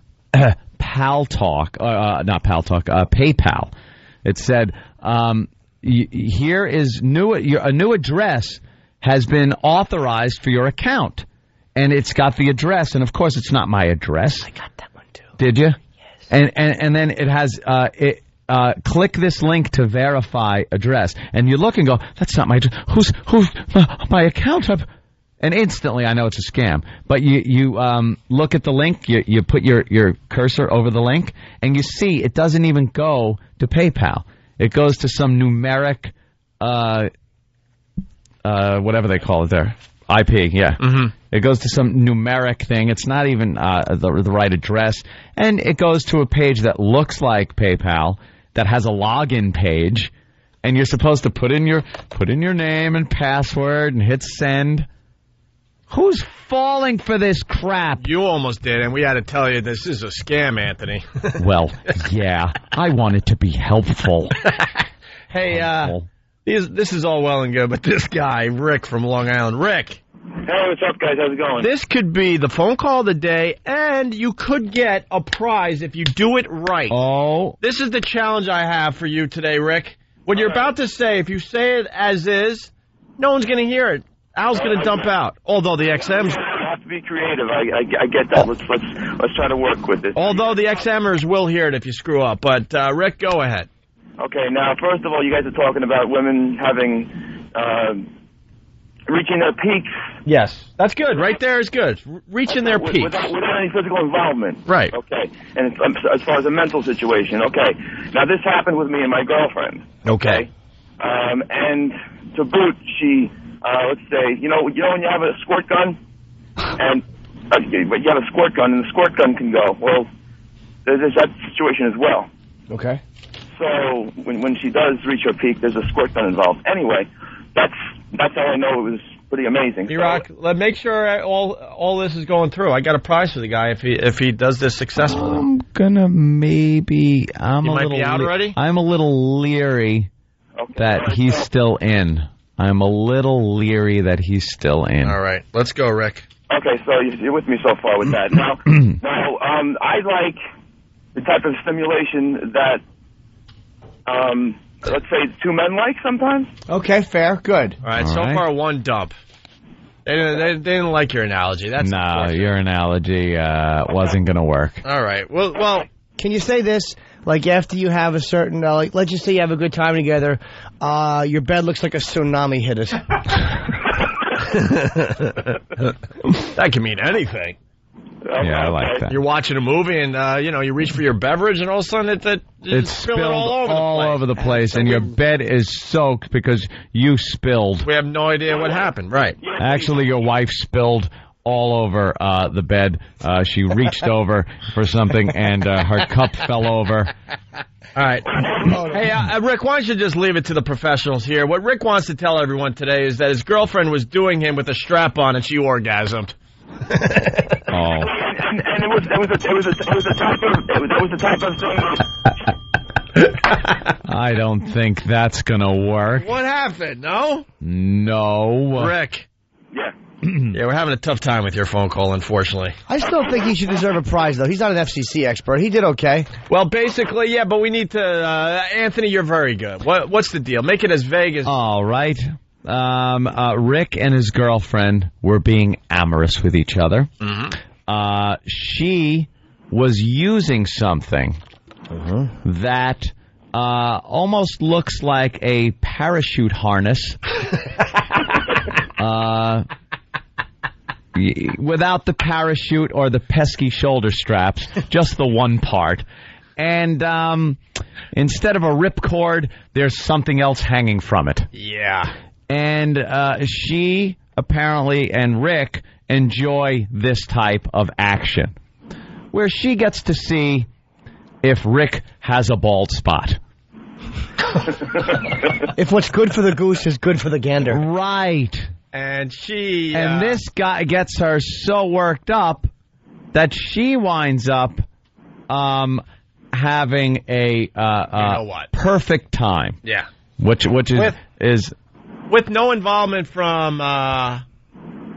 Pal Talk, not Pal Talk, PayPal. It said, here is a new address has been authorized for your account. And it's got the address, and of course it's not my address. I got that one too. Did you? Yes. And then it has, click this link to verify address. And you look and go, that's not my address. Who's my account? And instantly I know it's a scam. But you look at the link, you put your cursor over the link, and you see it doesn't even go to PayPal. It goes to some numeric, whatever they call it there. IP, yeah. Mm-hmm. It goes to some numeric thing. It's not even the right address. And it goes to a page that looks like PayPal, that has a login page, and you're supposed to put in your name and password and hit send. Who's falling for this crap? You almost did, and we had to tell you this is a scam, Anthony. Well, yeah. I wanted to be helpful. Hey, this is all well and good, but this guy, Rick from Long Island. Rick. Hey, what's up, guys? How's it going? This could be the phone call of the day, and you could get a prize if you do it right. Oh. This is the challenge I have for you today, Rick. What you're about to say, if you say it as is, no one's going to hear it. Al's going to dump out. Although the XMs... You have to be creative. I get that. Let's try to work with it. Although the XMers will hear it if you screw up. But, Rick, go ahead. Okay, now, first of all, you guys are talking about women having... reaching their peaks. Yes. That's good. Right there is good. Reaching their peaks. Without any physical involvement. Right. Okay. And as far as a mental situation, okay. Now, this happened with me and my girlfriend. Okay. And to boot, she... let's say, you know when you have a squirt gun, and but you have a squirt gun, and the squirt gun can go. Well, there's that situation as well. Okay. So when she does reach her peak, there's a squirt gun involved. Anyway, that's how I know it was pretty amazing. B-Rock, make sure all this is going through. I got a prize for the guy if he does this successfully. I'm gonna maybe. I'm You a might little be out already? I'm a little leery that he's still in. I'm a little leery that he's still in. All right, let's go, Rick. Okay, so you're with me so far with that. Now, I like the type of stimulation that, let's say, two men like sometimes. Okay, fair, good. All right, so far one dump. They didn't like your analogy. That's your analogy wasn't going to work. All right. Well, can you say this? Like after you have a certain, let's just say you have a good time together, your bed looks like a tsunami hit it. That can mean anything. Yeah, I like that. You're watching a movie and you reach for your beverage and all of a sudden it's spilled all over the place and your bed is soaked because you spilled. We have no idea what happened, right? Actually, your wife spilled all over the bed. She reached over for something and her cup fell over. All right. Hey, Rick, why don't you just leave it to the professionals here? What Rick wants to tell everyone today is that his girlfriend was doing him with a strap on and she orgasmed. And it was the type of thing. I don't think that's gonna work. What happened? No? No. Rick. Yeah. Yeah, we're having a tough time with your phone call, unfortunately. I still think he should deserve a prize, though. He's not an FCC expert. He did okay. Well, basically, yeah, but we need to... Anthony, you're very good. What's the deal? Make it as vague as... All right. Rick and his girlfriend were being amorous with each other. Mm-hmm. She was using something that almost looks like a parachute harness. Without the parachute or the pesky shoulder straps, just the one part. And instead of a ripcord, there's something else hanging from it. Yeah. And she apparently and Rick enjoy this type of action, where she gets to see if Rick has a bald spot. If what's good for the goose is good for the gander. Right. And she... And this guy gets her so worked up that she winds up having a perfect time. Yeah. Which is with no involvement from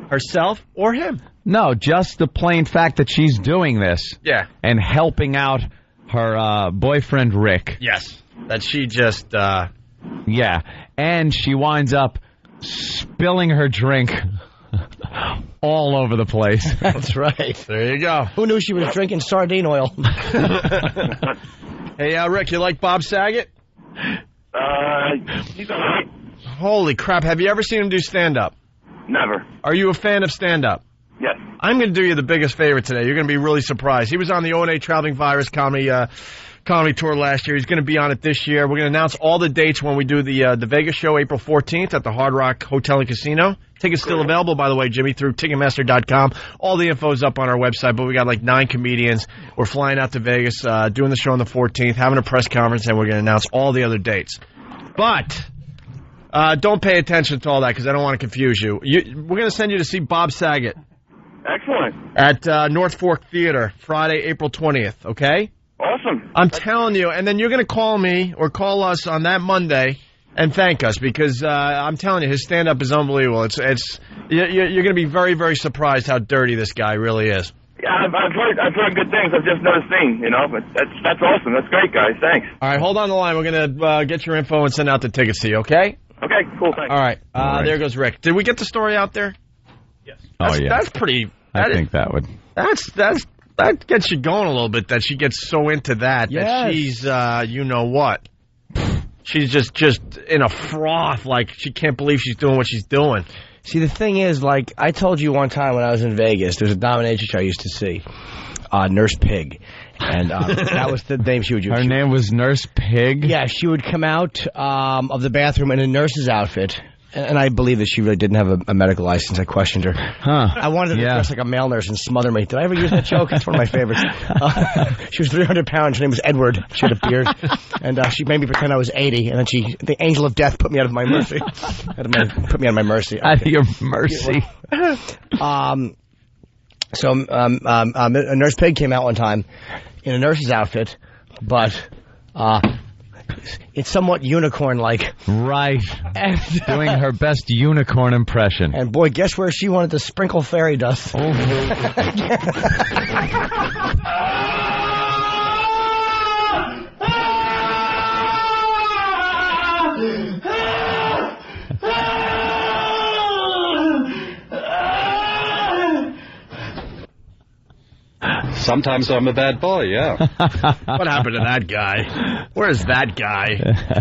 herself or him. No, just the plain fact that she's doing this. Yeah. And helping out her boyfriend Rick. Yes. That she just... Yeah. And she winds up spilling her drink all over the place. That's right. There you go. Who knew she was drinking sardine oil? Hey, Rick, you like Bob Saget? He's all right. Holy crap, have you ever seen him do stand-up? Never. Are you a fan of stand-up? Yes. I'm going to do you the biggest favor today. You're going to be really surprised. He was on the O&A Traveling Virus comedy tour last year. He's going to be on it this year. We're going to announce all the dates when we do the Vegas show April 14th at the Hard Rock Hotel and Casino. Tickets still available, by the way, Jimmy, through Ticketmaster.com. All the info's up on our website, but we got like 9 comedians. We're flying out to Vegas, doing the show on the 14th, having a press conference, and we're going to announce all the other dates. But don't pay attention to all that because I don't want to confuse you. We're going to send you to see Bob Saget. Excellent. At North Fork Theater, Friday, April 20th, okay? Awesome. I'm telling you, and then you're going to call me or call us on that Monday and thank us because I'm telling you, his stand-up is unbelievable. You're going to be very, very surprised how dirty this guy really is. Yeah, I've heard good things. I've just never seen, but that's awesome. That's great, guys. Thanks. All right, hold on the line. We're going to get your info and send out the tickets to you, okay? Okay, cool. Thanks. All right. There goes Rick. Did we get the story out there? Yes. That's pretty... I think that would... That gets you going a little bit, that she gets so into that Yes. she's, what. She's just in a froth, like she can't believe she's doing what she's doing. See, the thing is, like, I told you one time when I was in Vegas, there's a domination show I used to see, Nurse Pig. And that was the name she would use. Her name was Nurse Pig? Yeah, she would come out of the bathroom in a nurse's outfit. And I believe that she really didn't have a medical license. I questioned her. I wanted her to dress like a male nurse and smother me. Did I ever use that joke? It's one of my favorites. She was 300 pounds. Her name was Edward. She had a beard. And she made me pretend I was 80. And then the angel of death put me out of my mercy. Put me out of my mercy. Out of your mercy. So a nurse pig came out one time in a nurse's outfit, but it's somewhat unicorn-like. Right. And, doing her best unicorn impression. And boy, guess where she wanted to sprinkle fairy dust? Sometimes I'm a bad boy, yeah. What happened to that guy? Where's that guy?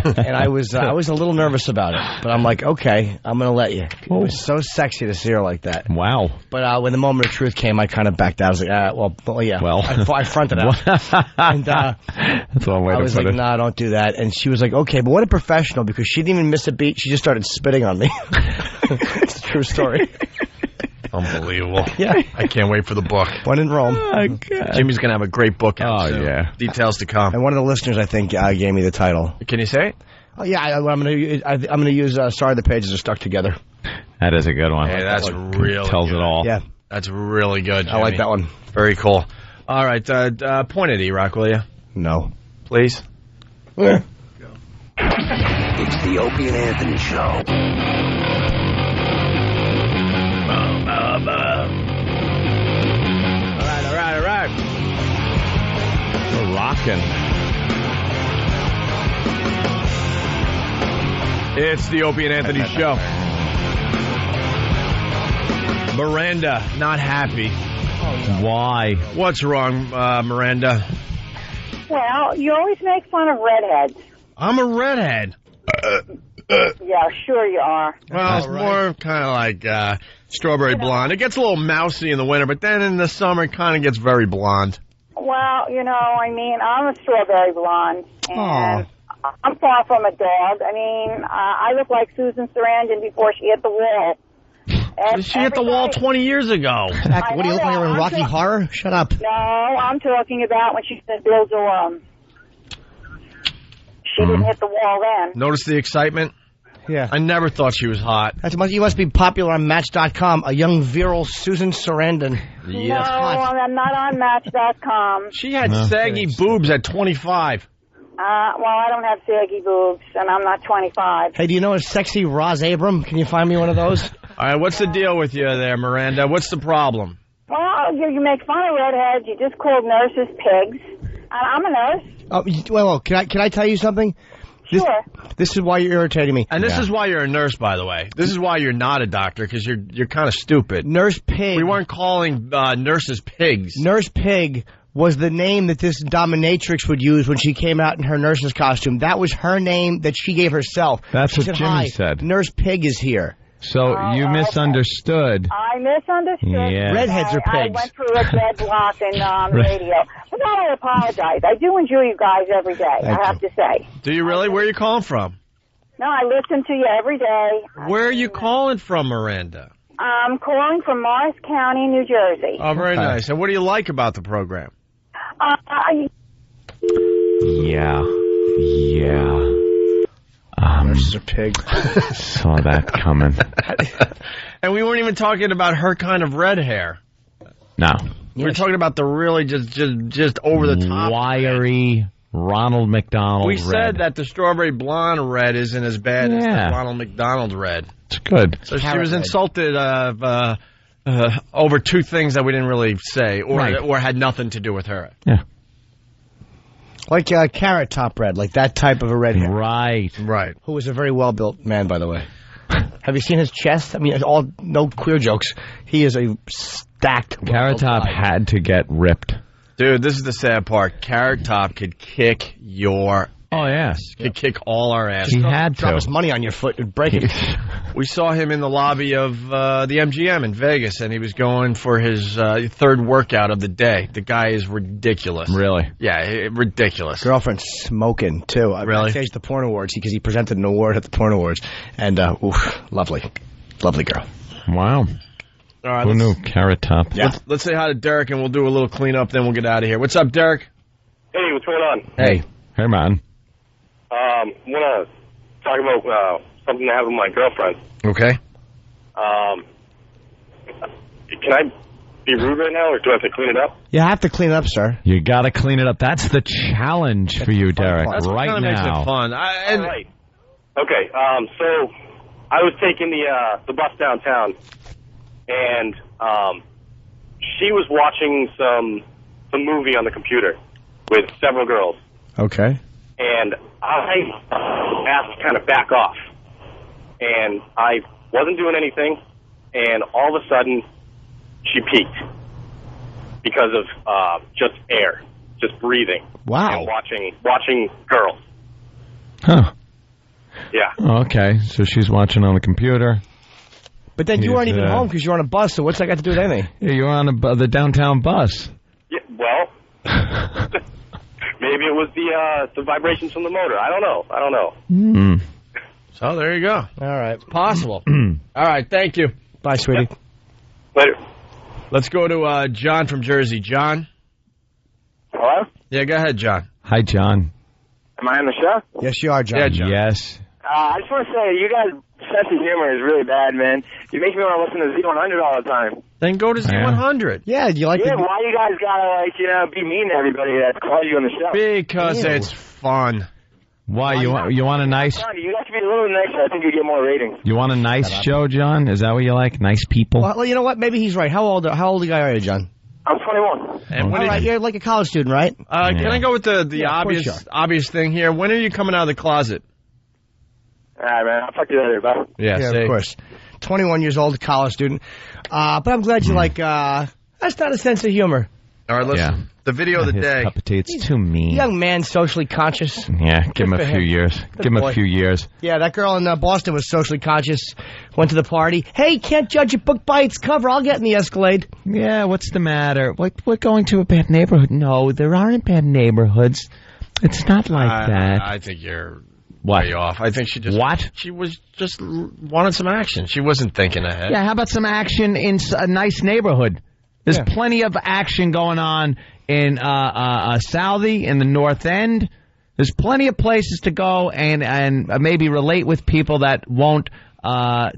And I was a little nervous about it, but I'm like, okay, I'm going to let you. It was so sexy to see her like that. Wow. But when the moment of truth came, I kind of backed out. I was like, yeah. Well. I fronted out. And that's one way I was to put like, it. nah, don't do that. And she was like, okay, but what a professional, because she didn't even miss a beat. She just started spitting on me. It's a true story. Unbelievable. Yeah. I can't wait for the book. One in Rome. Jimmy's going to have a great book out soon. Yeah. Details to come. And one of the listeners, I think, gave me the title. Can you say it? Oh, yeah, I'm going to use Sorry the Pages Are Stuck Together. That is a good one. Hey, that's really tells good. it all. Yeah. That's really good, Jimmy. I like that one. Very cool. All right, point at E-Rock, will you? No. Please? It's the Opie and Anthony Show. All right. We're rocking. It's the Opie and Anthony Show. Miranda, not happy. Why? What's wrong, Miranda? Well, you always make fun of redheads. I'm a redhead. Yeah, sure you are. Well, it's more kind of like strawberry blonde. It gets a little mousy in the winter, but then in the summer it kind of gets very blonde. Well, I'm a strawberry blonde, and I'm far from a dog. I look like Susan Sarandon before she hit the wall. She hit the wall 20 years ago. Heck, what do you look like in Rocky Horror? Shut up. No, I'm talking about when she said Bill Durham. She didn't hit the wall then. Notice the excitement? Yeah. I never thought she was hot. You must be popular on Match.com. A young, virile Susan Sarandon. No, I'm not on Match.com. She had saggy boobs at 25. I don't have saggy boobs, and I'm not 25. Hey, do you know a sexy Roz Abram? Can you find me one of those? All right, what's the deal with you there, Miranda? What's the problem? Well, you make fun of redheads. You just called nurses pigs. I'm a nurse. Oh, well, can I tell you something? Sure. This is why you're irritating me. And this is why you're a nurse, by the way. This is why you're not a doctor, because you're kind of stupid. Nurse Pig. We weren't calling nurses pigs. Nurse Pig was the name that this dominatrix would use when she came out in her nurse's costume. That was her name that she gave herself. That's she what said, Jimmy Hi, said. Nurse Pig is here. So you misunderstood. I misunderstood. Yeah. Redheads are pigs. I went through a dead block in radio. But I apologize. I do enjoy you guys every day, I have to say. Do you really? Where are you calling from? No, I listen to you every day. Where are you calling from, Miranda? I'm calling from Morris County, New Jersey. Oh, very nice. And what do you like about the program? Yeah. Nurses are pigs. Saw that coming. And we weren't even talking about her kind of red hair. No. We were talking about the really just over the top, wiry Ronald McDonald We red. said that the strawberry blonde red isn't as bad as the Yeah. Ronald McDonald red. It's good. So she was insulted over two things that we didn't really say or had nothing to do with her. Yeah. Like Carrot Top Red, like that type of a red hair. Right. Who was a very well-built man, by the way. Have you seen his chest? I mean, no queer jokes. He is a stacked... Carrot Top had to get ripped. Dude, this is the sad part. Carrot Top could kick your Oh, yes. Could kick all our ass. He had Drop to. his money on your foot and break it. We saw him in the lobby of the MGM in Vegas, and he was going for his third workout of the day. The guy is ridiculous. Really? Yeah, ridiculous. Girlfriend smoking, too. Really? Backstage the Porn Awards, because he presented an award at the Porn Awards. And, lovely. Lovely girl. Wow. All right, Who knew? Carrot Top. Yeah. Let's say hi to Derek, and we'll do a little cleanup, then we'll get out of here. What's up, Derek? Hey, what's going on? Hey. Hey, man. I want to talk about something I have with my girlfriend. Okay. Can I be rude right now, or do I have to clean it up? You have to clean it up, sir. You got to clean it up. That's the challenge for you, Derek, That's what right kinda makes now. it fun. All right. Okay, so I was taking the bus downtown, and she was watching some movie on the computer with several girls. Okay. And I asked to kind of back off. And I wasn't doing anything, and all of a sudden, she peaked because of just air, just breathing. Wow. And watching girls. Huh. Yeah. Okay, so she's watching on the computer. But then you He's, weren't even home because you were on a bus, so what's that got to do with anything? Yeah, you were on the downtown bus. Yeah, well, maybe it was the vibrations from the motor. I don't know. Hmm. So there you go. All right. It's possible. All right, thank you. Bye, sweetie. Later. Let's go to John from Jersey. John? Hello? Yeah, go ahead, John. Hi, John. Am I on the show? Yes, you are, John. Yeah, John. Yes. I just want to say, you guys' sense of humor is really bad, man. You make me want to listen to Z100 all the time. Then go to Z100. Yeah, do you like why you guys gotta, be mean to everybody that's called you on the show? Because it's fun. Why, you want a nice... You guys can be a little nicer. I think you get more ratings. You want a nice show, John? Is that what you like? Nice people? Well, you know what? Maybe he's right. How old a guy are you, John? I'm 21. And All right, you're like a college student, right? Can I go with the Yeah, of course obvious thing here? When are you coming out of the closet? All right, man. I'll talk to you later, bye. Yeah, of course. 21 years old, college student. But I'm glad you like, that's not a sense of humor. All right, listen. Yeah. The video of the His day. cup of tea. It's too mean. Young man, socially conscious. Yeah, give him Good a for few him. years. Good Give him boy. a few years. Yeah, that girl in Boston was socially conscious, went to the party. Hey, can't judge a book by its cover. I'll get in the Escalade. Yeah, what's the matter? We're going to a bad neighborhood. No, there aren't bad neighborhoods. It's not like that. I think you're What? way off. I think she just... What? She was just wanted some action. She wasn't thinking ahead. Yeah, how about some action in a nice neighborhood? There's plenty of action going on in Southie, in the North End. There's plenty of places to go and maybe relate with people that won't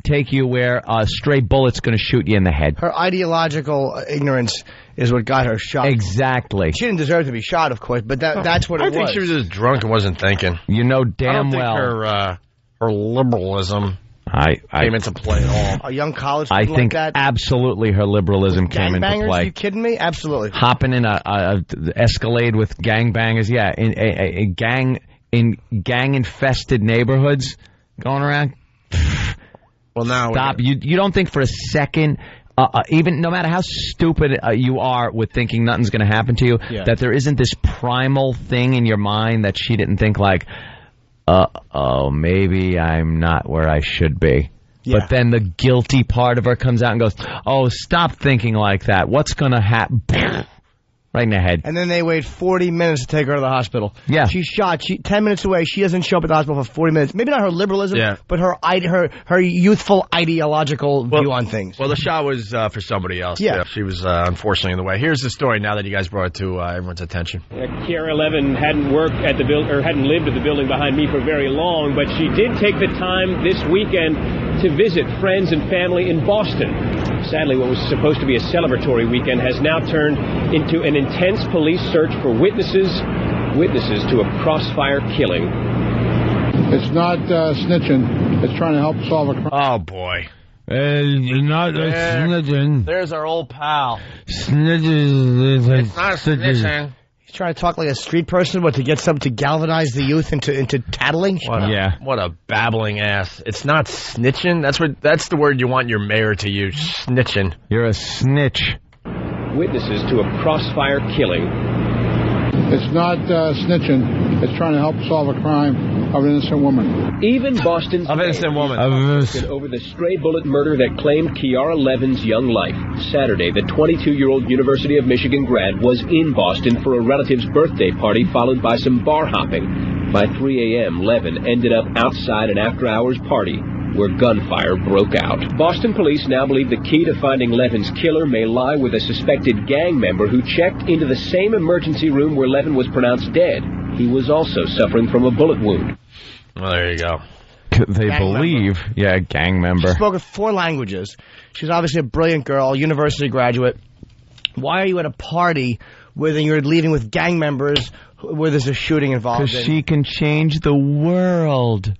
take you where a stray bullet's going to shoot you in the head. Her ideological ignorance is what got her shot. Exactly. She didn't deserve to be shot, of course, but that's what it was. I think she was just drunk and wasn't thinking. You know I damn don't think well. her liberalism I came into play at all. A young college I student think like that. absolutely her liberalism came into Gangbangers? Are play. you kidding me? Absolutely. Hopping in a Escalade with gangbangers, yeah, in a gang infested neighborhoods going around. Well, now stop. You don't think for a second, even no matter how stupid you are with thinking nothing's going to happen to you, that there isn't this primal thing in your mind that she didn't think like, maybe I'm not where I should be. Yeah. But then the guilty part of her comes out and goes, oh, stop thinking like that. What's going to happen? Right in the head. And then they wait 40 minutes to take her to the hospital. Yeah. She's shot. 10 minutes away. She doesn't show up at the hospital for 40 minutes. Maybe not her liberalism, but her youthful ideological view on things. Well, the shot was for somebody else. Yeah. She was unfortunately in the way. Here's the story now that you guys brought it to everyone's attention. KR11 hadn't worked at the building, or hadn't lived at the building behind me for very long, but she did take the time this weekend to visit friends and family in Boston. Sadly, what was supposed to be a celebratory weekend has now turned into an intense police search for witnesses to a crossfire killing. It's not snitching. It's trying to help solve a crime. Oh, boy. Not snitching. There's our old pal. Snitching. It's not snitching. He's trying to talk like a street person, but to get something to galvanize the youth into tattling. What a babbling ass. It's not snitching. That's the word you want your mayor to use. Snitching. You're a snitch. Witnesses to a crossfire killing. It's not snitching. It's trying to help solve a crime of an innocent woman. Even Boston's innocent woman over the stray bullet murder that claimed Kiara Levin's young life. Saturday, the 22-year-old University of Michigan grad was in Boston for a relative's birthday party, followed by some bar hopping. By 3 a.m., Levin ended up outside an after-hours party where gunfire broke out. Boston police now believe the key to finding Levin's killer may lie with a suspected gang member who checked into the same emergency room where Levin was pronounced dead. He was also suffering from a bullet wound. Well, there you go. They believe, gang member. She spoke 4 languages. She's obviously a brilliant girl, university graduate. Why are you at a party where you're leaving with gang members where there's a shooting involved? Because she can change the world.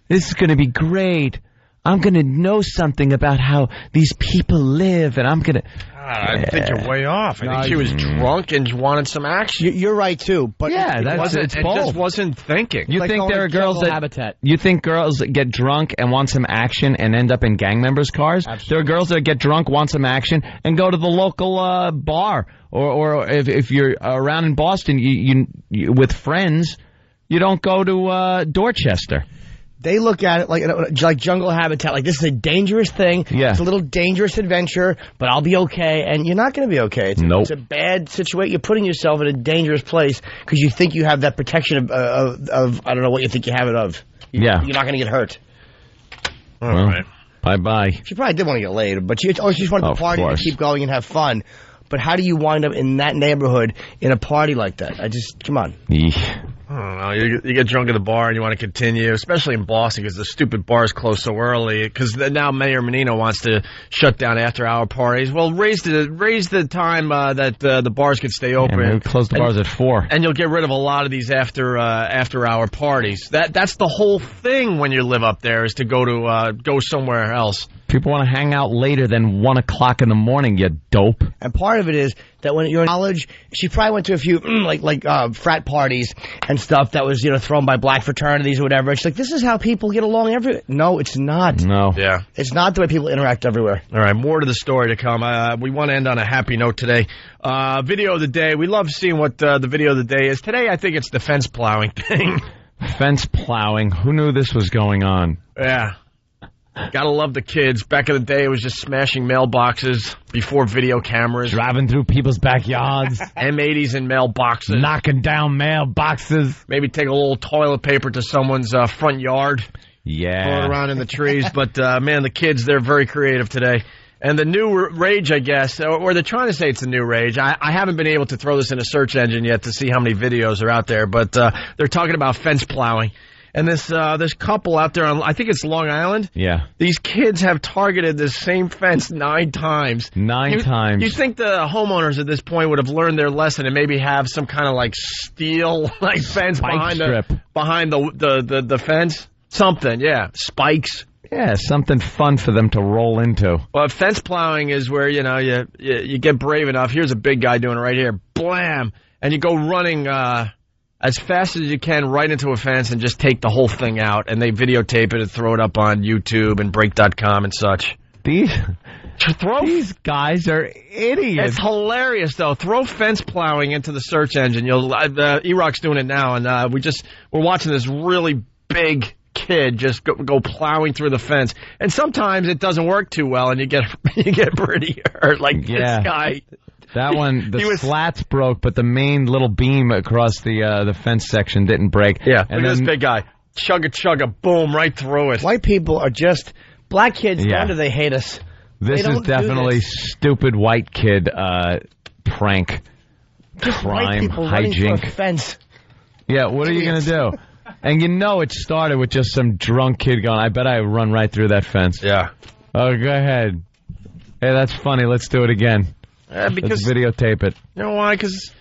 This is going to be great. I'm going to know something about how these people live, and I'm going to... I think you're way off. I think she was drunk and wanted some action. You're right, too. But it just wasn't thinking. You think there are girls that... You think girls that get drunk and want some action and end up in gang members' cars? Absolutely. There are girls that get drunk, want some action, and go to the local bar. Or if you're around in Boston you with friends, you don't go to Dorchester. They look at it like jungle habitat. Like, this is a dangerous thing. Yeah. It's a little dangerous adventure, but I'll be okay. And you're not going to be okay. It's a bad situation. You're putting yourself in a dangerous place because you think you have that protection of I don't know what you think you have it of. You're not going to get hurt. All right. Bye-bye. She probably did want to get laid, but she just wanted to party and keep going and have fun. But how do you wind up in that neighborhood in a party like that? Come on. I don't know. You get drunk at the bar and you want to continue, especially in Boston because the stupid bars close so early. Because now Mayor Menino wants to shut down after-hour parties. Well, raise the time that the bars can stay open. And close the bars at 4. And you'll get rid of a lot of these after-hour parties. That's the whole thing when you live up there is to go somewhere else. People want to hang out later than 1 o'clock in the morning, you dope. And part of it is that when you're in college, she probably went to a few frat parties and stuff that was thrown by black fraternities or whatever. She's like, this is how people get along everywhere. No, it's not. No. Yeah. It's not the way people interact everywhere. All right, more to the story to come. We want to end on a happy note today. Video of the day. We love seeing what the video of the day is. Today, I think it's the fence plowing thing. Fence plowing. Who knew this was going on? Yeah. Gotta love the kids. Back in the day, it was just smashing mailboxes before video cameras. Driving through people's backyards. M80s in mailboxes. Knocking down mailboxes. Maybe take a little toilet paper to someone's front yard. Yeah. Throw it around in the trees. But, man, the kids, they're very creative today. And the new rage, I guess, or they're trying to say it's the new rage. I haven't been able to throw this in a search engine yet to see how many videos are out there. But they're talking about fence plowing. And this couple out there on, I think it's Long Island. Yeah. These kids have targeted this same fence 9 times. 9 times. You think the homeowners at this point would have learned their lesson and maybe have some kind of steel fence behind the fence? Something, yeah. Spikes. Yeah, something fun for them to roll into. Well, fence plowing is where, you get brave enough. Here's a big guy doing it right here. Blam! And you go running as fast as you can right into a fence and just take the whole thing out. And they videotape it and throw it up on YouTube and Break.com and such. These guys are idiots. It's hilarious, though. Throw fence plowing into the search engine. E-Rock's doing it now, and we're watching this really big kid just go plowing through the fence. And sometimes it doesn't work too well, and you get pretty hurt. This guy. That one, the slats broke, but the main little beam across the fence section didn't break. Yeah, and look at this big guy. Chugga, boom, right through it. White people are just... Black kids, no wonder they hate us. This is definitely stupid white kid prank. Just crime, white people running through a fence. Yeah, what are you going to do? And it started with just some drunk kid going, I bet I run right through that fence. Yeah. Oh, go ahead. Hey, that's funny. Let's do it again. Because let's videotape it. You know why? Because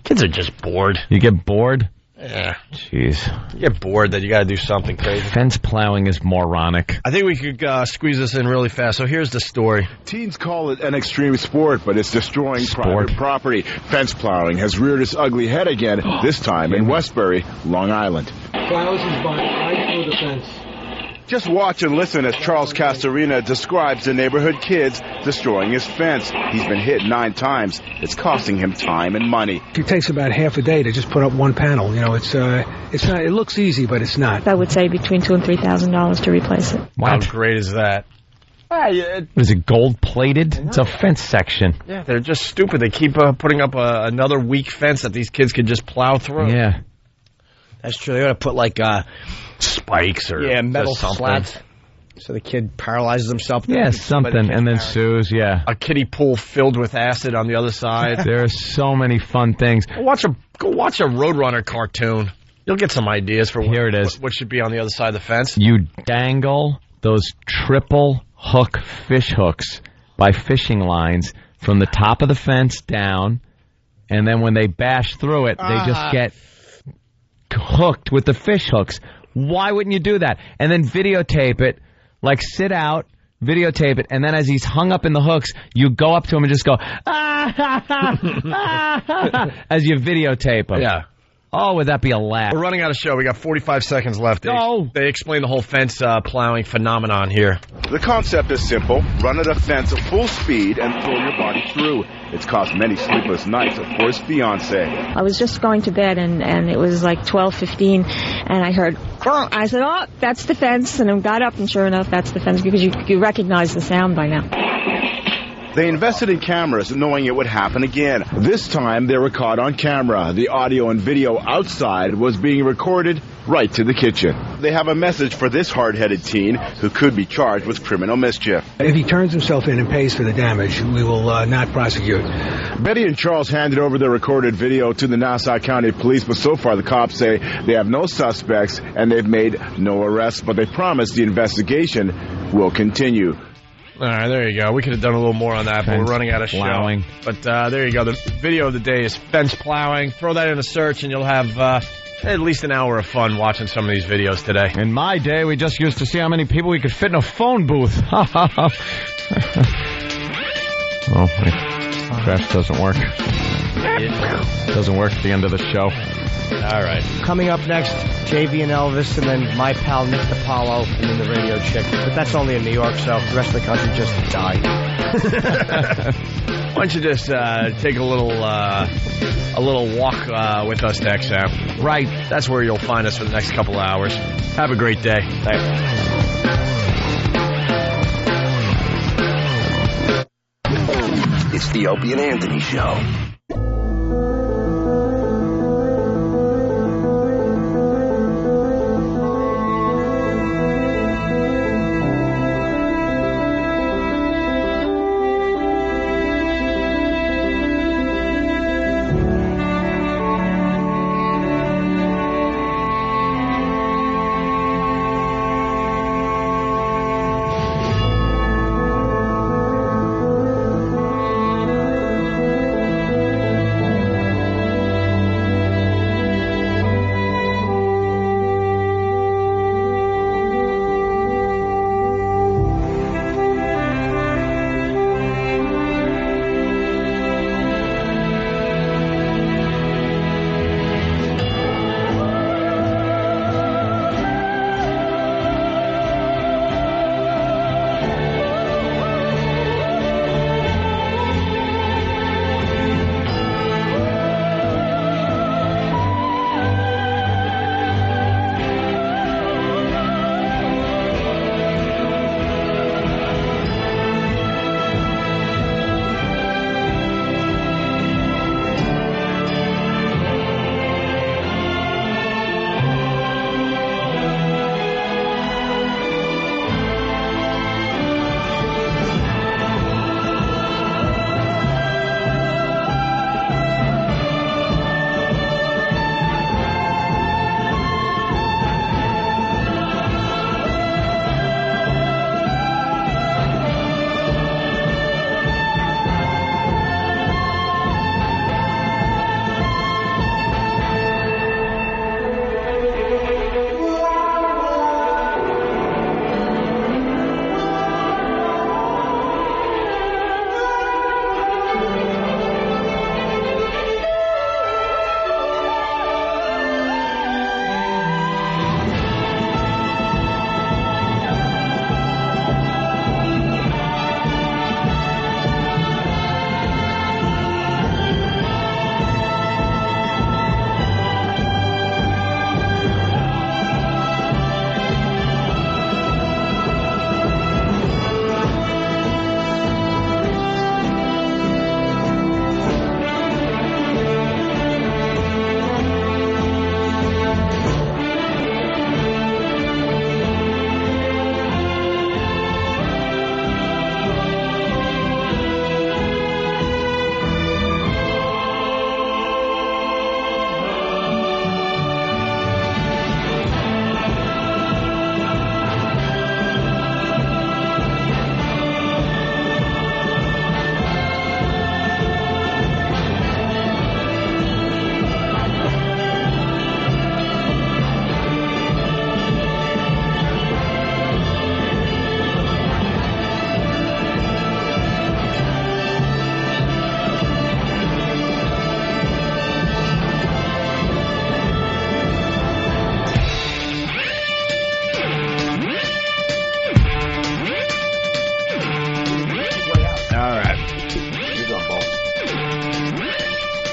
kids are just bored. You get bored? Yeah. Jeez. You get bored that you got to do something crazy. Fence plowing is moronic. I think we could squeeze this in really fast. So here's the story. Teens call it an extreme sport, but it's destroying private property. Fence plowing has reared its ugly head again, this time in Westbury, Long Island. Thousands by right through the fence. Just watch and listen as Charles Castorina describes the neighborhood kids destroying his fence. He's been hit 9 times. It's costing him time and money. It takes about half a day to just put up one panel. You know, it's not. It looks easy, but it's not. I would say between $2,000 and $3,000 to replace it. How great is that? Is it gold-plated? It's a fence section. Yeah, they're just stupid. They keep putting up another weak fence that these kids could just plow through. Yeah. That's true. They got to put like spikes or metal something. slats, so the kid paralyzes himself. Yeah, something, and then sues. Yeah, a kiddie pool filled with acid on the other side. There are so many fun things. Go watch a Roadrunner cartoon. You'll get some ideas for Here it is. What should be on the other side of the fence. You dangle those triple hook fish hooks by fishing lines from the top of the fence down, and then when they bash through it, they just get hooked with the fish hooks. Why wouldn't you do that? And then videotape it, like sit out, videotape it, and then as he's hung up in the hooks, you go up to him and just go, as you videotape him. Yeah. Oh, would that be a laugh? We're running out of show. We got 45 seconds left. They explain the whole fence plowing phenomenon here. The concept is simple. Run at a fence at full speed and pull your body through. It's cost many sleepless nights for his fiancée. I was just going to bed, and it was like 12:15, and I heard, "Grr." I said, "Oh, that's the fence," and I got up, and sure enough, that's the fence, because you recognize the sound by now. They invested in cameras knowing it would happen again. This time they were caught on camera. The audio and video outside was being recorded right to the kitchen. They have a message for this hard-headed teen who could be charged with criminal mischief. If he turns himself in and pays for the damage, we will not prosecute. Betty and Charles handed over the recorded video to the Nassau County Police, but so far the cops say they have no suspects and they've made no arrests, but they promise the investigation will continue. All right, there you go. We could have done a little more on that, but we're running out of plowing. show. But there you go. The video of the day is fence plowing. Throw that in a search, and you'll have at least an hour of fun watching some of these videos today. In my day, we just used to see how many people we could fit in a phone booth. Oh, my crash doesn't work. Doesn't work at the end of the show. All right. Coming up next, JV and Elvis, and then my pal Nick DiPaolo, and then the radio chick. But that's only in New York, so the rest of the country just died. Why don't you just take a little walk with us to XM? Right. That's where you'll find us for the next couple of hours. Have a great day. Thanks. It's the Opie and Anthony Show.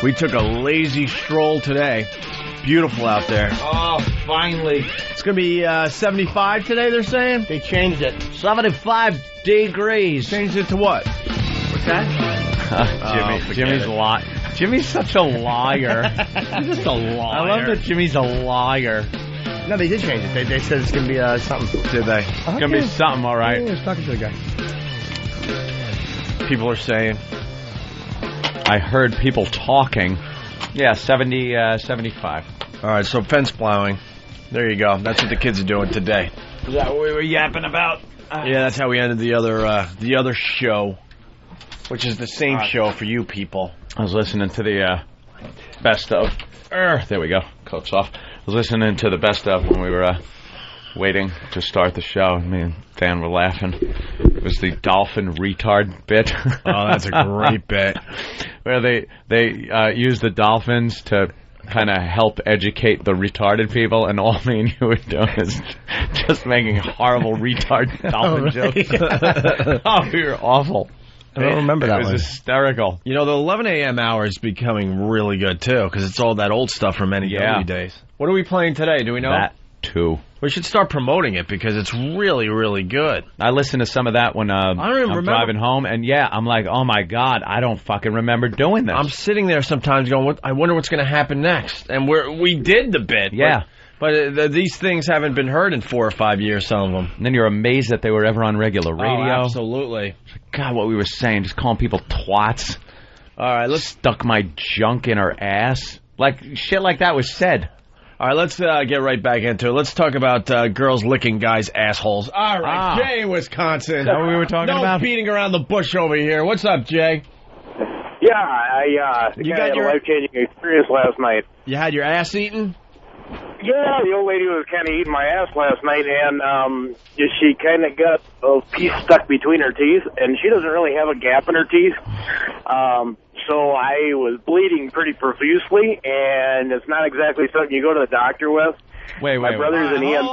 We took a lazy stroll today. Beautiful out there. Oh, finally. It's going to be 75 today, they're saying? They changed it. 75 degrees. Changed it to what? What's that? Jimmy's such a liar. He's just a liar. I love that Jimmy's a liar. No, they did change it. They said it's going to be something. Did they? It's going to be something, all right. I was talking to the guy. People are saying. I heard people talking. Yeah, 75. All right, so fence plowing. There you go. That's what the kids are doing today. Is that what we were yapping about? Yeah, that's how we ended the other show, which is the same show for you people. I was listening to the best of. There we go. Coat's off. I was listening to the best of when we were waiting to start the show. Me and Dan were laughing. It was the dolphin retard bit. Oh, that's a great bit. Where they use the dolphins to kind of help educate the retarded people, and all me and you were doing is just making horrible retard dolphin jokes. Oh, we were awful. I don't remember that one. It was hysterical. You know, the 11 a.m. hour is becoming really good, too, because it's all that old stuff from NEW days. What are we playing today? Do we know? That, too. We should start promoting it, because it's really, really good. I listened to some of that when I'm driving home, and I'm like, oh, my God, I don't fucking remember doing this. I'm sitting there sometimes going, I wonder what's going to happen next. And we did the bit. Yeah. But these things haven't been heard in 4 or 5 years, some of them. And then you're amazed that they were ever on regular radio. Oh, absolutely. God, what we were saying, just calling people twats. All right, let's stuck my junk in her ass. Like, shit like that was said. All right, let's get right back into it. Let's talk about girls licking guys' assholes. All right, Jay in Wisconsin. Is that what we were talking about? No beating around the bush over here. What's up, Jay? Yeah, I had a life-changing experience last night. You had your ass eaten? Yeah, the old lady was kind of eating my ass last night, and she kind of got a piece stuck between her teeth, and she doesn't really have a gap in her teeth. So I was bleeding pretty profusely, and it's not exactly something you go to the doctor with. Wait. My brother's an EM.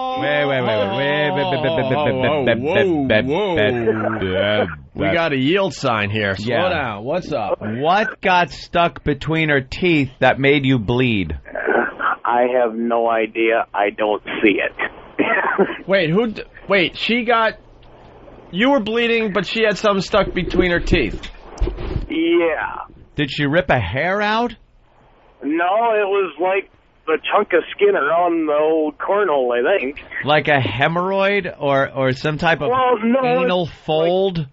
Whoa. We got a yield sign here. Slow down. What's up? What got stuck between her teeth that made you bleed? I have no idea. I don't see it. Wait, you were bleeding, but she had something stuck between her teeth. Yeah. Did she rip a hair out? No, it was like the chunk of skin around the old cornhole, I think. Like a hemorrhoid or some type of anal fold?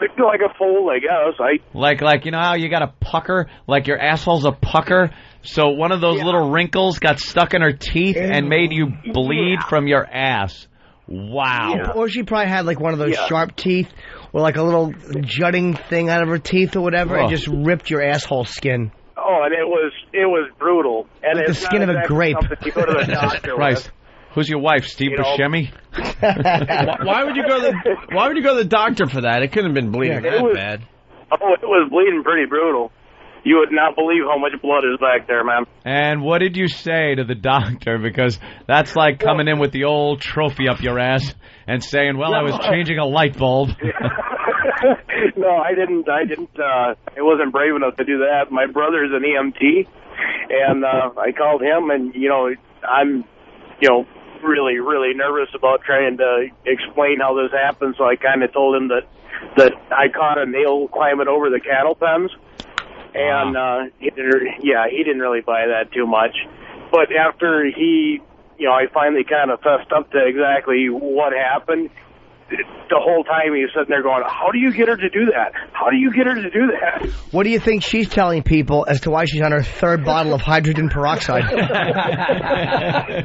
Like a fold, I guess. Like you know how you got a pucker? Like your asshole's a pucker? So one of those little wrinkles got stuck in her teeth and made you bleed from your ass. Wow. Yeah. Or she probably had like one of those sharp teeth or like a little jutting thing out of her teeth or whatever and just ripped your asshole skin. Oh, and it was brutal. And like it's the skin of a grape. You go to the doctor Christ. Who's your wife, Steve Buscemi? Why would you go to the doctor for that? It couldn't have been bleeding that bad. Oh, it was bleeding pretty brutal. You would not believe how much blood is back there, man. And what did you say to the doctor? Because that's like coming in with the old trophy up your ass and saying, well, I was changing a light bulb. No, I didn't. I wasn't brave enough to do that. My brother's an EMT, and I called him, and, I'm, really, really nervous about trying to explain how this happened, so I kind of told him that I caught a nail climbing over the cattle pens. And he didn't really buy that too much. But after I finally kind of fessed up to exactly what happened, the whole time he was sitting there going, how do you get her to do that? How do you get her to do that? What do you think she's telling people as to why she's on her third bottle of hydrogen peroxide? I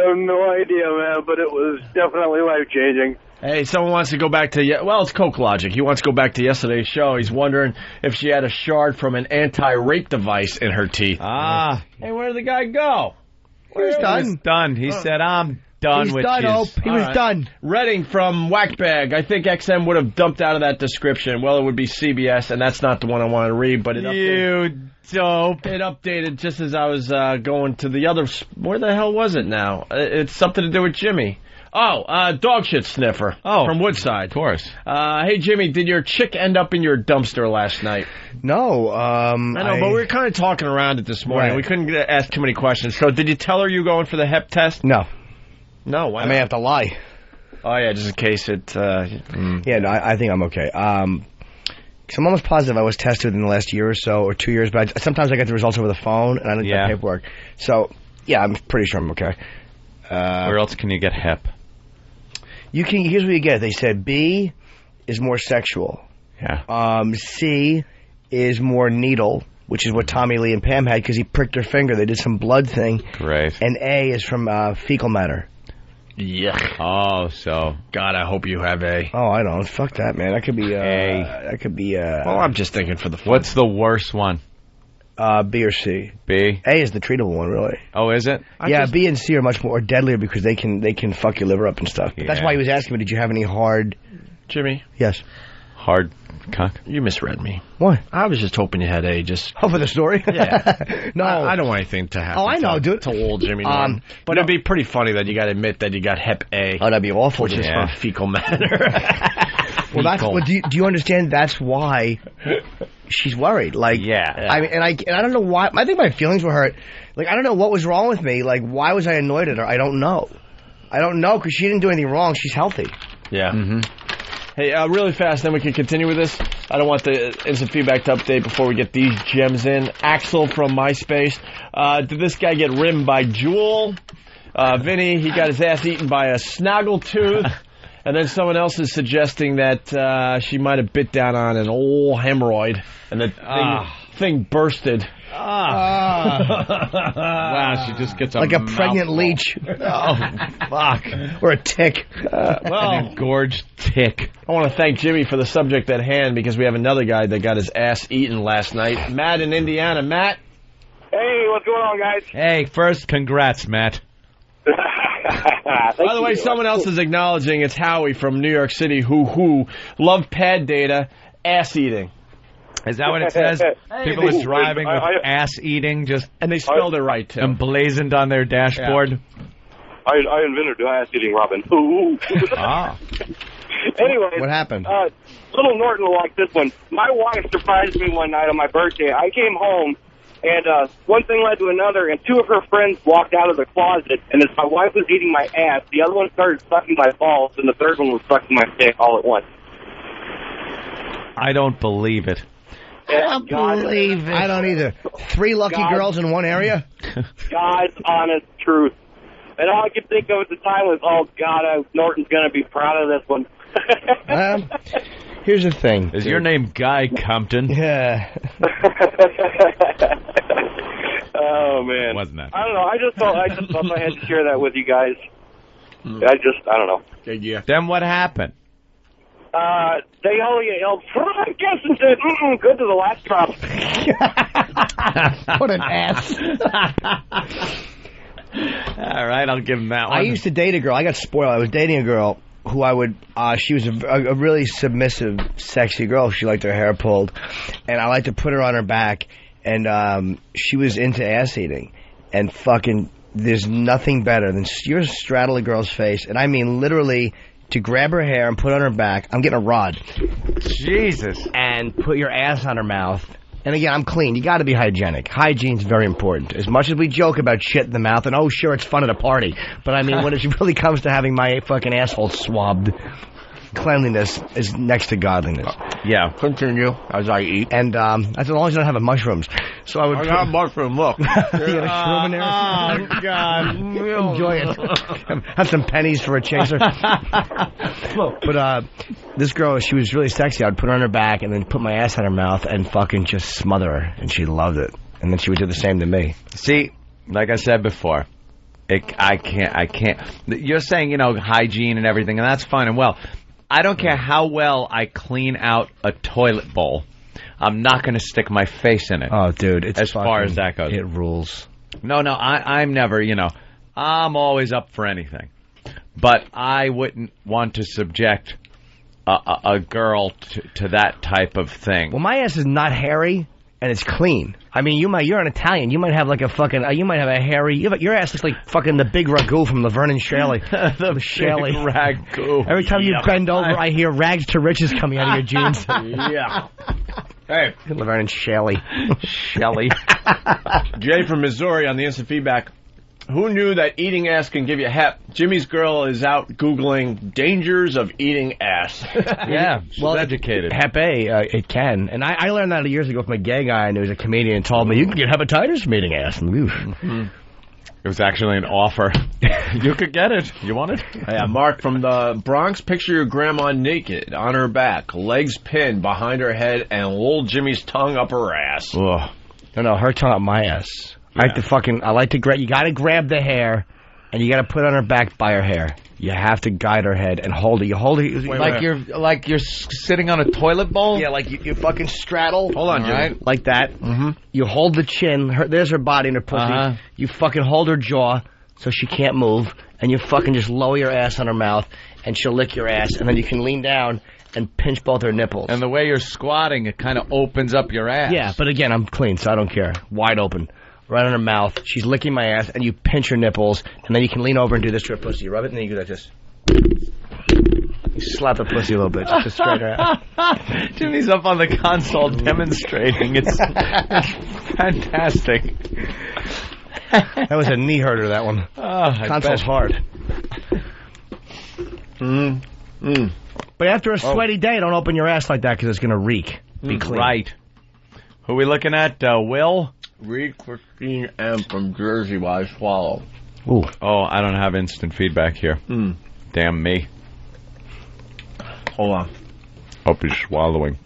have no idea, man, but it was definitely life-changing. Hey, someone wants to go back to, it's Coke Logic. He wants to go back to yesterday's show. He's wondering if she had a shard from an anti-rape device in her teeth. Hey, where did the guy go? He was done. He was done. He said, I'm done with you. He was done. Redding from Whackbag. I think XM would have dumped out of that description. Well, it would be CBS, and that's not the one I want to read, but it updated. You dope. It updated just as I was going to the other. Where the hell was it now? It's something to do with Jimmy. Dog shit sniffer. From Woodside. Of course. Hey, Jimmy, did your chick end up in your dumpster last night? No. I know, but we were kind of talking around it this morning. Right. We couldn't ask too many questions. So did you tell her you were going for the hep test? No. No, why I may have to lie. Oh, yeah, just in case it... Yeah, no, I think I'm okay. 'Cause I'm almost positive I was tested in the last year or so, or 2 years, but sometimes I get the results over the phone, and I didn't get paperwork. So, yeah, I'm pretty sure I'm okay. Where else can you get hep? Here's what you get. They said B is more sexual. Yeah. C is more needle, which is what Tommy Lee and Pam had because he pricked her finger. They did some blood thing. Great. And A is from fecal matter. Yuck. Oh, so. God, I hope you have A. Oh, I don't. Fuck that, man. That could be A. That could be Well, I'm just thinking for the fun. What's the worst one? B or C. B? A is the treatable one, really. Oh, is it? B and C are much more deadlier because they can fuck your liver up and stuff. But that's why he was asking me, did you have any hard... Jimmy? Yes. Hard cock? You misread me. What? I was just hoping you had A. Oh, for the story? Yeah. No. I don't want anything to happen. Oh, I know, dude. To old Jimmy Norton. But it'd be pretty funny that you got to admit that you got hep A. Oh, that'd be awful. Which is from fecal matter. Well, that's. Well, do you understand? That's why she's worried. Like, I mean, and I don't know why. I think my feelings were hurt. Like, I don't know what was wrong with me. Like, why was I annoyed at her? I don't know. Because she didn't do anything wrong. She's healthy. Yeah. Mm-hmm. Hey, really fast, then we can continue with this. I don't want the instant feedback to update before we get these gems in. Axel from MySpace. Did this guy get rimmed by Jewel? Vinny, he got his ass eaten by a snaggletooth. And then someone else is suggesting that she might have bit down on an old hemorrhoid. And the thing bursted. Wow, she just gets like a pregnant leech. Oh, fuck. Or a tick. An engorged tick. I want to thank Jimmy for the subject at hand because we have another guy that got his ass eaten last night. Matt in Indiana. Matt? Hey, what's going on, guys? Hey, first, congrats, Matt. By the way, someone else is acknowledging it's Howie from New York City who love pad data, ass eating. Is that what it says? People are driving with ass eating, and they spelled it right too. Emblazoned on their dashboard. Yeah. I invented ass eating, Robin. Anyway, what happened? Little Norton will like this one. My wife surprised me one night on my birthday. I came home, and one thing led to another, and two of her friends walked out of the closet, and as my wife was eating my ass, the other one started sucking my balls, and the third one was sucking my dick all at once. I don't believe it. I don't believe it. I don't either. 3 lucky girls in one area? God's honest truth. And all I could think of at the time was, oh, God, Norton's going to be proud of this one. Here's the thing. Is your name Guy Compton? Yeah. Oh, man. Wasn't that? I don't know. I just thought I had to share that with you guys. I don't know. Yeah. Then what happened? They all yelled, I guess, and said, good to the last drop. What an ass. All right, I'll give him that one. I used to date a girl. I got spoiled. I was dating a girl who she was a really submissive, sexy girl. She liked her hair pulled. And I liked to put her on her back. And she was into ass eating. And fucking, there's nothing better than you straddle a girl's face. And I mean literally... to grab her hair and put on her back. I'm getting a rod. Jesus. And put your ass on her mouth. And again, I'm clean. You got to be hygienic. Hygiene's very important. As much as we joke about shit in the mouth, and sure, it's fun at a party. But I mean, when it really comes to having my fucking asshole swabbed, cleanliness is next to godliness. Yeah. Continue as I eat. And as long as I don't have mushrooms. So I would. I got mushroom. Look. You got a shroom in there? Oh God! Enjoy it. Have some pennies for a chaser. But this girl, she was really sexy. I'd put her on her back and then put my ass on her mouth and fucking just smother her, and she loved it. And then she would do the same to me. See, like I said before, I can't. You're saying hygiene and everything, and that's fine and well. I don't care how well I clean out a toilet bowl. I'm not going to stick my face in it. Oh, dude. It's as far as that goes. It rules. No, I'm never, I'm always up for anything. But I wouldn't want to subject a girl to that type of thing. Well, my ass is not hairy. and it's clean. I mean, you're an Italian. You might have like a fucking, you might have a hairy, your ass looks like fucking the big ragu from Laverne and Shirley. the Shirley. big ragu. Every time you bend over, I hear rags to riches coming out of your jeans. Yeah. Hey. Laverne and Shirley. Shelley. Jay from Missouri on the instant feedback. Who knew that eating ass can give you hep? Jimmy's girl is out Googling dangers of eating ass. Yeah, well educated. Hep A, it can. And I learned that years ago from a gay guy, and he was a comedian, and told me, you can get hepatitis from eating ass. It was actually an offer. You could get it. You want it? Yeah, Mark from the Bronx. Picture your grandma naked, on her back, legs pinned behind her head, and little Jimmy's tongue up her ass. Ugh. No, her tongue up my ass. Yeah. I like to grab, you gotta grab the hair, and you gotta put it on her back by her hair. You have to guide her head and hold it. You hold it. You're sitting on a toilet bowl? Yeah, like you fucking straddle. Hold on, right? Like that. Mm-hmm. You hold the chin. There's her body and her pussy. Uh-huh. You fucking hold her jaw so she can't move, and you fucking just lower your ass on her mouth, and she'll lick your ass, and then you can lean down and pinch both her nipples. And the way you're squatting, it kind of opens up your ass. Yeah, but again, I'm clean, so I don't care. Wide open. Right on her mouth. She's licking my ass, and you pinch her nipples, and then you can lean over and do this to her pussy. You rub it, and then you go like this. You slap the pussy a little bit, just to straighten her out. Jimmy's up on the console demonstrating. It's fantastic. That was a knee hurter, that one. Console's hard. But after a sweaty day, don't open your ass like that, because it's going to reek. Be clean. Right. Who are we looking at? Will? Read Christine M. from Jersey while I swallow. Ooh. Oh, I don't have instant feedback here. Damn me. Hold on. Hope he's swallowing.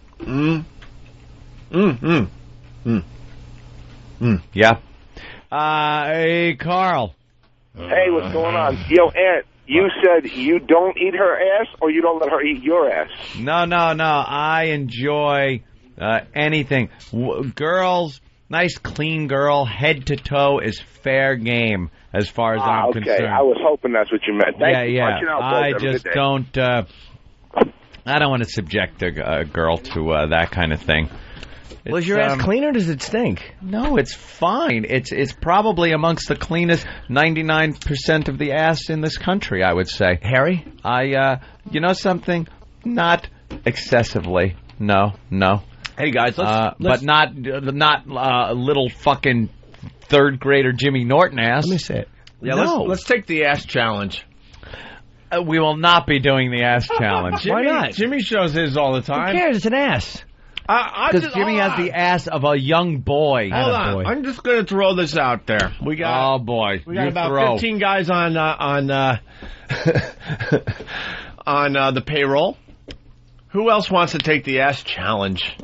Yeah. Hey, Carl. Hey, what's going on? Yo, Aunt, you said you don't eat her ass, or you don't let her eat your ass? No. I enjoy anything. Girls, nice clean girl, head to toe is fair game as far as I'm concerned. I was hoping that's what you meant. Thank you. I just don't. I don't want to subject a girl to that kind of thing. Was your ass clean, or does it stink? No, it's fine. It's probably amongst the cleanest 99% of the ass in this country, I would say. Hairy? You know something? Not excessively. No. Hey guys, but not little fucking third grader Jimmy Norton ass. Let me say it. Yeah, let's take the ass challenge. We will not be doing the ass challenge. Why not? Jimmy shows his all the time. Who cares? It's an ass. Because Jimmy has the ass of a young boy. Hold on. I'm just going to throw this out there. We got about 15 guys on the payroll. Who else wants to take the ass challenge?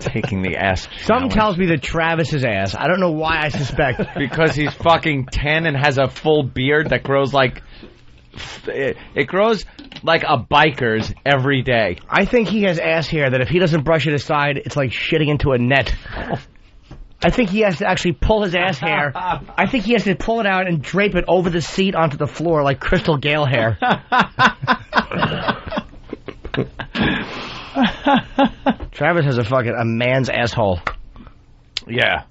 Taking the ass challenge. Something tells me that Travis's ass. I don't know why I suspect. Because he's fucking 10 and has a full beard that grows like... It grows like a biker's every day. I think he has ass hair that if he doesn't brush it aside, it's like shitting into a net. I think he has to actually pull his ass hair. I think he has to pull it out and drape it over the seat onto the floor like Crystal Gale hair. Travis has a man's asshole. Yeah.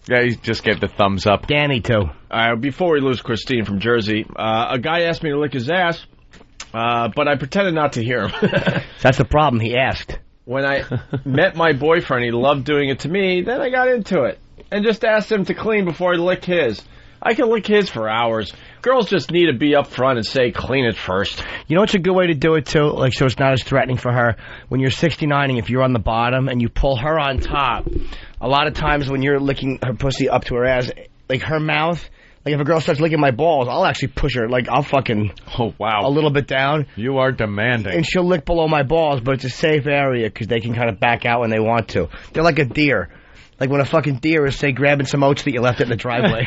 Yeah, he just gave the thumbs up. Danny, too. Before we lose Christine from Jersey, a guy asked me to lick his ass, but I pretended not to hear him. That's the problem. He asked. When I met my boyfriend, he loved doing it to me. Then I got into it and just asked him to clean before I lick his. I can lick his for hours. Girls just need to be up front and say, clean it first. You know what's a good way to do it, too? Like, so it's not as threatening for her. When you're 69ing, if you're on the bottom and you pull her on top, a lot of times when you're licking her pussy up to her ass, like her mouth, like if a girl starts licking my balls, I'll actually push her. Like, I'll fucking... Oh, wow. A little bit down. You are demanding. And she'll lick below my balls, but it's a safe area because they can kind of back out when they want to. They're like a deer. Like when a fucking deer is, say, grabbing some oats that you left in the driveway.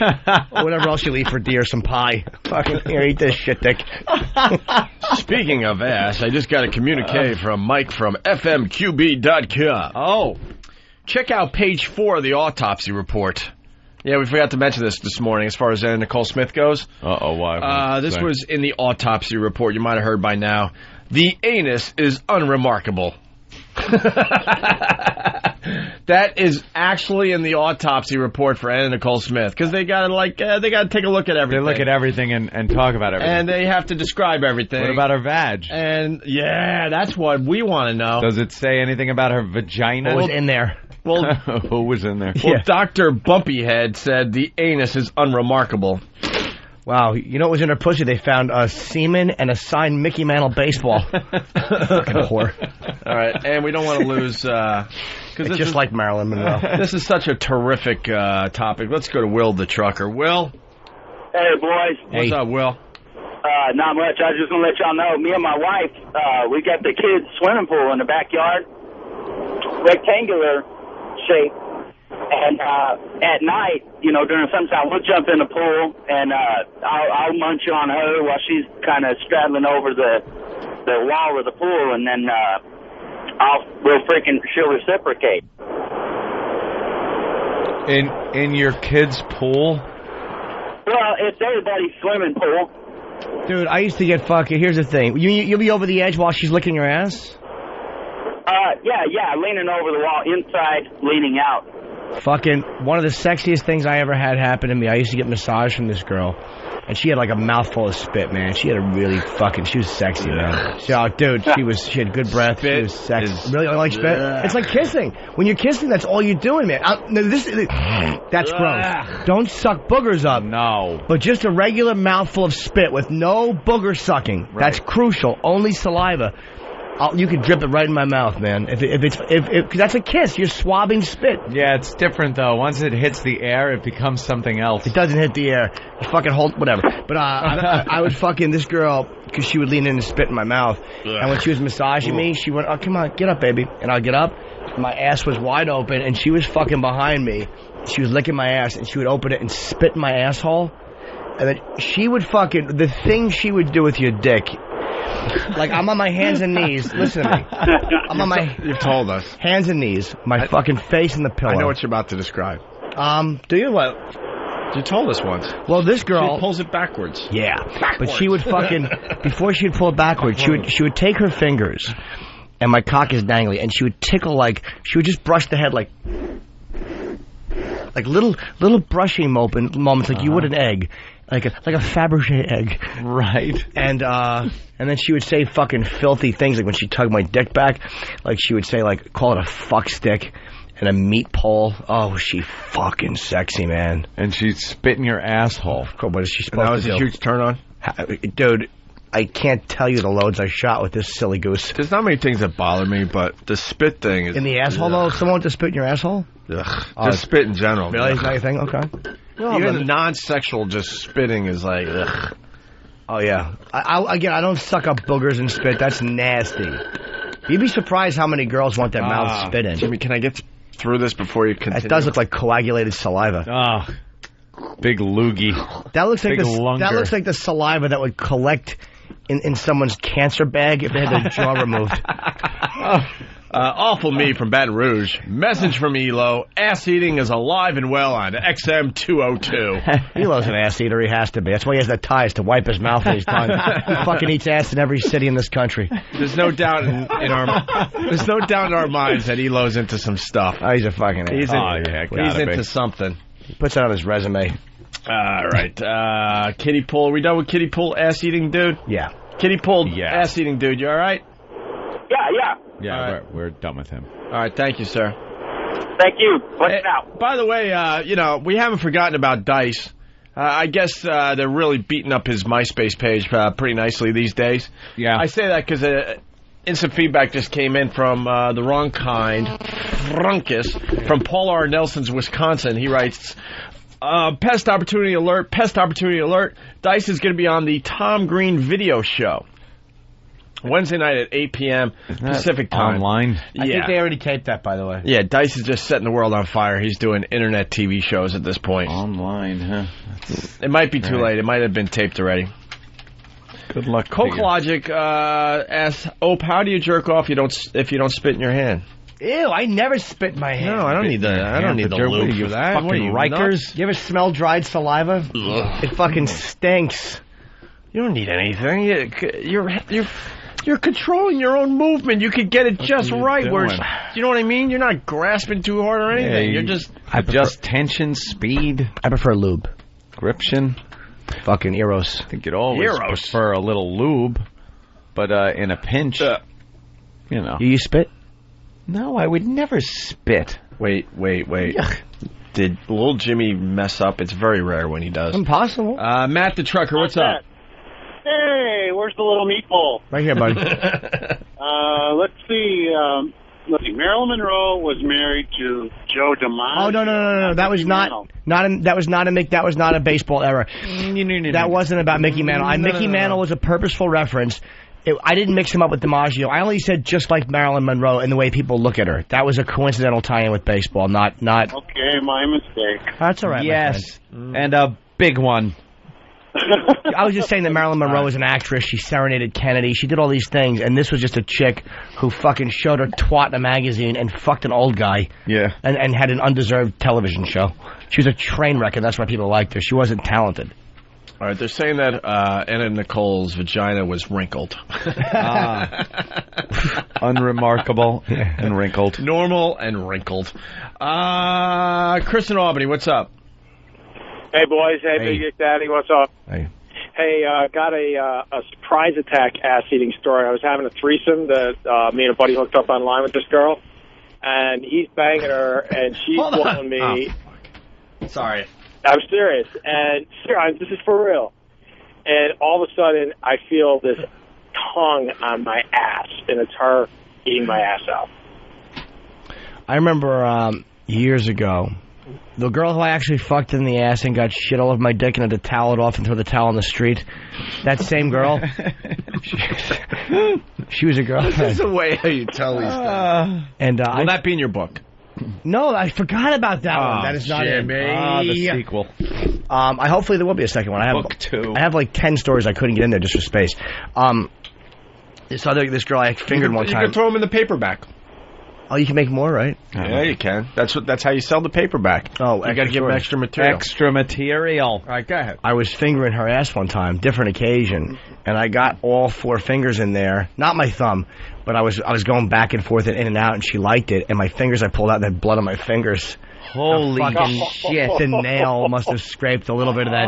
Or whatever else you eat for deer, some pie. Fucking, here, eat this shit, Dick. Speaking of ass, I just got a communique from Mike from FMQB.com. Oh. Check out page 4 of the autopsy report. Yeah, we forgot to mention this morning as far as Anna Nicole Smith goes. Uh-oh, why? This was in the autopsy report. You might have heard by now. The anus is unremarkable. That is actually in the autopsy report for Anna Nicole Smith because they got to take a look at everything. They look at everything and talk about everything. And they have to describe everything. What about her vag? And yeah, that's what we want to know. Does it say anything about her vagina? What was in there? Well, who was in there? Well, Dr. Bumpyhead said the anus is unremarkable. Wow, you know what was in her pussy? They found semen and a signed Mickey Mantle baseball. Fucking whore. All right, and we don't want to lose... it's just like Marilyn Monroe. This is such a terrific topic. Let's go to Will the trucker. Will? Hey, boys. What's up, Will? Not much. I was just going to let y'all know, me and my wife, we got the kids' swimming pool in the backyard, rectangular shape. And at night, you know, during sunshine, we'll jump in the pool, and I'll munch on her while she's kind of straddling over the wall of the pool, and then she'll reciprocate. In your kids' pool? Well, it's everybody's swimming pool. Dude, I used to get fucking... Here's the thing. You'll be over the edge while she's licking your ass? Yeah, leaning over the wall, inside, leaning out. Fucking one of the sexiest things I ever had happen to me. I used to get massage from this girl, and she had like a mouthful of spit, man. She had a really she was sexy, man. She had good breath. She was sexy. Really, I like spit. It's like kissing. When you're kissing, that's all you're doing, man. That's gross. Don't suck boogers up. No. But just a regular mouthful of spit with no booger sucking. Right. That's crucial. Only saliva. You can drip it right in my mouth, man. If that's a kiss, you're swabbing spit. Yeah, it's different though. Once it hits the air, it becomes something else. It doesn't hit the air. You fucking hold whatever. But I would fucking this girl because she would lean in and spit in my mouth. And when she was massaging me, she went, "Oh, come on, get up, baby." And I'll get up. My ass was wide open, and she was fucking behind me. She was licking my ass, and she would open it and spit in my asshole. And then she would the thing she would do with your dick. Like, I'm on my hands and knees. Listen to me. I'm on my... You've told us. Hands and knees. My fucking face in the pillow. I know what you're about to describe. Do you? What? You told us once. Well, this girl... She pulls it backwards. Yeah. But she would fucking... Before she would pull it backwards, she would take her fingers, and my cock is dangly, and she would tickle she would just brush the head like little brushing moments like you would an egg. Like a Fabergé egg. Right. And then she would say fucking filthy things, like when she tugged my dick back, like she would say, like, call it a fuck stick and a meat pole. Oh, she fucking sexy, man. And she'd spit in your asshole. What is she supposed to do? That was a huge turn on? Dude, I can't tell you the loads I shot with this silly goose. There's not many things that bother me, but the spit thing is... In the asshole, though? Someone want to spit in your asshole? Ugh. Just spit in general. Really? Is that your thing? Okay. No, even the non-sexual just spitting is like, ugh. Oh, yeah. I don't suck up boogers and spit. That's nasty. You'd be surprised how many girls want their mouth spit in. Jimmy, can I get through this before you continue? It does look like coagulated saliva. Big loogie. That looks like the saliva that would collect in someone's cancer bag if they had their jaw removed. Awful me from Baton Rouge. Message from Elo. Ass eating is alive and well on XM 202. Elo's an ass eater. He has to be. That's why he has the ties to wipe his mouth when he's done. He fucking eats ass in every city in this country. There's no doubt in our minds that Elo's into some stuff. Oh, he's a fucking ass. He's into something. He puts that on his resume. All right. Kiddie Pool. Are we done with Kiddie Pool ass eating dude? Yeah. Kiddie Pool ass eating dude. You all right? Yeah. Right. We're done with him. All right, thank you, sir. Thank you. What's out? By the way, we haven't forgotten about Dice. I guess they're really beating up his MySpace page pretty nicely these days. Yeah. I say that because instant feedback just came in from the wrong kind, Frunkus, from Paul R. Nelson's Wisconsin. He writes, pest opportunity alert, Dice is going to be on the Tom Green video show. Wednesday night at 8 p.m. Pacific time. Online? I think they already taped that, by the way. Yeah, Dice is just setting the world on fire. He's doing internet TV shows at this point. Online, huh? It might be too late. It might have been taped already. Good luck. Coke Logic asks, Ope, how do you jerk off if you don't spit in your hand? Ew, I never spit in my hand. No, I don't need the lube for that. Fucking Rikers. You ever smell dried saliva? Ugh. It fucking stinks. You don't need anything. You're controlling your own movement. You could get it just right. Where, doing? you know what I mean? You're not grasping too hard or anything. You're just adjust tension, speed. I prefer lube. Gription. Fucking Eros. I think you'd always prefer a little lube, but in a pinch, you know. You spit? No, I would never spit. Wait. Did little Jimmy mess up? It's very rare when he does. Impossible. Matt the trucker, what's up? Hey, where's the little meatball? Right here, buddy. Let's see. Marilyn Monroe was married to Joe DiMaggio. Oh no! That was not a baseball error. That wasn't about Mickey Mantle. Mickey Mantle was a purposeful reference. I didn't mix him up with DiMaggio. I only said just like Marilyn Monroe and the way people look at her. That was a coincidental tie-in with baseball, not. Okay, my mistake. That's all right. Yes, and a big one. I was just saying that Marilyn Monroe was an actress. She serenaded Kennedy. She did all these things, and this was just a chick who fucking showed her twat in a magazine and fucked an old guy. Yeah. And had an undeserved television show. She was a train wreck, and that's why people liked her. She wasn't talented. All right, they're saying that Anna Nicole's vagina was wrinkled. Unremarkable and wrinkled. Normal and wrinkled. Chris in Albany, what's up? Hey, boys. Hey, Big Dick Daddy. What's up? Hey. Hey, got a surprise attack ass-eating story. I was having a threesome that me and a buddy hooked up online with this girl, and he's banging her, and she's blowing me. Oh. Sorry. I'm serious, and this is for real. And all of a sudden, I feel this tongue on my ass, and it's her eating my ass out. I remember years ago, the girl who I actually fucked in the ass and got shit all over my dick and had to towel it off and throw the towel on the street. That same girl. She was a girl. This is the way how you tell these things. And will that be in your book? No, I forgot about that one. That is not in the sequel. Hopefully there will be a second one. I have book 2. I have like 10 stories I couldn't get in there just for space. This girl I fingered one time. You can throw them in the paperback. Oh, you can make more, right? Yeah, you can. That's how you sell the paperback. Oh, you got to give them extra material. Extra material. All right, go ahead. I was fingering her ass one time, different occasion, and I got all 4 fingers in there. Not my thumb, but I was going back and forth and in and out, and she liked it. And my fingers, I pulled out, and had blood on my fingers. Holy shit! The nail must have scraped a little bit of that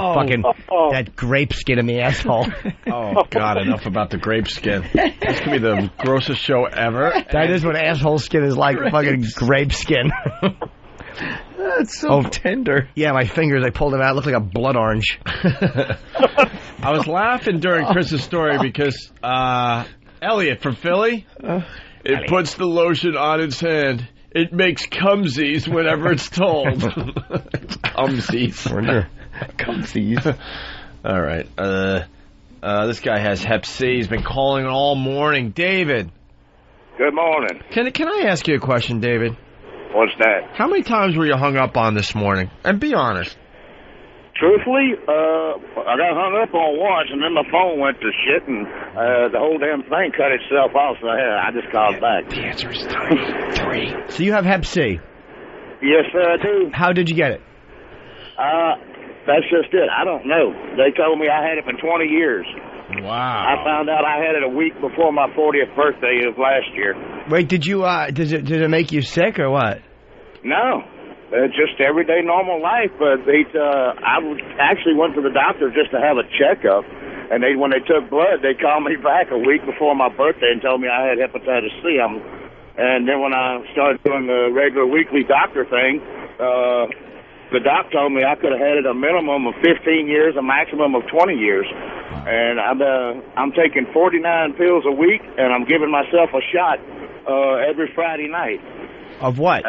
that grape skin in the asshole. Oh God! Enough about the grape skin. This could be the grossest show ever. That is what asshole skin is like. Fucking grape skin. That's so tender. Yeah, my fingers. I pulled them out. It looked like a blood orange. I was laughing during Chris's story because Elliot from Philly. It puts the lotion on its hand. It makes cumsies whenever it's told. Cumsies. Cumsies. All right. This guy has Hep C. He's been calling all morning. David. Good morning. Can I ask you a question, David? What's that? How many times were you hung up on this morning? And be honest. Truthfully, I got hung up on once, and then my phone went to shit, and the whole damn thing cut itself off, so I just called back. The answer is 3. So you have Hep C? Yes, sir, I do. How did you get it? That's just it. I don't know. They told me I had it for 20 years. Wow. I found out I had it a week before my 40th birthday of last year. Wait, did you, did it make you sick or what? No. Just everyday normal life, but I actually went to the doctor just to have a checkup, and when they took blood, they called me back a week before my birthday and told me I had hepatitis C. And then when I started doing the regular weekly doctor thing, the doc told me I could have had it a minimum of 15 years, a maximum of 20 years. And I'm taking 49 pills a week, and I'm giving myself a shot every Friday night. Of what?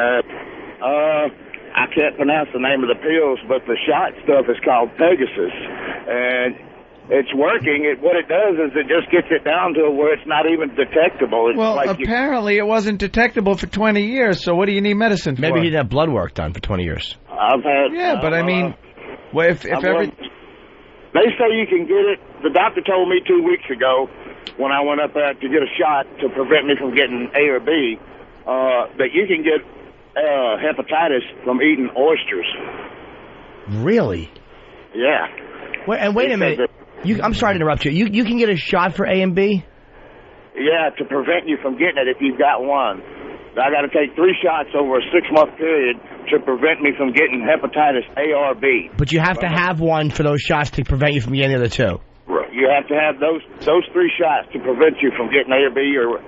I can't pronounce the name of the pills, but the shot stuff is called Pegasus, and it's working. What it does is it just gets it down to where it's not even detectable. It's well, like apparently it wasn't detectable for 20 years, so what do you need medicine for? Maybe he didn't have blood work done for 20 years. I've had... Yeah, but I mean, well, if every... They say you can get it. The doctor told me 2 weeks ago when I went up there to get a shot to prevent me from getting A or B, that you can get hepatitis from eating oysters. Really? Yeah. Wait a minute. I'm sorry to interrupt you. You can get a shot for A and B? Yeah, to prevent you from getting it if you've got one. I got to take 3 shots over a 6-month period to prevent me from getting hepatitis A or B. But you have to have one for those shots to prevent you from getting the other 2. You have to have those 3 shots to prevent you from getting A or B or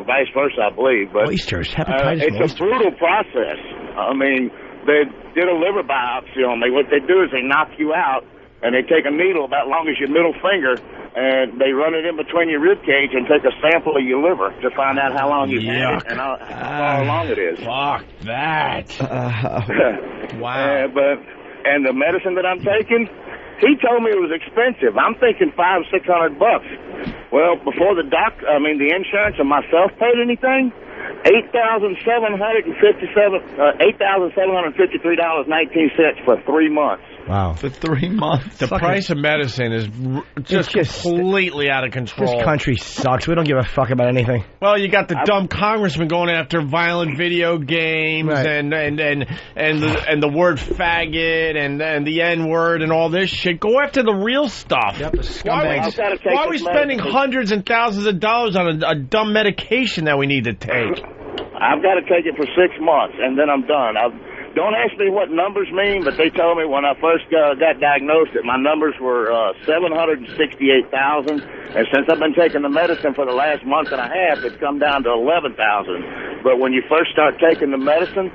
vice versa, I believe. But oysters, hepatitis. It's a brutal process. I mean, they did a liver biopsy on me. What they do is they knock you out, and they take a needle about long as your middle finger, and they run it in between your rib cage and take a sample of your liver to find out how long you've had it and how far along it is. Fuck that. Wow. And the medicine that I'm taking, he told me it was expensive. I'm thinking $500-600. Well, before the insurance and myself paid anything, $8,753.19 for 3 months. Wow. For 3 months. The price of medicine is just completely out of control. This country sucks. We don't give a fuck about anything. Well, you got the dumb congressman going after violent video games and the word faggot and the N-word and all this shit. Go after the real stuff. Yep, why are we spending hundreds and thousands of dollars on a dumb medication that we need to take? I've got to take it for 6 months, and then I'm done. Don't ask me what numbers mean, but they told me when I first got diagnosed that my numbers were 768,000, and since I've been taking the medicine for the last month and a half, it's come down to 11,000. But when you first start taking the medicine,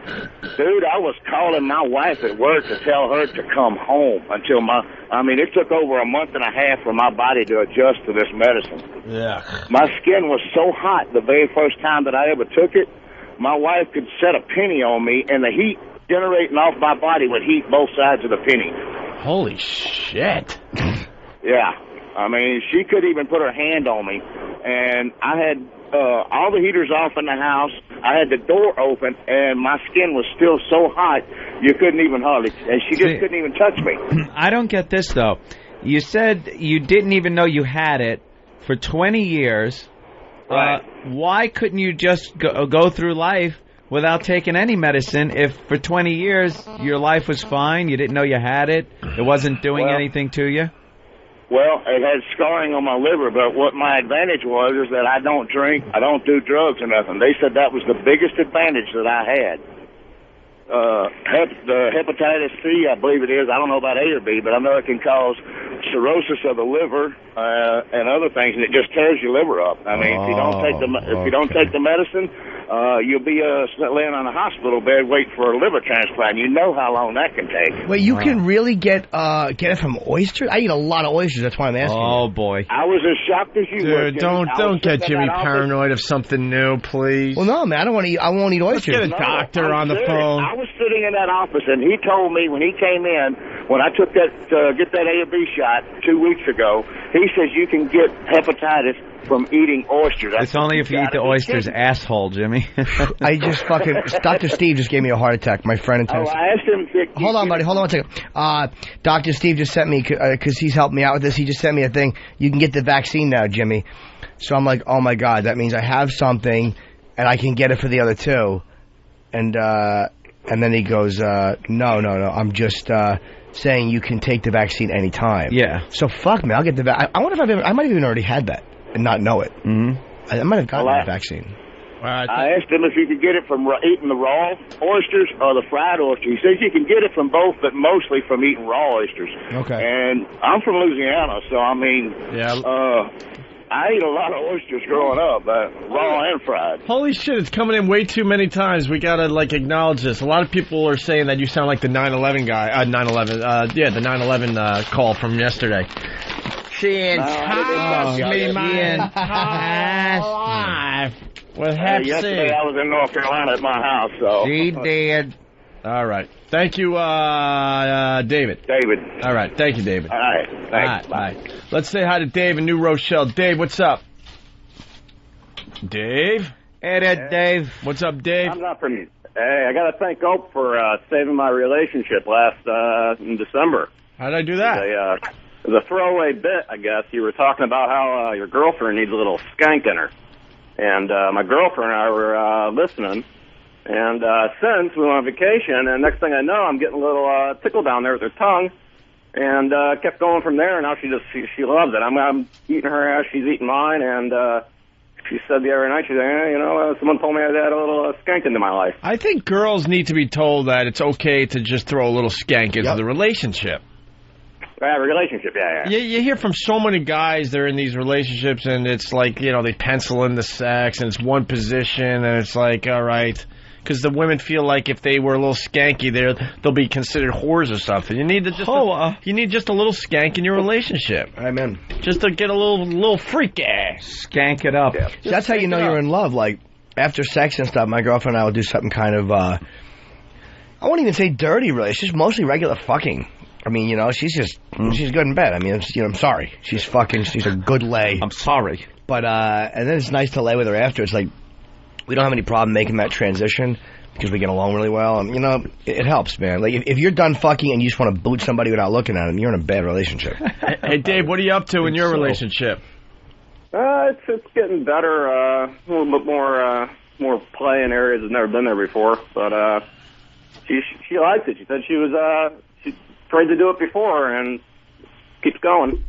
dude, I was calling my wife at work to tell her to come home until it took over a month and a half for my body to adjust to this medicine. Yeah. My skin was so hot the very first time that I ever took it, my wife could set a penny on me, and the heat generating off my body would heat both sides of the penny. Holy shit. Yeah. I mean, she could even put her hand on me. And I had all the heaters off in the house. I had the door open, and my skin was still so hot, you couldn't even hardly, and she just couldn't even touch me. I don't get this, though. You said you didn't even know you had it for 20 years. Right. Why couldn't you just go through life without taking any medicine if for 20 years your life was fine, you didn't know you had it, it wasn't doing anything to you? Well, it had scarring on my liver, but what my advantage was is that I don't drink, I don't do drugs or nothing. They said that was the biggest advantage that I had. The hepatitis C, I believe it is. I don't know about A or B, but I know it can cause cirrhosis of the liver and other things, and it just tears your liver up. I mean, if you don't take the medicine, you'll be laying on a hospital bed waiting for a liver transplant. You know how long that can take. Wait, you can really get it from oysters? I eat a lot of oysters. That's why I'm asking. Oh boy! I was as shocked as you were. Dude, don't get Jimmy paranoid of something new, please. Well, no, man, I won't eat oysters. Let's get a doctor on the phone. I was sitting in that office, and he told me when he came in, when I took that get that A or B shot 2 weeks ago, he says you can get hepatitis from eating oysters. It's only if you eat the oysters, asshole, Jimmy. I just Dr. Steve just gave me a heart attack, my friend in Tennessee. I asked him hold on, buddy, hold on one second. Dr. Steve just sent me, because he's helped me out with this, he just sent me a thing, you can get the vaccine now, Jimmy. So I'm like, oh my God, that means I have something, and I can get it for the other 2. And then he goes, no, I'm just saying you can take the vaccine anytime. Yeah. So fuck me, I'll get the vaccine. I wonder if I might have even already had that and not know it. Mm-hmm. I might have gotten that vaccine. I asked him if you could get it from eating the raw oysters or the fried oysters. He says you can get it from both, but mostly from eating raw oysters. Okay. And I'm from Louisiana, so I mean, I ate a lot of oysters growing up, raw and fried. Holy shit, it's coming in way too many times. We gotta, acknowledge this. A lot of people are saying that you sound like the 9/11 guy. The 9/11 call from yesterday. She enticed me my entire life with Hep C. Yesterday I was in North Carolina at my house, so. She did. All right. Thank you, David. David. All right. Thank you, David. All right. Thanks. Bye. Let's say hi to Dave in New Rochelle. Dave, what's up? Dave? Hey there, Dave. What's up, Dave? I'm not from... Hey, I got to thank Ope for saving my relationship in December. How did I do that? It was a throwaway bit, I guess. You were talking about how your girlfriend needs a little skank in her. And my girlfriend and I were listening. And since we went on vacation, and next thing I know, I'm getting a little tickle down there with her tongue. And kept going from there, and now she loves it. I'm eating her as she's eating mine, and she said the other night, she said, someone told me I had a little skank into my life. I think girls need to be told that it's okay to just throw a little skank into the relationship. Relationship, yeah. You hear from so many guys, they're in these relationships, and it's like, they pencil in the sex, and it's one position, and it's like, all right. Because the women feel like if they were a little skanky, they'll be considered whores or something. You need you need just a little skank in your relationship. I'm in. Just to get a little freaky. Skank it up. Yeah. That's how you know you're in love. Like, after sex and stuff, my girlfriend and I will do something kind of, I won't even say dirty, really. It's just mostly regular fucking. I mean, she's good in bed. I mean, I'm sorry. She's a good lay. I'm sorry. But, and then it's nice to lay with her after. It's like, we don't have any problem making that transition because we get along really well. And, it helps, man. Like, if you're done fucking and you just want to boot somebody without looking at them, you're in a bad relationship. Hey, Dave, what are you up to in your relationship? It's getting better. A little bit more play in areas I've never been there before. But she likes it. She said she tried to do it before and keeps going.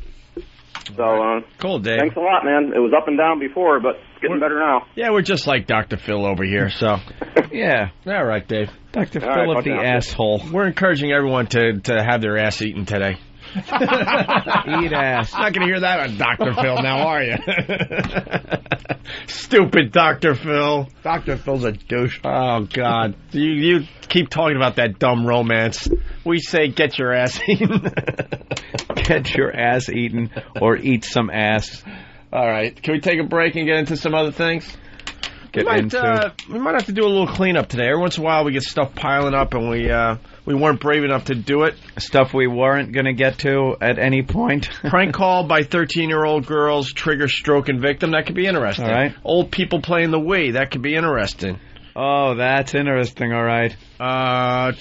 So, cool, Dave. Thanks a lot, man. It was up and down before, but it's getting better now. Yeah, we're just like Dr. Phil over here, so. Yeah. All right, Dave. Dr. Phil the asshole. We're encouraging everyone to have their ass eaten today. Eat ass. Not going to hear that on Dr. Phil now, are you? Stupid Dr. Phil. Dr. Phil's a douche. Oh, God. You keep talking about that dumb romance. We say get your ass eaten. Get your ass eaten or eat some ass. All right. Can we take a break and get into some other things? We might have to do a little cleanup today. Every once in a while we get stuff piling up and we weren't brave enough to do it. Stuff we weren't going to get to at any point. Prank call by 13-year-old girls, trigger stroke and victim. That could be interesting. All right. Old people playing the Wii. That could be interesting. Oh, that's interesting. All right.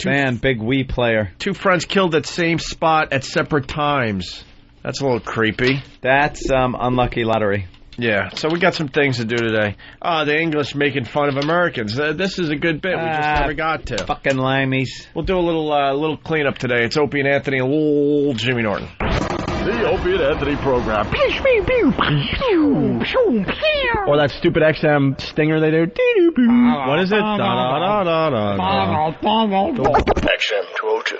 Man, big Wii player. 2 friends killed at same spot at separate times. That's a little creepy. That's unlucky lottery. Yeah, so we got some things to do today. The English making fun of Americans. This is a good bit. We just never got to. Fucking limeys. We'll do a little cleanup today. It's Opie and Anthony and old Jimmy Norton. The Opie and Anthony program. Or that stupid XM stinger they do. What is it? XM 202.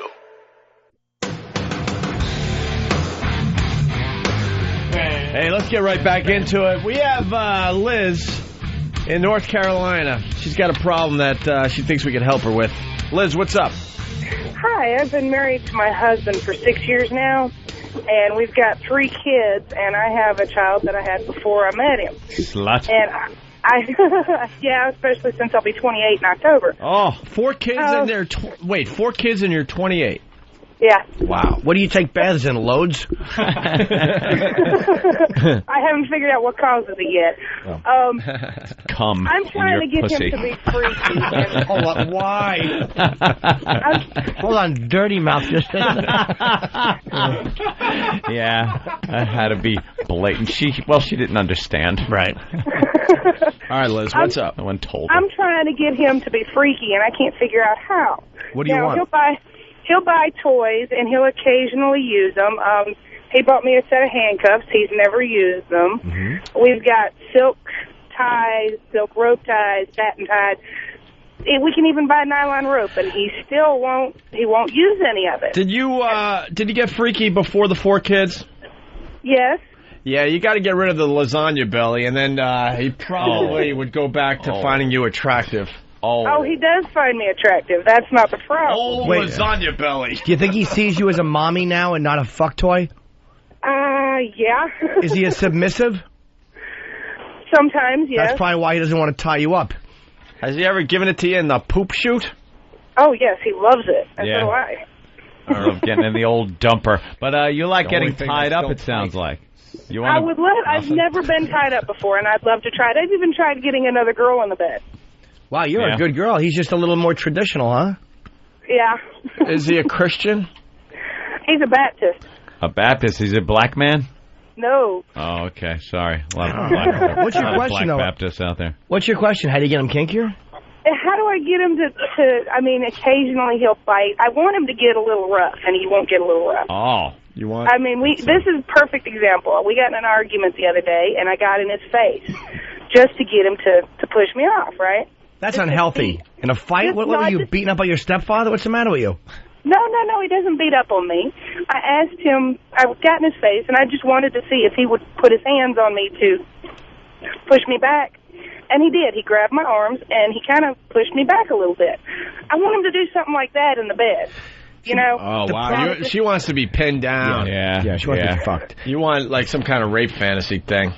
Hey, let's get right back into it. We have Liz in North Carolina. She's got a problem that she thinks we can help her with. Liz, what's up? Hi, I've been married to my husband for 6 years now, and we've got 3 kids, and I have a child that I had before I met him. Slut. And yeah, especially since I'll be 28 in October. Oh, 4 kids in there. 4 kids and you're 28. Yeah. Wow. What do you take baths in? Loads? I haven't figured out what causes it yet. Come. I'm trying to get pussy. him to be freaky. And Hold on. Why? Hold on. Dirty mouth just said that. Yeah. That had to be blatant. She didn't understand. Right. All right, Liz, what's up? No one told her. I'm trying to get him to be freaky, and I can't figure out how. What do you want? He'll buy toys, and he'll occasionally use them. He bought me a set of handcuffs. He's never used them. Mm-hmm. We've got silk ties, silk rope ties, satin ties. We can even buy nylon rope, and he still won't use any of it. Did you get freaky before the 4 kids? Yes. Yeah, you got to get rid of the lasagna belly, and then he probably would go back to finding you attractive. Oh, he does find me attractive. That's not the problem. Wait, lasagna belly. Do you think he sees you as a mommy now and not a fuck toy? Yeah. Is he a submissive? Sometimes, yes. That's probably why he doesn't want to tie you up. Has he ever given it to you in the poop chute? Oh, yes, he loves it. And so do I. I love getting in the old dumper. But you like getting tied up, it sounds like. I would love. I've never been tied up before, and I'd love to try it. I've even tried getting another girl in the bed. Wow, you're a good girl. He's just a little more traditional, huh? Yeah. Is he a Christian? He's a Baptist. A Baptist? He's a black man? No. Oh, okay. Sorry. A lot of What's your question, black though? Baptists out there. What's your question? How do you get him kinkier? How do I get him to I mean, occasionally he'll fight. I want him to get a little rough, and he won't get a little rough. Oh, you want? I mean, this is a perfect example. We got in an argument the other day, and I got in his face. just to get him to push me off, right? That's unhealthy. In a fight? What were you, beating up on your stepfather? What's the matter with you? No, he doesn't beat up on me. I asked him, I got in his face, and I just wanted to see if he would put his hands on me to push me back. And he did. He grabbed my arms, and he kind of pushed me back a little bit. I want him to do something like that in the bed. You know? Oh, wow. She wants to be pinned down. Yeah, she wants to be fucked. You want, like, some kind of rape fantasy thing.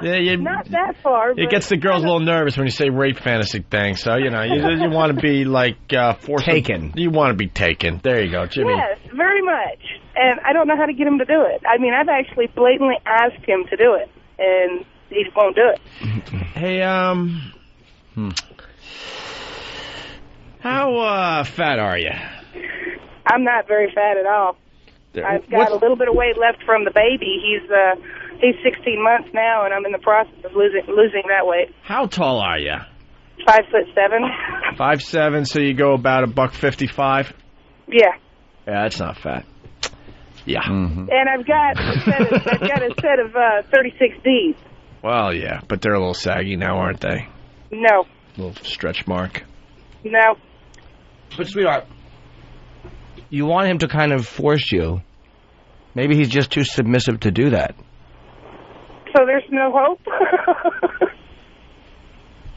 Not that far. It gets the girls a little nervous when you say rape fantasy thing. So, you want to be, like, taken. You want to be taken. There you go, Jimmy. Yes, very much. And I don't know how to get him to do it. I mean, I've actually blatantly asked him to do it, and he won't do it. Hey, how fat are you? I'm not very fat at all. I've got a little bit of weight left from the baby. He's 16 months now, and I'm in the process of losing that weight. How tall are you? 5'7". 5'7", so you go about $155. Yeah. Yeah, that's not fat. Yeah. Mm-hmm. And I've got a set of 36Ds. Well, yeah, but they're a little saggy now, aren't they? No. A little stretch mark. No. But, sweetheart, you want him to kind of force you. Maybe he's just too submissive to do that. So there's no hope?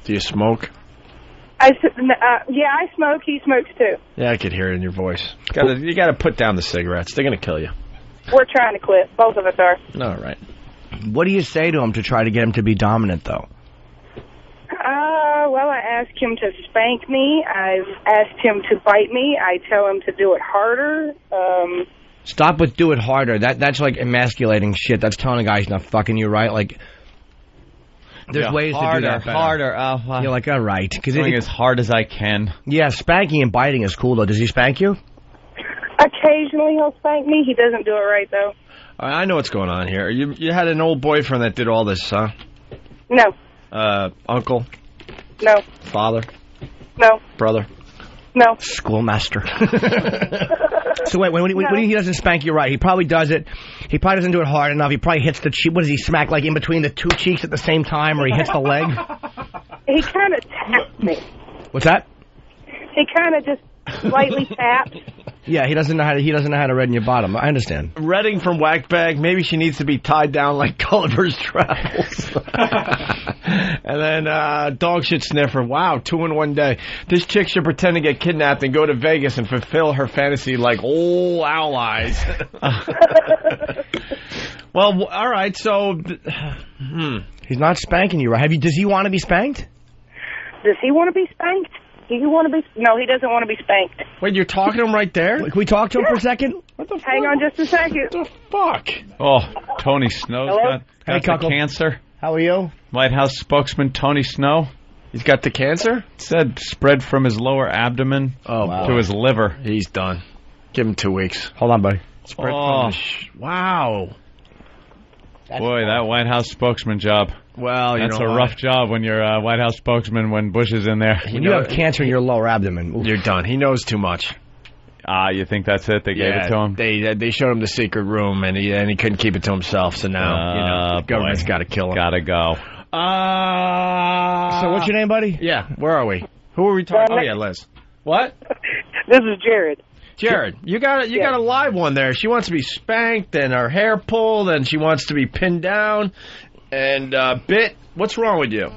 Do you smoke? Yeah, I smoke. He smokes too. Yeah, I could hear it in your voice. You gotta put down the cigarettes. They're gonna kill you. We're trying to quit. Both of us are. All right. What do you say to him to try to get him to be dominant, though? Well, I ask him to spank me. I've asked him to bite me. I tell him to do it harder. Stop with do it harder. That's like emasculating shit. That's telling a guy he's not fucking you, right? Like, there's ways to do that better. Harder. You're like, all right. Going as hard as I can. Yeah, spanking and biting is cool, though. Does he spank you? Occasionally he'll spank me. He doesn't do it right, though. I know what's going on here. You had an old boyfriend that did all this, huh? No. Uncle? No. Father? No. Brother? No. Schoolmaster. So wait, when he doesn't spank you right, he probably does it. He probably doesn't do it hard enough. He probably hits the cheek. What does he smack, like in between the two cheeks at the same time, or he hits the leg? He kind of taps me. What's that? He kind of just slightly taps. Yeah, he doesn't know how to redden your bottom. I understand. Redding from Whackbag, maybe she needs to be tied down like Gulliver's Travels. And then Dog Shit Sniffer. Wow, 2 in one day. This chick should pretend to get kidnapped and go to Vegas and fulfill her fantasy like old owl eyes. Well, all right, so... He's not spanking you, right? Does he want to be spanked? Does he want to be spanked? No, he doesn't want to be spanked. Wait, you're talking to him right there? Can we talk to him for a second? What the fuck? Hang on just a second. What the fuck? Oh, Tony Snow's Hello? got the cancer. How are you? White House spokesman Tony Snow. He's got the cancer? It said spread from his lower abdomen to his liver. He's done. Give him 2 weeks. Hold on, buddy. Spread from wow. Boy, that White House spokesman job. Well, that's a rough job when you're a White House spokesman when Bush is in there. When you have cancer in your lower abdomen, you're done. He knows too much. You think that's it? They gave it to him? They showed him the secret room, and he couldn't keep it to himself. So now the government's got to kill him. Gotta go. So what's your name, buddy? Yeah, where are we? Who are we talking? Oh yeah, Liz. What? This is Jared. Jared, you got a live one there. She wants to be spanked and her hair pulled, and she wants to be pinned down and bit. What's wrong with you?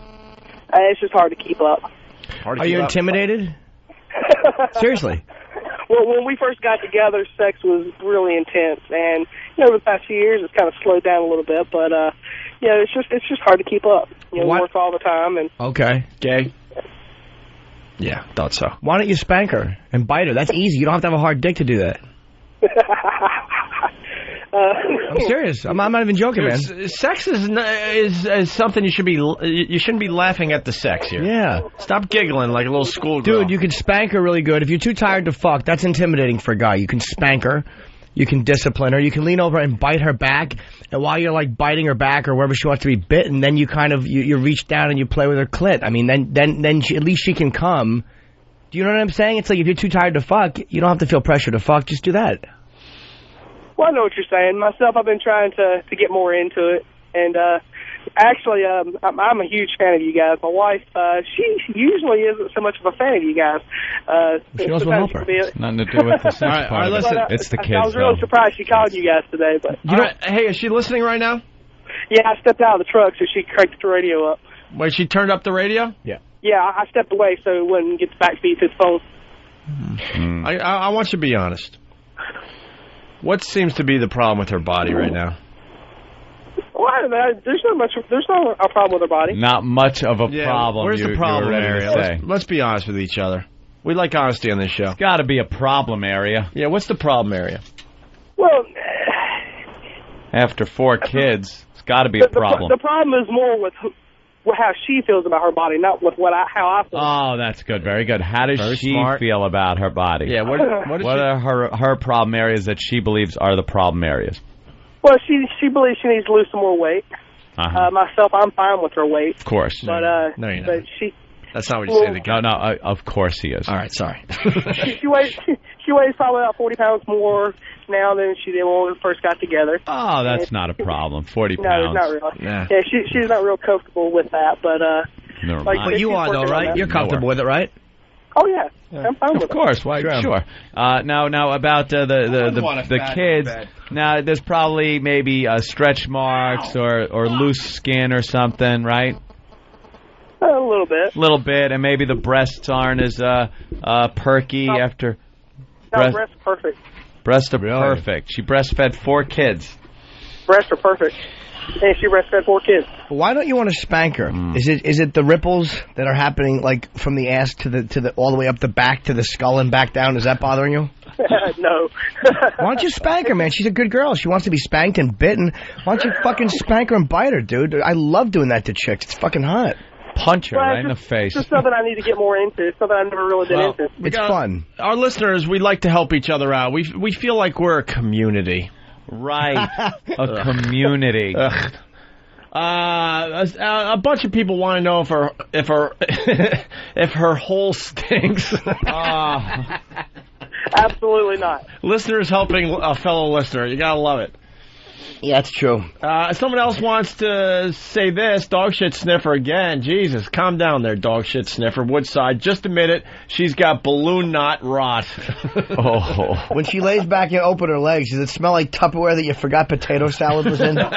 It's just hard to keep up. Are you intimidated? Seriously? Well, when we first got together, sex was really intense, and over the past few years, it's kind of slowed down a little bit. But it's just hard to keep up. We work all the time, and okay, gay. Yeah, thought so. Why don't you spank her and bite her? That's easy. You don't have to have a hard dick to do that. I'm serious. I'm not even joking, man. Sex is something you shouldn't be laughing at the sex here. Yeah. Stop giggling like a little schoolgirl. Dude, you can spank her really good. If you're too tired to fuck, that's intimidating for a guy. You can spank her. You can discipline her. You can lean over and bite her back. And while you're like biting her back or wherever she wants to be bitten, then you kind of you reach down and you play with her clit. I mean, then at least she can come. Do you know what I'm saying? It's like if you're too tired to fuck, you don't have to feel pressure to fuck. Just do that. Well, I know what you're saying. Myself, I've been trying to get more into it, and Actually, I'm a huge fan of you guys. My wife, she usually isn't so much of a fan of you guys. She knows we'll help her. Nothing to do with the sex part. Of listen, it. It's the kids. I was really surprised she called you guys today. But hey, is she listening right now? Yeah, I stepped out of the truck so she cranked the radio up. Wait, she turned up the radio? Yeah. Yeah, I stepped away so it wouldn't get the backbeat to his phone. I want you to be honest. What seems to be the problem with her body right now? Well, there's no problem with her body. Not much of a problem. Where's the problem area? Let's be honest with each other. We like honesty on this show. Got to be a problem area. Yeah, what's the problem area? Well, after 4 kids, it's got to be a problem. The problem is more with how she feels about her body, not with how I feel. Oh, that's good. Very good. How does she feel about her body? Yeah. What are her problem areas that she believes are the problem areas? Well, she believes she needs to lose some more weight. Myself, I'm fine with her weight. Of course. But no, you're not. But she. That's not what you say. No, of course he is. All right, sorry. she weighs probably about 40 pounds more now than she did when we first got together. Oh, that's not a problem. 40 pounds. No, not really. Yeah, she's not real comfortable with that, but never like, mind. But you are though, right? You're comfortable with it, right? Oh yeah. I'm fine with it. Of course, why? Sure. Now about the kids. Now there's probably maybe stretch marks or loose skin or something, right? A little bit. A little bit, and maybe the breasts aren't as perky after. No, breasts are perfect. Breasts are perfect. She breastfed 4 kids. Breasts are perfect. And she breastfed 4 kids. Why don't you want to spank her? Is it the ripples that are happening like from the ass to the all the way up the back to the skull and back down? Is that bothering you? No. Why don't you spank her, man? She's a good girl. She wants to be spanked and bitten. Why don't you fucking spank her and bite her, dude? I love doing that to chicks. It's fucking hot. Punch her right in the face. It's something I need to get more into. It's something I've never really been into. It's fun. Our listeners, we like to help each other out. We feel like we're a community. Right. A community. A bunch of people want to know if her hole stinks. Absolutely not. Listeners helping a fellow listener. You gotta love it. Yeah, that's true. Someone else wants to say this. Dog shit sniffer again. Jesus, calm down there, dog shit sniffer. Woodside, just admit it. She's got balloon knot rot. Oh. When she lays back and open her legs, does it smell like Tupperware that you forgot potato salad was in? No.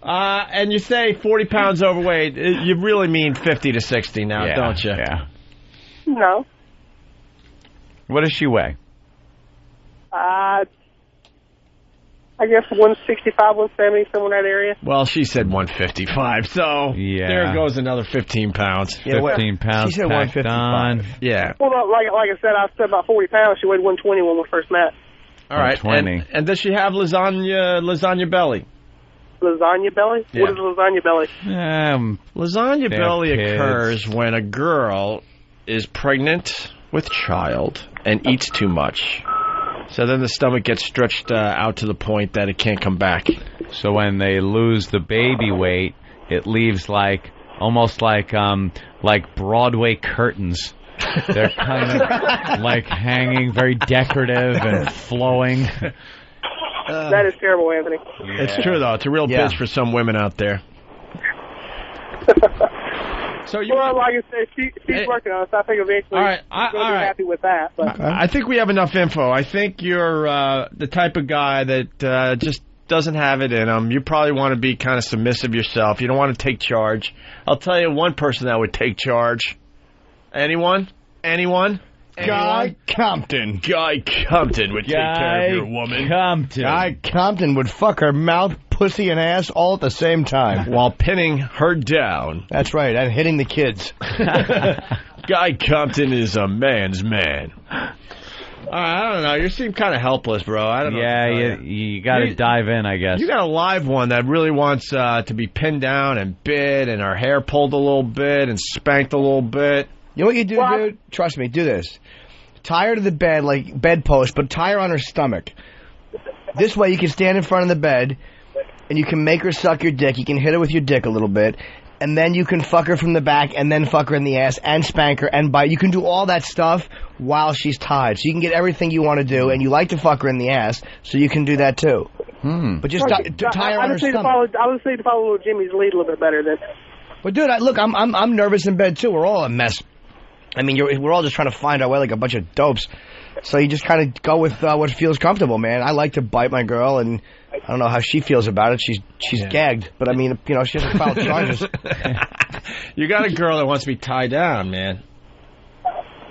And you say 40 pounds overweight. You really mean 50 to 60 now, don't you? Yeah. No. What does she weigh? I guess 165, 170, somewhere in that area. Well, she said 155, so there goes another 15 pounds. Yeah, 15 pounds. She said 155. Yeah. Well, like I said, I said about 40 pounds. She weighed 120 when we first met. All right. And does she have lasagna belly? Lasagna belly? Yeah. What is lasagna belly? Lasagna belly occurs when a girl is pregnant with child and eats too much. So then the stomach gets stretched out to the point that it can't come back. So when they lose the baby weight, it leaves almost like Broadway curtains. They're kind of like hanging, very decorative and flowing. That is terrible, Anthony. Yeah. It's true, though. It's a real bitch for some women out there. So well, like I said, she's working on it, so I think eventually she's going to be happy with that. But. I think we have enough info. I think you're the type of guy that just doesn't have it in him. You probably want to be kind of submissive yourself. You don't want to take charge. I'll tell you one person that would take charge. Anyone? Guy Compton. Guy Compton would take care of your woman. Guy Compton would fuck her mouth, pussy, and ass all at the same time. While pinning her down. That's right, and hitting the kids. Guy Compton is a man's man. I don't know. You seem kind of helpless, bro. I don't know. Yeah, you got to dive in, I guess. You got a live one that really wants to be pinned down and bit and her hair pulled a little bit and spanked a little bit. You know what you do, dude? Trust me, do this. Tie her to the bed, like bedpost, but tie her on her stomach. This way you can stand in front of the bed, and you can make her suck your dick. You can hit her with your dick a little bit, and then you can fuck her from the back, and then fuck her in the ass, and spank her, and bite. You can do all that stuff while she's tied. So you can get everything you want to do, and you like to fuck her in the ass, so you can do that too. But just tie her on her stomach. I would say to follow little Jimmy's lead a little bit better than. But dude, look, I'm nervous in bed too. We're all a mess. I mean, we're all just trying to find our way like a bunch of dopes. So you just kind of go with what feels comfortable, man. I like to bite my girl, and I don't know how she feels about it. She's gagged, but I mean, you know, she hasn't filed charges. You got a girl that wants to be tied down, man.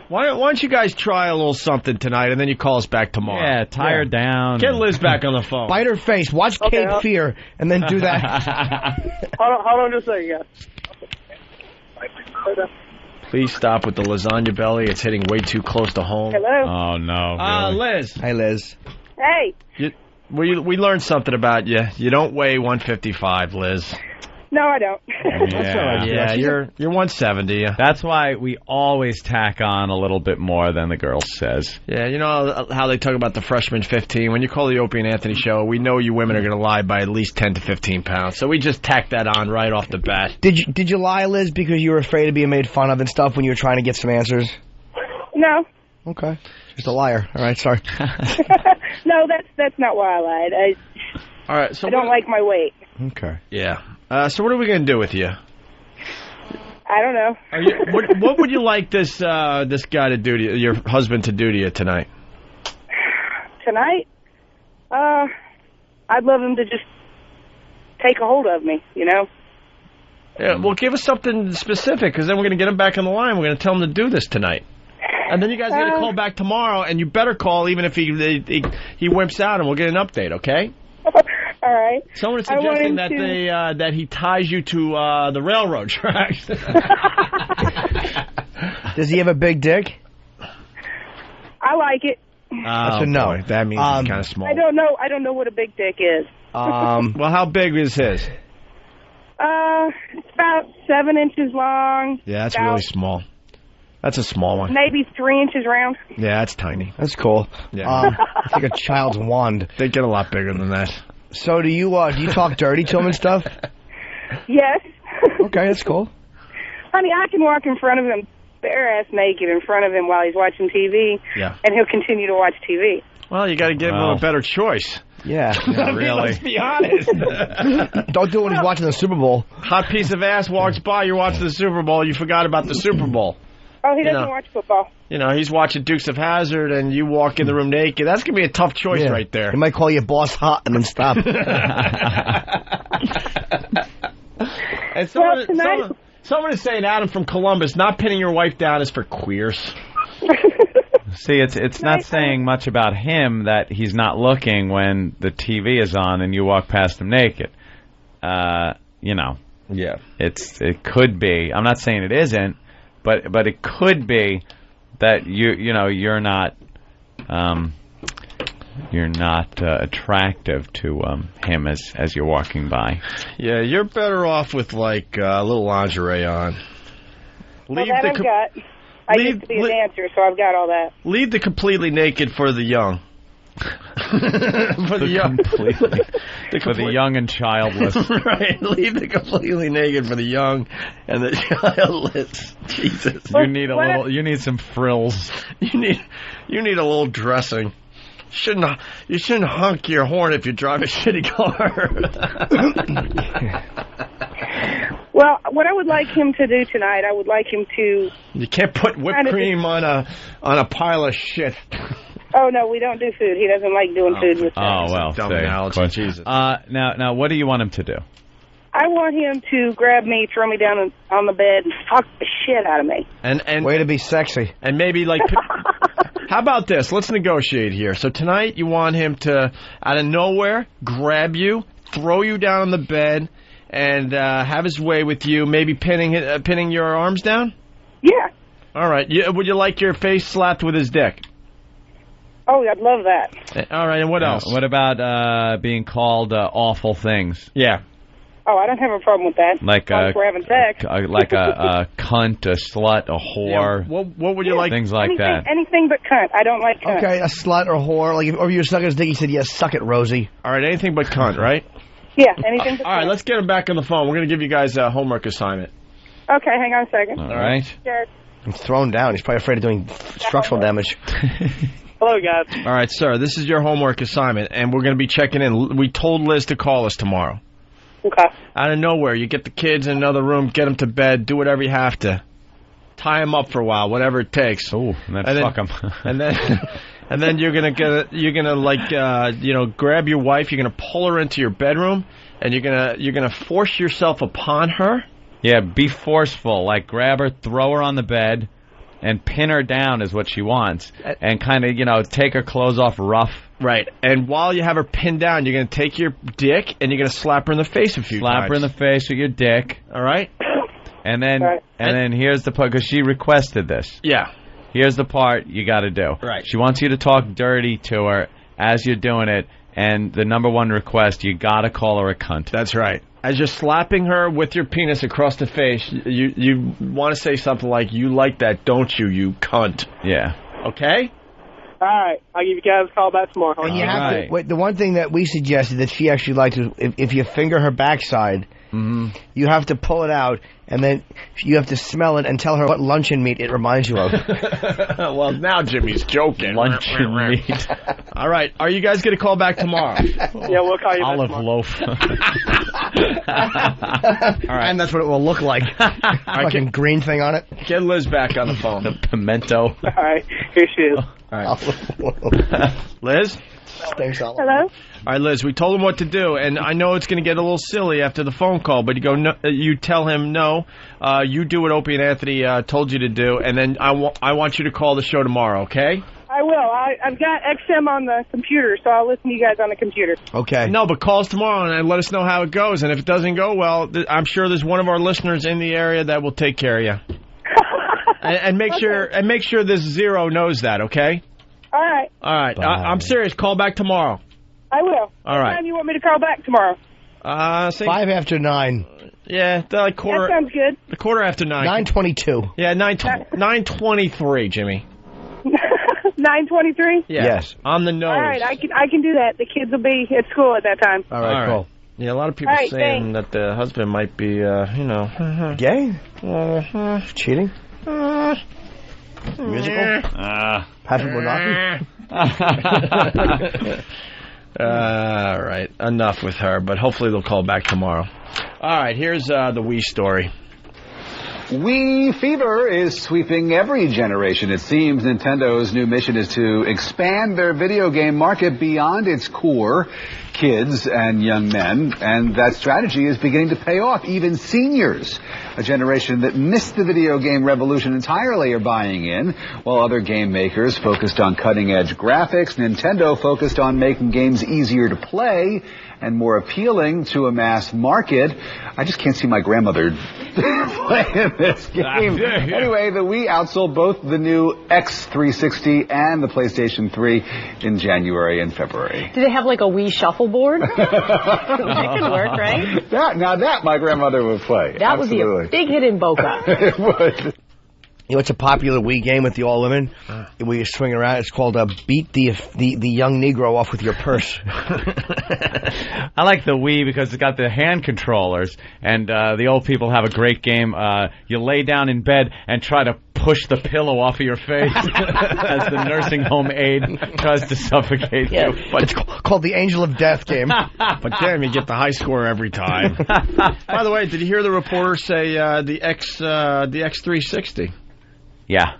Why don't you guys try a little something tonight, and then you call us back tomorrow? Yeah, tie her down. Get Liz back on the phone. Bite her face. Watch Cape Fear, and then do that. Hold on just a second, guys. Please stop with the lasagna belly. It's hitting way too close to home. Hello? Oh, no. Really? Liz. Hey, Liz. Hey. We learned something about you. You don't weigh 155, Liz. No, I don't. Yeah, you're 170. That's why we always tack on a little bit more than the girl says. Yeah, you know how they talk about the freshman 15? When you call the Opie and Anthony show, we know you women are going to lie by at least 10 to 15 pounds. So we just tack that on right off the bat. Did you lie, Liz, because you were afraid of being made fun of and stuff when you were trying to get some answers? No. Okay. Just a liar. All right, sorry. No, that's not why I lied. All right, so I don't like my weight. Okay. Yeah. So what are we going to do with you? I don't know. What would you like this guy to do to you, your husband to do to you tonight? Tonight? I'd love him to just take a hold of me, you know? Yeah, well, give us something specific, because then we're going to get him back on the line. We're going to tell him to do this tonight. And then you guys got to call back tomorrow, and you better call even if he wimps out, and we'll get an update, okay? All right. Someone is suggesting that that he ties you to the railroad tracks. Does he have a big dick? I like it. That's a no. Boy, that means he's kind of small. I don't know what a big dick is. Well, how big is his? It's about 7 inches long. Yeah, that's really small. That's a small one. Maybe 3 inches round. Yeah, that's tiny. That's cool. Yeah. It's like a child's wand. They get a lot bigger than that. So do you talk dirty to him and stuff? Yes. Okay, that's cool. Honey, I can walk in front of him bare-ass naked in front of him while he's watching TV, and he'll continue to watch TV. Well, you got to give him a better choice. Yeah, really. Let's be honest. Don't do it when he's watching the Super Bowl. Hot piece of ass walks by, you're watching the Super Bowl, you forgot about the Super Bowl. Oh, he doesn't watch football. You know, he's watching Dukes of Hazzard, and you walk in the room naked. That's going to be a tough choice right there. He might call you boss hot and then stop. And someone is saying, Adam from Columbus, not pinning your wife down is for queers. See, it's not saying much about him that he's not looking when the TV is on and you walk past him naked. You know. Yeah. It could be. I'm not saying it isn't. But it could be that you're not attractive to him as you're walking by. Yeah, you're better off with like a little lingerie on. Well, that I've got. I used to be a dancer, so I've got all that. Leave the completely naked for the young. For the young and childless. Right, leave the completely naked for the young and the childless. Jesus, you need some frills. You need a little dressing. You shouldn't honk your horn if you drive a shitty car. Well, what I would like him to do tonight, I would like him to. You can't put whipped cream on a pile of shit. Oh, no, we don't do food. He doesn't like doing food with Oh, well, dumb analogy. Jesus. Now, what do you want him to do? I want him to grab me, throw me down on the bed, and fuck the shit out of me. And way to be sexy. And maybe, like, how about this? Let's negotiate here. So tonight you want him to, out of nowhere, grab you, throw you down on the bed, and have his way with you, maybe pinning your arms down? Yeah. All right. Would you like your face slapped with his dick? Oh, I'd love that. All right, and what else? What about being called awful things? Yeah. Oh, I don't have a problem with that. Like we're having sex. Like a cunt, a slut, a whore. Yeah, what would you like? Things like that. Anything but cunt. I don't like cunt. Okay, a slut or a whore. Like, or you're sucking his dick, he said, yes, suck it, Rosie. All right, anything but cunt, right? Yeah, anything but cunt. All right, let's get him back on the phone. We're going to give you guys a homework assignment. Okay, hang on a second. All right. Jared. He's thrown down. He's probably afraid of doing structural damage. Hello, guys. All right, sir, this is your homework assignment, and we're going to be checking in. We told Liz to call us tomorrow. Okay. Out of nowhere, you get the kids in another room, get them to bed, do whatever you have to. Tie them up for a while, whatever it takes. Ooh, and then fuck them. and then you're gonna grab your wife. You're gonna pull her into your bedroom, and you're gonna force yourself upon her. Yeah, be forceful. Like grab her, throw her on the bed, and pin her down is what she wants. And kind of take her clothes off rough. Right. And while you have her pinned down, you're gonna take your dick and you're gonna slap her in the face a few times. Slap her in the face with your dick. All right. And then here's the part, because she requested this. Yeah. Here's the part you got to do. Right. She wants you to talk dirty to her as you're doing it, and the number one request, you got to call her a cunt. That's right. As you're slapping her with your penis across the face, you want to say something like, "You like that, don't you, you cunt?" Yeah. All Okay? right. I'll give you guys a call back tomorrow. And you have to, wait, the one thing that we suggested that she actually liked is if you finger her backside, you have to pull it out, and then you have to smell it and tell her what luncheon meat it reminds you of. Well, now Jimmy's joking. Luncheon meat. All right. Are you guys going to call back tomorrow? Yeah, we'll call you Olive back tomorrow. loaf. All right. And that's what it will look like. Fucking green thing on it. Get Liz back on the phone. The pimento. All right. Here she is. All right. Liz? Hello? All right, Liz, we told him what to do, and I know it's going to get a little silly after the phone call, but you tell him no, you do what Opie and Anthony told you to do, and then I want you to call the show tomorrow, okay? I will. I've got XM on the computer, so I'll listen to you guys on the computer. Okay. No, but call us tomorrow and let us know how it goes, and if it doesn't go well, I'm sure there's one of our listeners in the area that will take care of you. and make sure this Zero knows that, okay? All right. All right. I'm serious. Call back tomorrow. I will. All right. What time you want me to call back tomorrow? 5 after 9. Yeah, like quarter. That sounds good. The quarter after 9. 9:22. Yeah, 9:23, Jimmy. 9:23. Yeah. Yes. On the nose. All right, I can do that. The kids will be at school at that time. All right, cool. Yeah, a lot of people All right, saying that the husband might be, gay, cheating, musical, Patrick Bonacci. All right, enough with her, but hopefully they'll call back tomorrow. All right, here's the Wii story. Wii fever is sweeping every generation. It seems Nintendo's new mission is to expand their video game market beyond its core, kids and young men, and that strategy is beginning to pay off. Even seniors, a generation that missed the video game revolution entirely, are buying in, while other game makers focused on cutting-edge graphics. Nintendo focused on making games easier to play and more appealing to a mass market. I just can't see my grandmother playing this game. Anyway, the Wii outsold both the new X360 and the PlayStation 3 in January and February. Do they have like a Wii shuffleboard? That could work, right? That my grandmother would play. That would be a big hit in Boca. It would. You know, it's a popular Wii game with the all women. Where you swing around. It's called Beat the Young Negro Off with Your Purse. I like the Wii because it's got the hand controllers, and the old people have a great game. You lay down in bed and try to push the pillow off of your face as the nursing home aide tries to suffocate you. But it's called the Angel of Death game. But damn, you get the high score every time. By the way, did you hear the reporter say the X360? Yeah.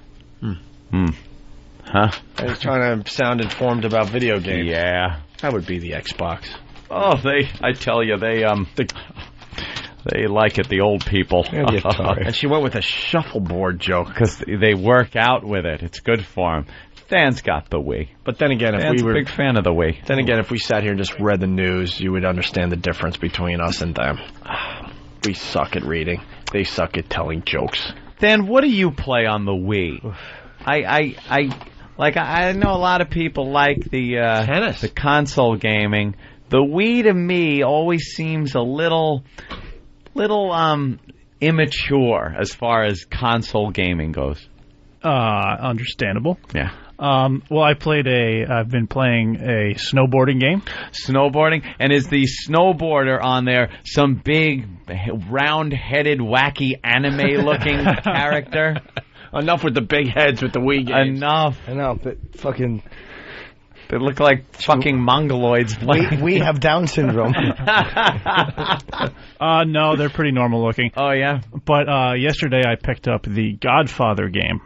Huh? He's trying to sound informed about video games. Yeah. That would be the Xbox. Oh, I tell you, they like it, the old people. And she went with a shuffleboard joke. Because they work out with it. It's good for them. Dan's got the Wii. But then again, Dan's a big fan of the Wii. Then again, if we sat here and just read the news, you would understand the difference between us and them. We suck at reading. They suck at telling jokes. Dan, what do you play on the Wii? I know a lot of people like the tennis, the console gaming. The Wii to me always seems a little immature as far as console gaming goes. Understandable. Yeah. Well, I've been playing a snowboarding game. Snowboarding? And is the snowboarder on there some big, round-headed, wacky, anime-looking character? Enough with the big heads with the Wii games. Enough. I know, but fucking... They look like fucking mongoloids. We have Down syndrome. No, they're pretty normal looking. Oh, yeah? But yesterday I picked up the Godfather game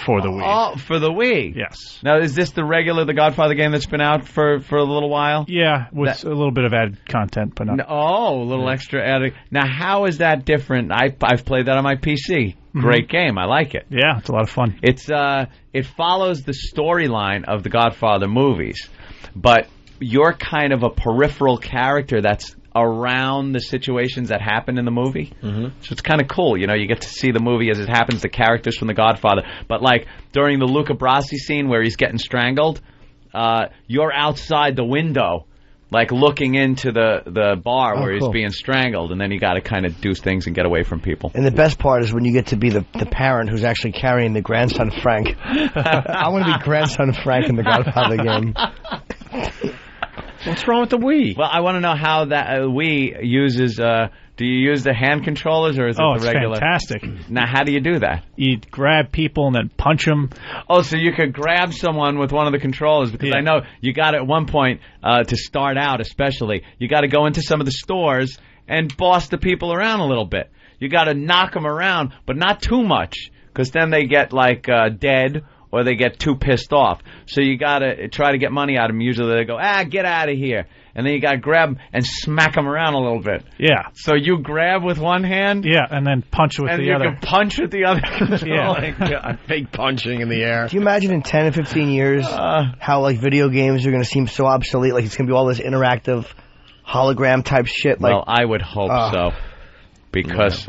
for the Wii. Oh, for the Wii? Yes. Now, is this the Godfather game that's been out for a little while? Yeah, with a little bit of added content, but not. A little extra added. Now, how is that different? I've played that on my PC. Great game. I like it. Yeah, it's a lot of fun. It follows the storyline of the Godfather movies, but you're kind of a peripheral character that's around the situations that happen in the movie. So it's kind of cool. You get to see the movie as it happens, the characters from the Godfather. But like during the Luca Brasi scene where he's getting strangled, you're outside the window, like looking into the bar where he's being strangled, and then you got to kind of do things and get away from people. And the best part is when you get to be the parent who's actually carrying the grandson Frank. I want to be grandson Frank in the Godfather game. What's wrong with the Wii? Well, I want to know how that Wii uses. Do you use the hand controllers or is it the regular? It's fantastic. Now, how do you do that? You grab people and then punch them. Oh, so you could grab someone with one of the controllers, because I know you got at one point to start out, especially you got to go into some of the stores and boss the people around a little bit. You got to knock them around, but not too much, because then they get like dead. Or they get too pissed off. So you got to try to get money out of them. Usually they go, get out of here. And then you got to grab them and smack them around a little bit. Yeah. So you grab with one hand. Yeah, and then punch with the other. And you can punch with the other. Yeah. Fake punching in the air. Do you imagine in 10 or 15 years how like video games are going to seem so obsolete? Like it's going to be all this interactive hologram type shit. Well, I would hope so. Because...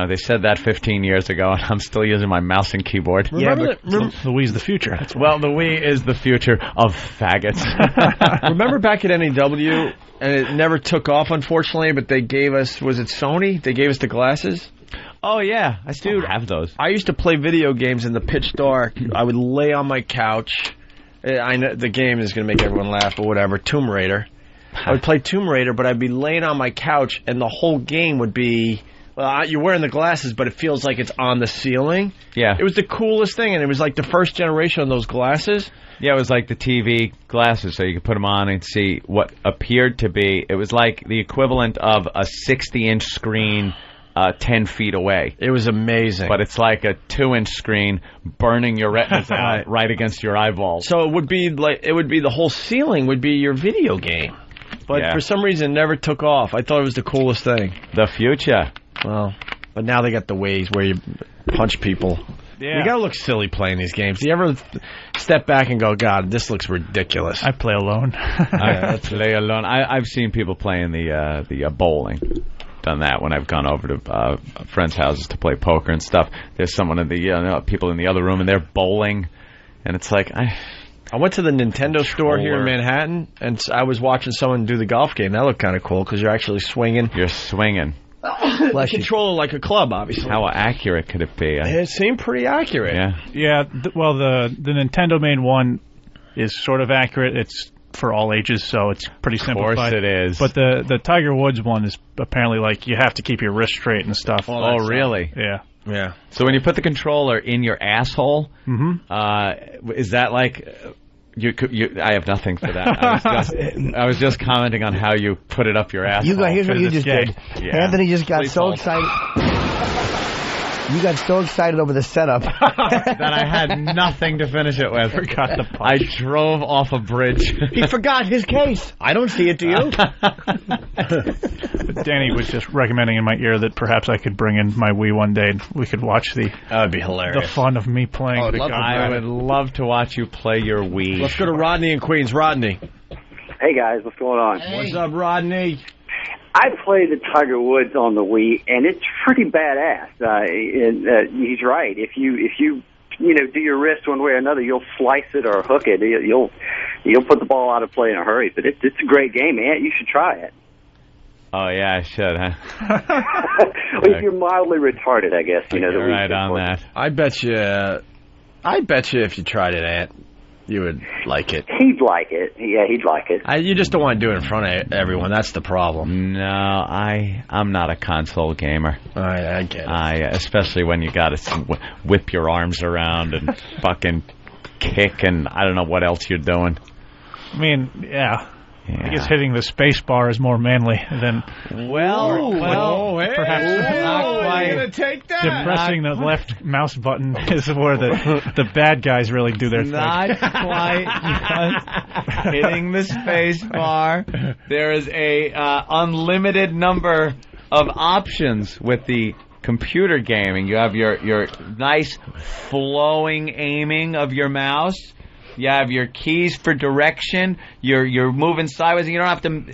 they said that 15 years ago, and I'm still using my mouse and keyboard. The Wii's the future. Well, the Wii is the future of faggots. Remember back at NEW, and it never took off, unfortunately, but they gave us, was it Sony? They gave us the glasses? Oh, yeah. I still have those. I used to play video games in the pitch dark. I would lay on my couch. I know the game is going to make everyone laugh, but whatever. Tomb Raider. I would play Tomb Raider, but I'd be laying on my couch, and the whole game would be... Well, you're wearing the glasses, but it feels like it's on the ceiling. Yeah. It was the coolest thing, and it was like the first generation of those glasses. Yeah, it was like the TV glasses, so you could put them on and see what appeared to be. It was like the equivalent of a 60-inch screen 10 feet away. It was amazing. But it's like a 2-inch screen burning your retinas out right against your eyeballs. So it would be the whole ceiling would be your video game. But for some reason, it never took off. I thought it was the coolest thing. The future. Well, but now they got the ways where you punch people. Yeah. You gotta look silly playing these games. Do you ever step back and go, God, this looks ridiculous? I play alone. I play alone. I've seen people playing the bowling. Done that when I've gone over to friends' houses to play poker and stuff. There's someone in the people in the other room and they're bowling, and it's like I went to the Nintendo store here in Manhattan, and I was watching someone do the golf game. That looked kind of cool because you're actually swinging. You're swinging. Control like a club, obviously. How accurate could it be? It seemed pretty accurate. Yeah. Well, the Nintendo main one is sort of accurate. It's for all ages, so it's pretty simplified. Of course it is. But the Tiger Woods one is apparently like you have to keep your wrist straight and stuff. Oh, really? Yeah. Yeah. So when you put the controller in your asshole, is that like... I have nothing for that. I was just commenting on how you put it up your ass. Here's what you just did. Yeah. Anthony just got so excited. You got so excited over the setup that I had nothing to finish it with. Forgot the punch. I drove off a bridge. He forgot his case. I don't see it, do you? Danny was just recommending in my ear that perhaps I could bring in my Wii one day and we could watch that would be hilarious. The fun of me playing. I would love to watch you play your Wii. Let's go to Rodney in Queens. Rodney. Hey guys, what's going on? Hey. What's up, Rodney? I played the Tiger Woods on the Wii, and it's pretty badass. He's right. If you do your wrist one way or another, you'll slice it or hook it. You'll put the ball out of play in a hurry. But it's a great game, man. You should try it. Oh yeah, I should, huh? Well, if you're mildly retarded, I guess you're right on that. I bet you if you tried it, Ant, you would like it. He'd like it. Yeah, he'd like it. You just don't want to do it in front of everyone. That's the problem. No, I'm not a console gamer. I get it. Especially when you got to whip your arms around and fucking kick and I don't know what else you're doing. I mean, yeah. I guess hitting the space bar is more manly than perhaps not quite. Gonna take that. Depressing the left mouse button is where the bad guys really do their thing. Not quite just hitting the space bar. There is a unlimited number of options with the computer gaming. You have your nice flowing aiming of your mouse. You have your keys for direction. You're moving sideways, and you don't have to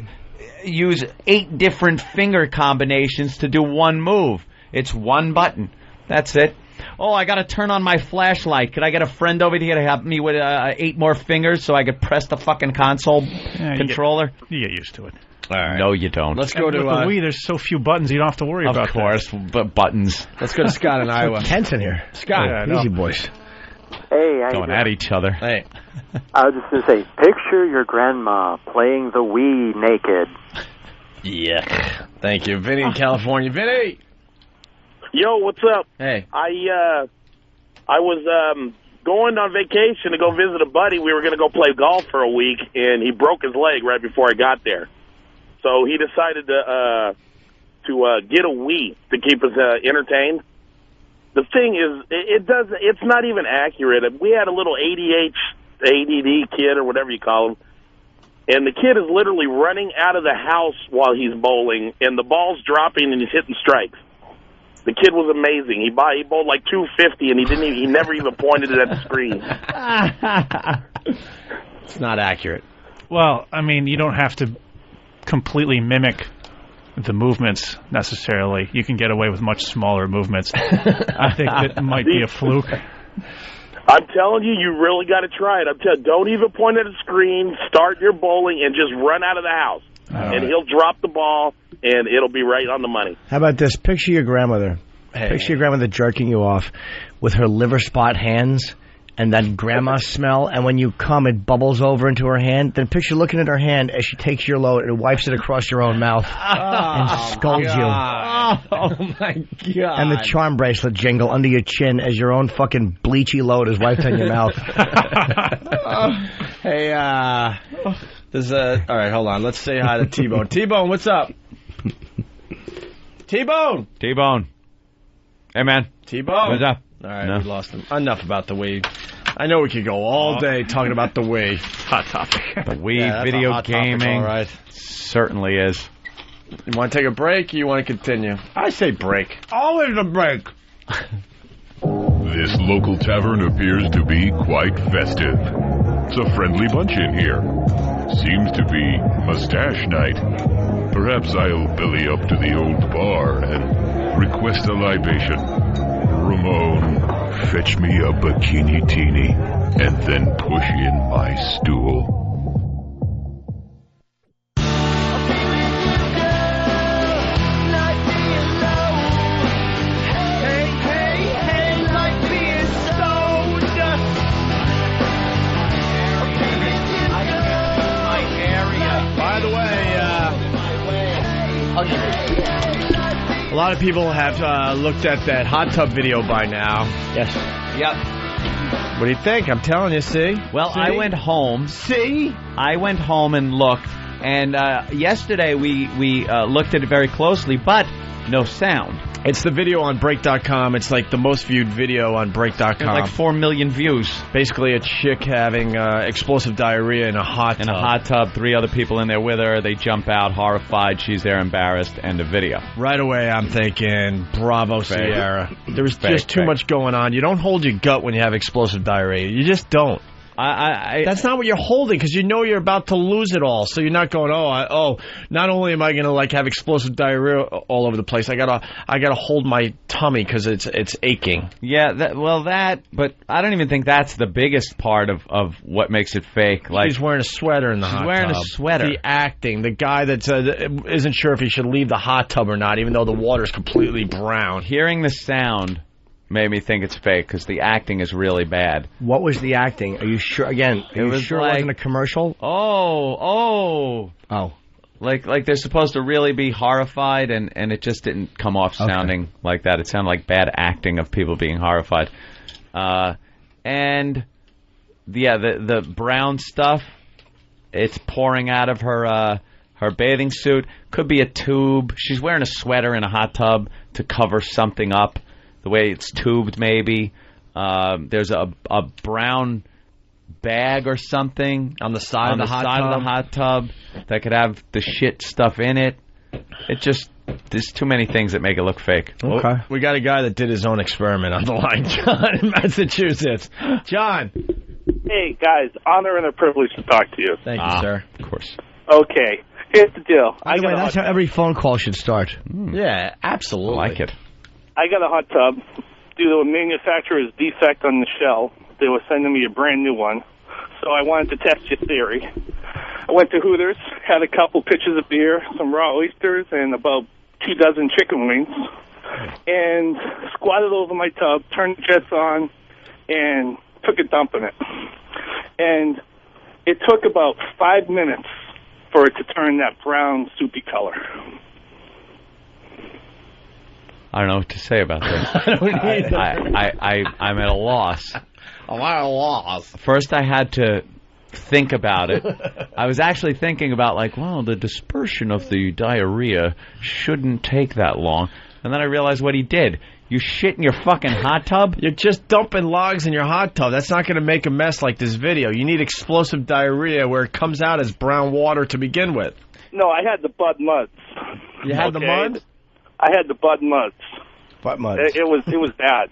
use 8 different finger combinations to do one move. It's one button. That's it. Oh, I got to turn on my flashlight. Could I get a friend over here to help me with 8 more fingers so I could press the fucking console controller? You get used to it. All right. No, you don't. Let's go to with the Wii. There's so few buttons, you don't have to worry about. Of course, but buttons. Let's go to Scott in Iowa. Tense in here. Scott, easy boys. Hey, how going you at each other. Hey. I was just going to say, picture your grandma playing the Wii naked. Yeah. Thank you. Vinny in California. Vinny! Yo, what's up? Hey. I was going on vacation to go visit a buddy. We were going to go play golf for a week, and he broke his leg right before I got there. So he decided to get a Wii to keep us entertained. The thing is, it's not even accurate. We had a little ADD kid or whatever you call him, and the kid is literally running out of the house while he's bowling, and the ball's dropping and he's hitting strikes. The kid was amazing. He bowled like 250, and he never even pointed it at the screen. It's not accurate. Well, I mean, you don't have to completely mimic the movements necessarily. You can get away with much smaller movements. I think that might be a fluke. I'm telling you, you really got to try it. Don't even point at the screen. Start your bowling and just run out of the house. And he'll drop the ball, and it'll be right on the money. How about this? Picture your grandmother. Picture your grandmother jerking you off with her liver spot hands and that grandma smell, and when you come, it bubbles over into her hand. Then picture looking at her hand as she takes your load and wipes it across your own mouth and scolds you. Oh, my God. And the charm bracelet jingle under your chin as your own fucking bleachy load is wiped on your mouth. Hey, all right, hold on. Let's say hi to T-Bone. T-Bone, what's up? T-Bone! T-Bone. Hey, man. T-Bone. What's up? All right, we lost him. Enough about the Wii. I know we could go all day talking about the Wii. Hot topic. The Wii, video gaming. All right. Certainly is. You want to take a break or you want to continue? I say break. Always a break. This local tavern appears to be quite festive. It's a friendly bunch in here. Seems to be mustache night. Perhaps I'll belly up to the old bar and request a libation. Ramon, fetch me a bikini teeny and then push in my stool. A lot of people have looked at that hot tub video by now. Yes. Yep. What do you think? I'm telling you, see? Well, see? I went home. See? I went home and looked, and yesterday we looked at it very closely, but no sound. It's the video on Break.com. It's like the most viewed video on Break.com. Like 4 million views. Basically a chick having explosive diarrhea in a hot tub. In a hot tub, 3 other people in there with her. They jump out horrified. She's there embarrassed. End of video. Right away I'm thinking, bravo, Sierra. There's just too much going on. You don't hold your gut when you have explosive diarrhea. You just don't. That's not what you're holding, because you know you're about to lose it all. So you're not going, not only am I going to like have explosive diarrhea all over the place, I gotta hold my tummy because it's aching. Yeah, but I don't even think that's the biggest part of what makes it fake. Like, she's wearing a sweater in the hot tub. She's wearing a sweater. The acting, the guy that isn't sure if he should leave the hot tub or not, even though the water's completely brown. Hearing the sound made me think it's fake because the acting is really bad. What was the acting? Are you sure? Again, it wasn't a commercial? Oh. Like they're supposed to really be horrified, and it just didn't come off sounding like that. It sounded like bad acting of people being horrified. And yeah, the brown stuff it's pouring out of her her bathing suit. Could be a tube. She's wearing a sweater in a hot tub to cover something up, the way it's tubed maybe. There's a brown bag or something on the side of the hot tub that could have the shit stuff in it. It just, there's too many things that make it look fake. Okay. Well, we got a guy that did his own experiment on the line. John in Massachusetts. John. Hey, guys. Honor and a privilege to talk to you. Thank you, sir. Of course. Okay. Here's the deal. That's how every phone call should start. Yeah, absolutely. I like it. I got a hot tub. Due to a manufacturer's defect on the shell, they were sending me a brand new one. So I wanted to test your theory. I went to Hooters, had a couple pitchers of beer, some raw oysters, and about 24 chicken wings, and squatted over my tub, turned the jets on, and took a dump in it. And it took about 5 minutes for it to turn that brown soupy color. I don't know what to say about this. I'm at a loss. I'm at a loss. First, I had to think about it. I was actually thinking about, like, well, the dispersion of the diarrhea shouldn't take that long. And then I realized what he did. You shit in your fucking hot tub? You're just dumping logs in your hot tub. That's not going to make a mess like this video. You need explosive diarrhea where it comes out as brown water to begin with. No, I had the Bud Muds. You had the mud? I had the Bud Muds. Bud Muds. It was bad.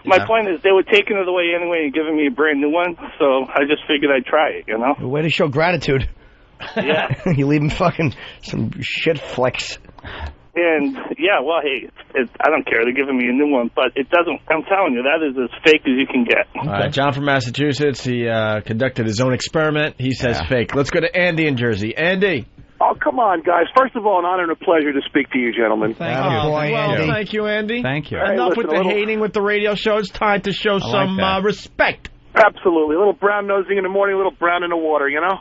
My point is they were taking it away anyway and giving me a brand new one, so I just figured I'd try it, you know? Way to show gratitude. Yeah. You leave him fucking some shit flecks. And, yeah, well, hey, I don't care. They're giving me a new one, but it doesn't, I'm telling you, that is as fake as you can get. All right, John from Massachusetts, he conducted his own experiment. He says fake. Let's go to Andy in Jersey. Andy. Oh, come on, guys. First of all, an honor and a pleasure to speak to you, gentlemen. Thank you. Andy. Thank you, Andy. Thank you. Hey, Enough listen, with the hating with the radio show. It's time to show some respect. Absolutely. A little brown nosing in the morning, a little brown in the water, you know?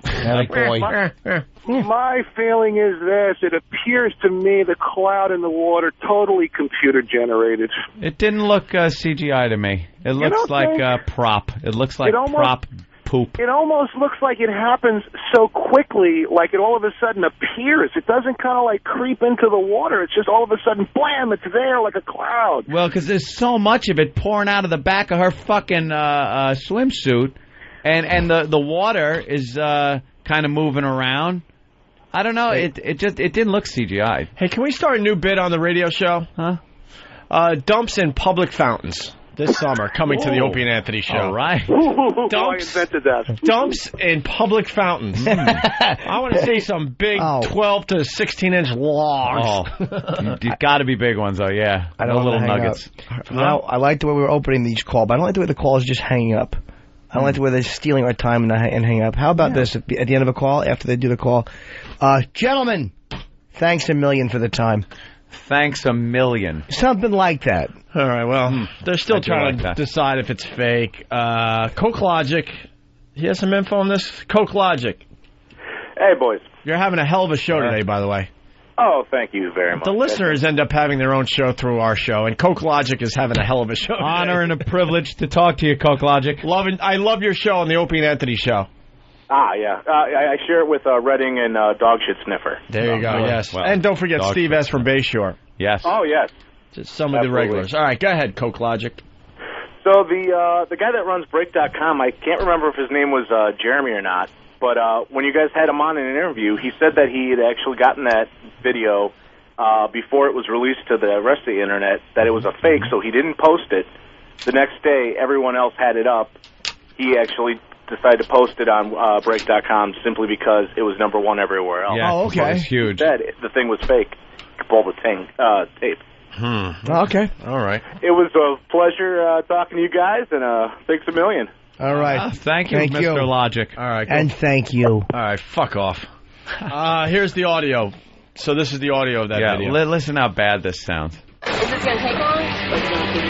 My feeling is this. It appears to me the cloud in the water totally computer generated. It didn't look CGI to me. It looks like prop. It looks like prop poop. It almost looks like it happens so quickly, like it all of a sudden appears. It doesn't kind of like creep into the water. It's just all of a sudden, blam, it's there like a cloud. Well, because there's so much of it pouring out of the back of her fucking swimsuit, and the water is kind of moving around. I don't know. It didn't look CGI. Hey, can we start a new bit on the radio show? Huh? Dumps in public fountains. This summer, coming to the Opie and Anthony show. All right. I invented that. Dumps in public fountains. I want to see some big 12 to 16-inch logs. You've got to be big ones, though, yeah. I don't little hang nuggets. Now, I like the way we were opening each call, but I don't like the way the call is just hanging up. I don't like the way they're stealing our time and hang up. How about this? At the end of a call, after they do the call, gentlemen, thanks a million for the time. Thanks a million. Something like that. All right, well, they're still trying to decide if it's fake. Coke Logic, he has some info on this? Coke Logic. Hey, boys. You're having a hell of a show today, by the way. Oh, thank you very much. The listeners end up having their own show through our show, and Coke Logic is having a hell of a show today. Honor and a privilege to talk to you, Coke Logic. I love your show on the Opie and Anthony show. Ah, yeah. I share it with Redding and Dog Shit Sniffer. There you go, yes. Well, and don't forget Steve S. from Bayshore. Yes. Oh, yes. Just some of the regulars. All right, go ahead, Coke Logic. So the guy that runs Break.com, I can't remember if his name was Jeremy or not, but when you guys had him on in an interview, he said that he had actually gotten that video before it was released to the rest of the Internet, that it was a fake, so he didn't post it. The next day, everyone else had it up. He actually decided to post it on Break.com simply because it was #1 everywhere else. Yeah, okay. It's huge. The thing was fake. Pull the tape. Okay. All right. It was a pleasure talking to you guys, and thanks a million. All right. Thank you, Mr. Logic. All right. And thank you. All right, fuck off. Here's the audio. So this is the audio of that video. Listen how bad this sounds. Is this going to take long? Or is it going to keep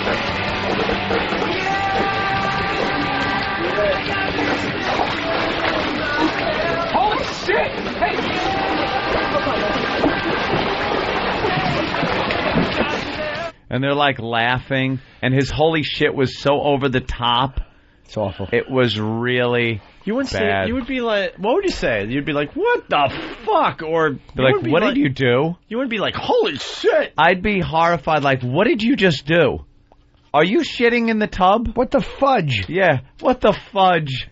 Holy shit! Hey! And they're like laughing, and his holy shit was so over the top. It's awful. It was really You wouldn't bad. say. You would be like, what would you say? You'd be like, what the fuck? Or Be like, what did you do? You wouldn't be like, holy shit. I'd be horrified. Like, what did you just do? Are you shitting in the tub? What the fudge? Yeah. What the fudge?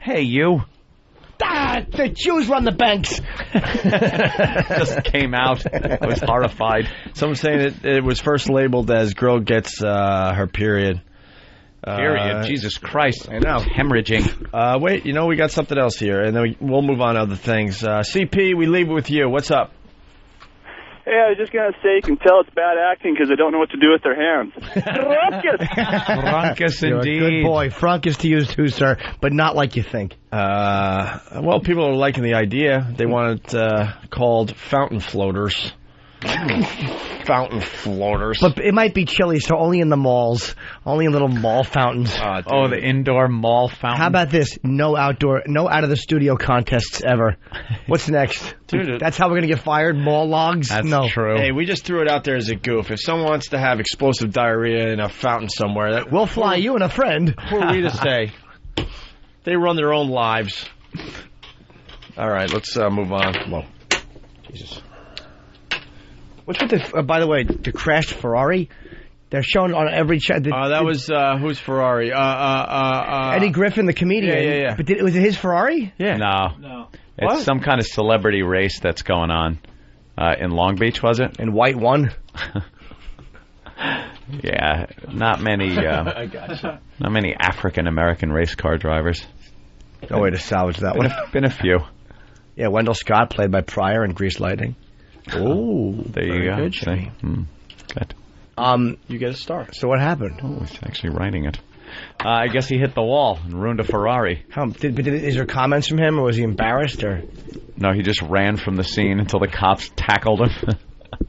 Hey, you. The Jews run the banks. Just came out. I was horrified. Someone's saying it was first labeled as girl gets her period. Period. Jesus Christ. I know. Hemorrhaging. Wait, we got something else here, and then we'll move on to other things. CP, we leave it with you. What's up? Hey, I was just going to say you can tell it's bad acting because they don't know what to do with their hands. Frunkus, indeed. You're a good boy. Frunkus to use too, sir, but not like you think. Well, people are liking the idea. They want it called fountain floaters. Fountain floaters. But it might be chilly, so only in the malls. Only in little mall fountains. The indoor mall fountain. How about this? No outdoor, no out-of-the-studio contests ever. What's next? Dude, that's how we're going to get fired? Mall logs? That's no. true. Hey, we just threw it out there as a goof. If someone wants to have explosive diarrhea in a fountain somewhere, we'll fly you and a friend. Who are we to say? They run their own lives. All right, let's move on. Whoa. Jesus. What's with the, by the way, the crashed Ferrari? They're showing on every chat. That was, who's Ferrari? Eddie Griffin, the comedian. Yeah. But was it his Ferrari? Yeah. No. It's some kind of celebrity race that's going on. In Long Beach, was it? And White won? Yeah. Not many, I gotcha. Not many African-American race car drivers. No way to salvage that one. Been a few. Yeah, Wendell Scott, played by Pryor in Grease Lightning. Oh, there you go. Good, Jimmy. Good. You get a star. So what happened? Oh, he's actually writing it. I guess he hit the wall and ruined a Ferrari. Is there comments from him, or was he embarrassed? Or no, he just ran from the scene until the cops tackled him.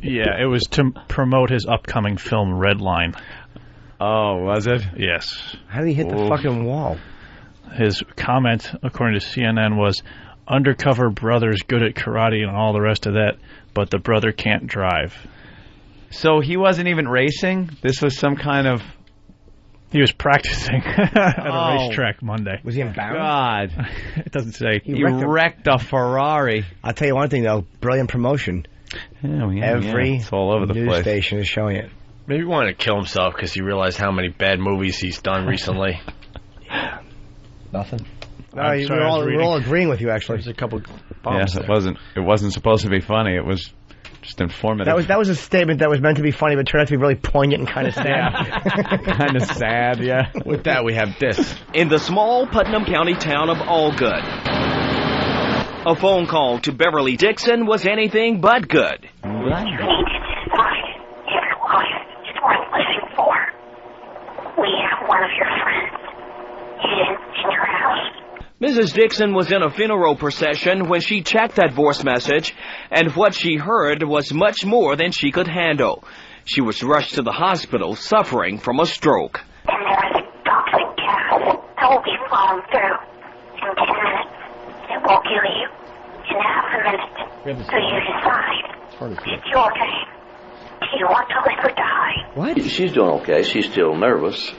Yeah, it was to promote his upcoming film Redline. Oh, was it? Yes. How did he hit the fucking wall? His comment, according to CNN, was, undercover brother's good at karate and all the rest of that, but the brother can't drive. So he wasn't even racing? This was some kind of... He was practicing at a racetrack Monday. Was he embarrassed? God. It doesn't say. He wrecked a Ferrari. I'll tell you one thing, though. Brilliant promotion. Every it's all over the news place. station is showing it. Maybe he wanted to kill himself because he realized how many bad movies he's done recently. Nothing. No, we're all agreeing with you, actually. There's a couple bombs it wasn't supposed to be funny. It was just informative. That was a statement that was meant to be funny, but turned out to be really poignant and kind of sad. Kind of sad, yeah. With that, we have this. In the small Putnam County town of Allgood, a phone call to Beverly Dixon was anything but good. Mrs. Dixon was in a funeral procession when she checked that voice message, and what she heard was much more than she could handle. She was rushed to the hospital suffering from a stroke. And there is a toxic gas that will be flowing through in 10 minutes. It will kill you in half a minute. So you decide. It's your game. Do you want to live or die? What? She's doing okay. She's still nervous.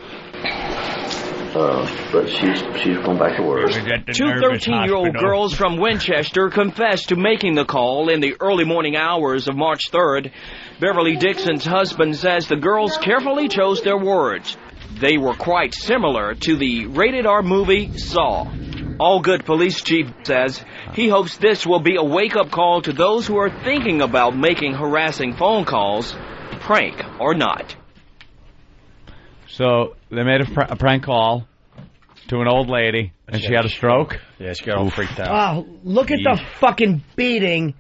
But she's going back to work. Two 13-year-old girls from Winchester confessed to making the call in the early morning hours of March 3rd. Beverly Dixon's husband says the girls carefully chose their words. They were quite similar to the rated-R movie Saw. Allgood Police Chief says he hopes this will be a wake-up call to those who are thinking about making harassing phone calls, prank or not. So they made a prank call to an old lady, and she had a stroke? Yeah, she got all freaked out. Oh, look at the fucking beating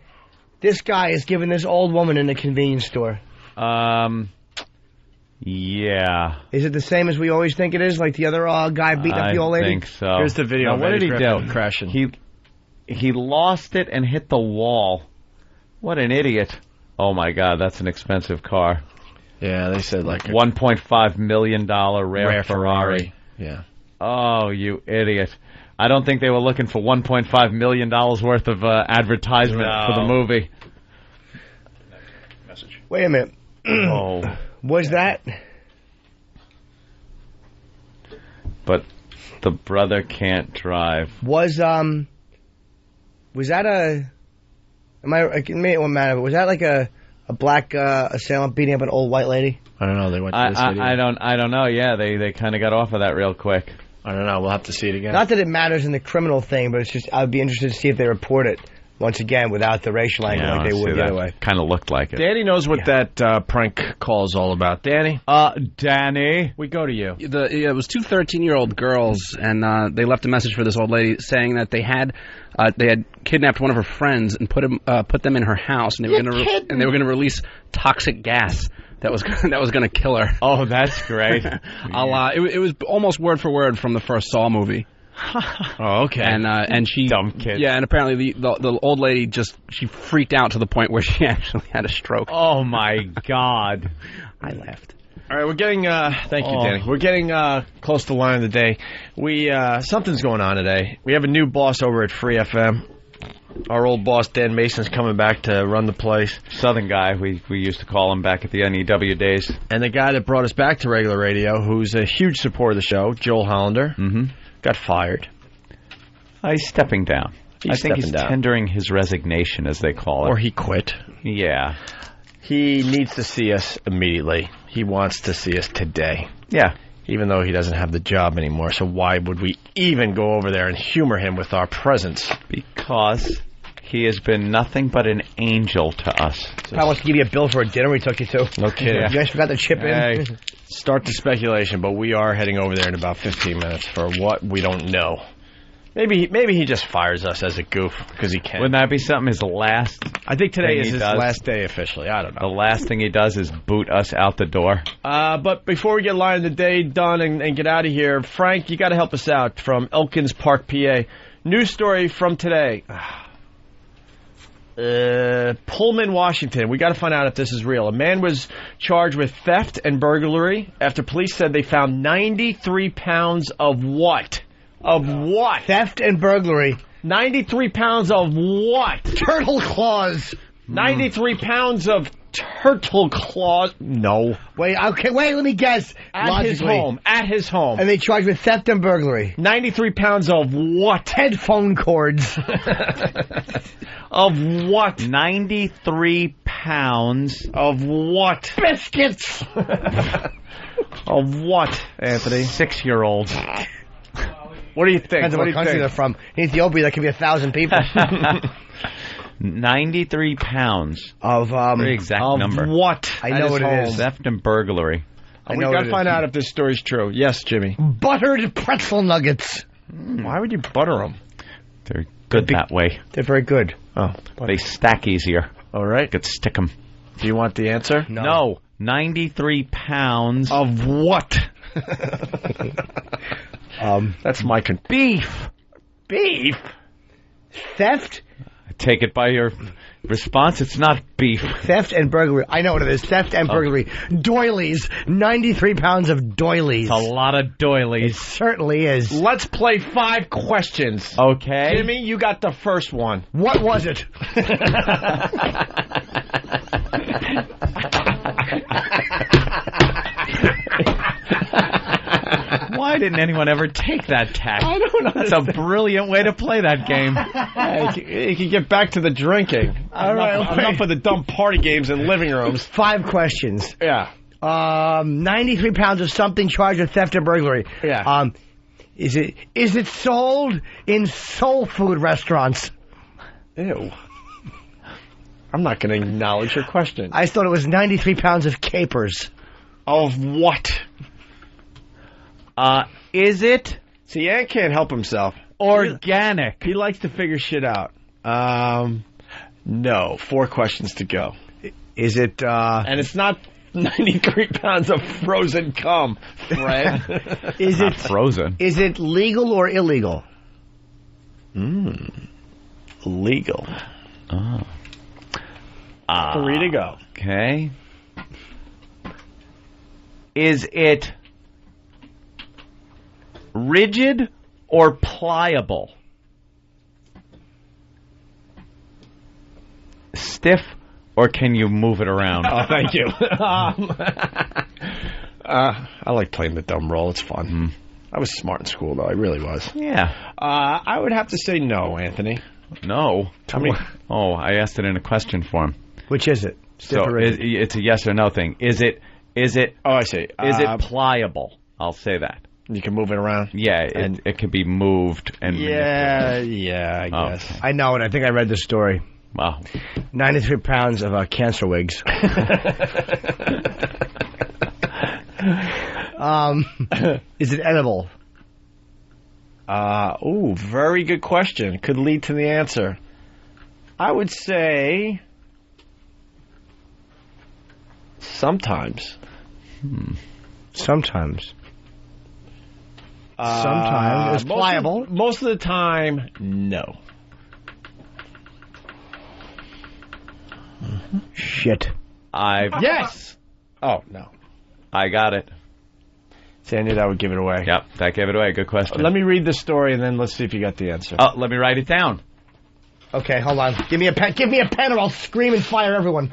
this guy is giving this old woman in the convenience store. Yeah. Is it the same as we always think it is? Like the other guy beating up the old lady? I think so. Here's the video. Now, what did he do? Crashing. He lost it and hit the wall. What an idiot. Oh, my God, that's an expensive car. Yeah, they said like $1.5 million rare Ferrari. Yeah. Oh, you idiot. I don't think they were looking for $1.5 million worth of advertisement for the movie. Wait a minute. Oh. Was that? But The brother can't drive. Was that a? It won't matter. But was that like a black assailant beating up an old white lady? I don't know. They went to this video. I don't know. Yeah, they kind of got off of that real quick. I don't know. We'll have to see it again. Not that it matters in the criminal thing, but it's just I'd be interested to see if they report it once again without the racial angle like they would the other way. Kind of looked like it. Danny knows what that prank call is all about. Danny? Danny. We go to you. It was two 13-year-old girls, and they left a message for this old lady saying that they had kidnapped one of her friends and put them in her house, and they were going to release toxic gas that was going to kill her. Oh, that's great. It was almost word for word from the first Saw movie. Oh, okay. And she dumb kid. Yeah, and apparently the old lady she freaked out to the point where she actually had a stroke. Oh my God! I laughed. All right, we're getting. Thank you, Danny. We're getting close to the line of the day. Something's going on today. We have a new boss over at Free FM. Our old boss Dan Mason's coming back to run the place. Southern guy, we used to call him back at the NEW days. And the guy that brought us back to regular radio, who's a huge supporter of the show, Joel Hollander, got fired. He's stepping down. I think he's tendering his resignation, as they call it. Or he quit. Yeah. He needs to see us immediately. He wants to see us today. Yeah. Even though he doesn't have the job anymore. So why would we even go over there and humor him with our presence? Because he has been nothing but an angel to us. I want to give you a bill for a dinner we took you to. No kidding. You guys forgot to chip in. Start the speculation, but we are heading over there in about 15 minutes for what we don't know. Maybe he just fires us as a goof because he can. Wouldn't that be something? His last. I think today is his last day officially. I don't know. The last thing he does is boot us out the door. But before we get line of the day done and get out of here, Frank, you got to help us out from Elkins Park, PA. News story from today. Pullman, Washington. We got to find out if this is real. A man was charged with theft and burglary after police said they found 93 pounds of what? Of what? Theft and burglary. 93 pounds of what? Turtle claws. 93 pounds of turtle claws. No. Wait, let me guess. At his home. And they charged with theft and burglary. 93 pounds of what? Headphone cords. Of what? 93 pounds. Of what? Biscuits. Of what, Anthony? 6-year-olds. What do you think? Depends on what country they're from. In Ethiopia, that could be 1,000 people. 93 pounds. Of very exact number. What? I know what it is. Theft and burglary. We got to find out if this story's true. Yes, Jimmy. Buttered pretzel nuggets. Why would you butter them? They're good that way. They're very good. Oh, they stack easier. All right. You could stick them. Do you want the answer? No. 93 pounds of what? That's my beef. Beef? Theft? I take it by your response, it's not beef. Theft and burglary. I know what it is. Theft and burglary. Doilies. 93 pounds of doilies. It's a lot of doilies. It certainly is. Let's play 5 questions. Okay. Jimmy, you got the first one. What was it? Why didn't anyone ever take that tack? I don't know. That's a brilliant way to play that game. You can get back to the drinking. Enough of the dumb party games in living rooms. 5 questions. Yeah. 93 pounds of something charged with theft or burglary. Yeah. Is it sold in soul food restaurants? Ew. I'm not going to acknowledge your question. I thought it was 93 pounds of capers. Of what? Is it? See, Ant can't help himself. Organic. He likes to figure shit out. No. 4 questions to go. Is it, And it's not 93 pounds of frozen cum, Fred. Is not it frozen? Is it legal or illegal? Legal. Oh. 3 to go. Okay. Is it rigid or pliable? Stiff, or can you move it around? Oh, thank you. I like playing the dumb role. It's fun. I was smart in school, though. I really was. Yeah. I would have to say no, Anthony. No. Tell me. Oh, I asked it in a question form. Which is it? So it's a yes or no thing. Is it? Oh, I see. Is it pliable? I'll say that. You can move it around? Yeah, it can be moved. And I guess. Okay. I know it. I think I read the story. Wow. 93 pounds of cancer wigs. Is it edible? Very good question. Could lead to the answer. I would say sometimes. Sometimes. Sometimes. It's pliable. Most of the time, no. Shit. Yes! Oh, no. I got it. See, I knew that would give it away. Yep, that gave it away. Good question. Let me read the story, and then let's see if you got the answer. Oh, let me write it down. Okay, hold on. Give me a pen. Give me a pen, or I'll scream and fire everyone.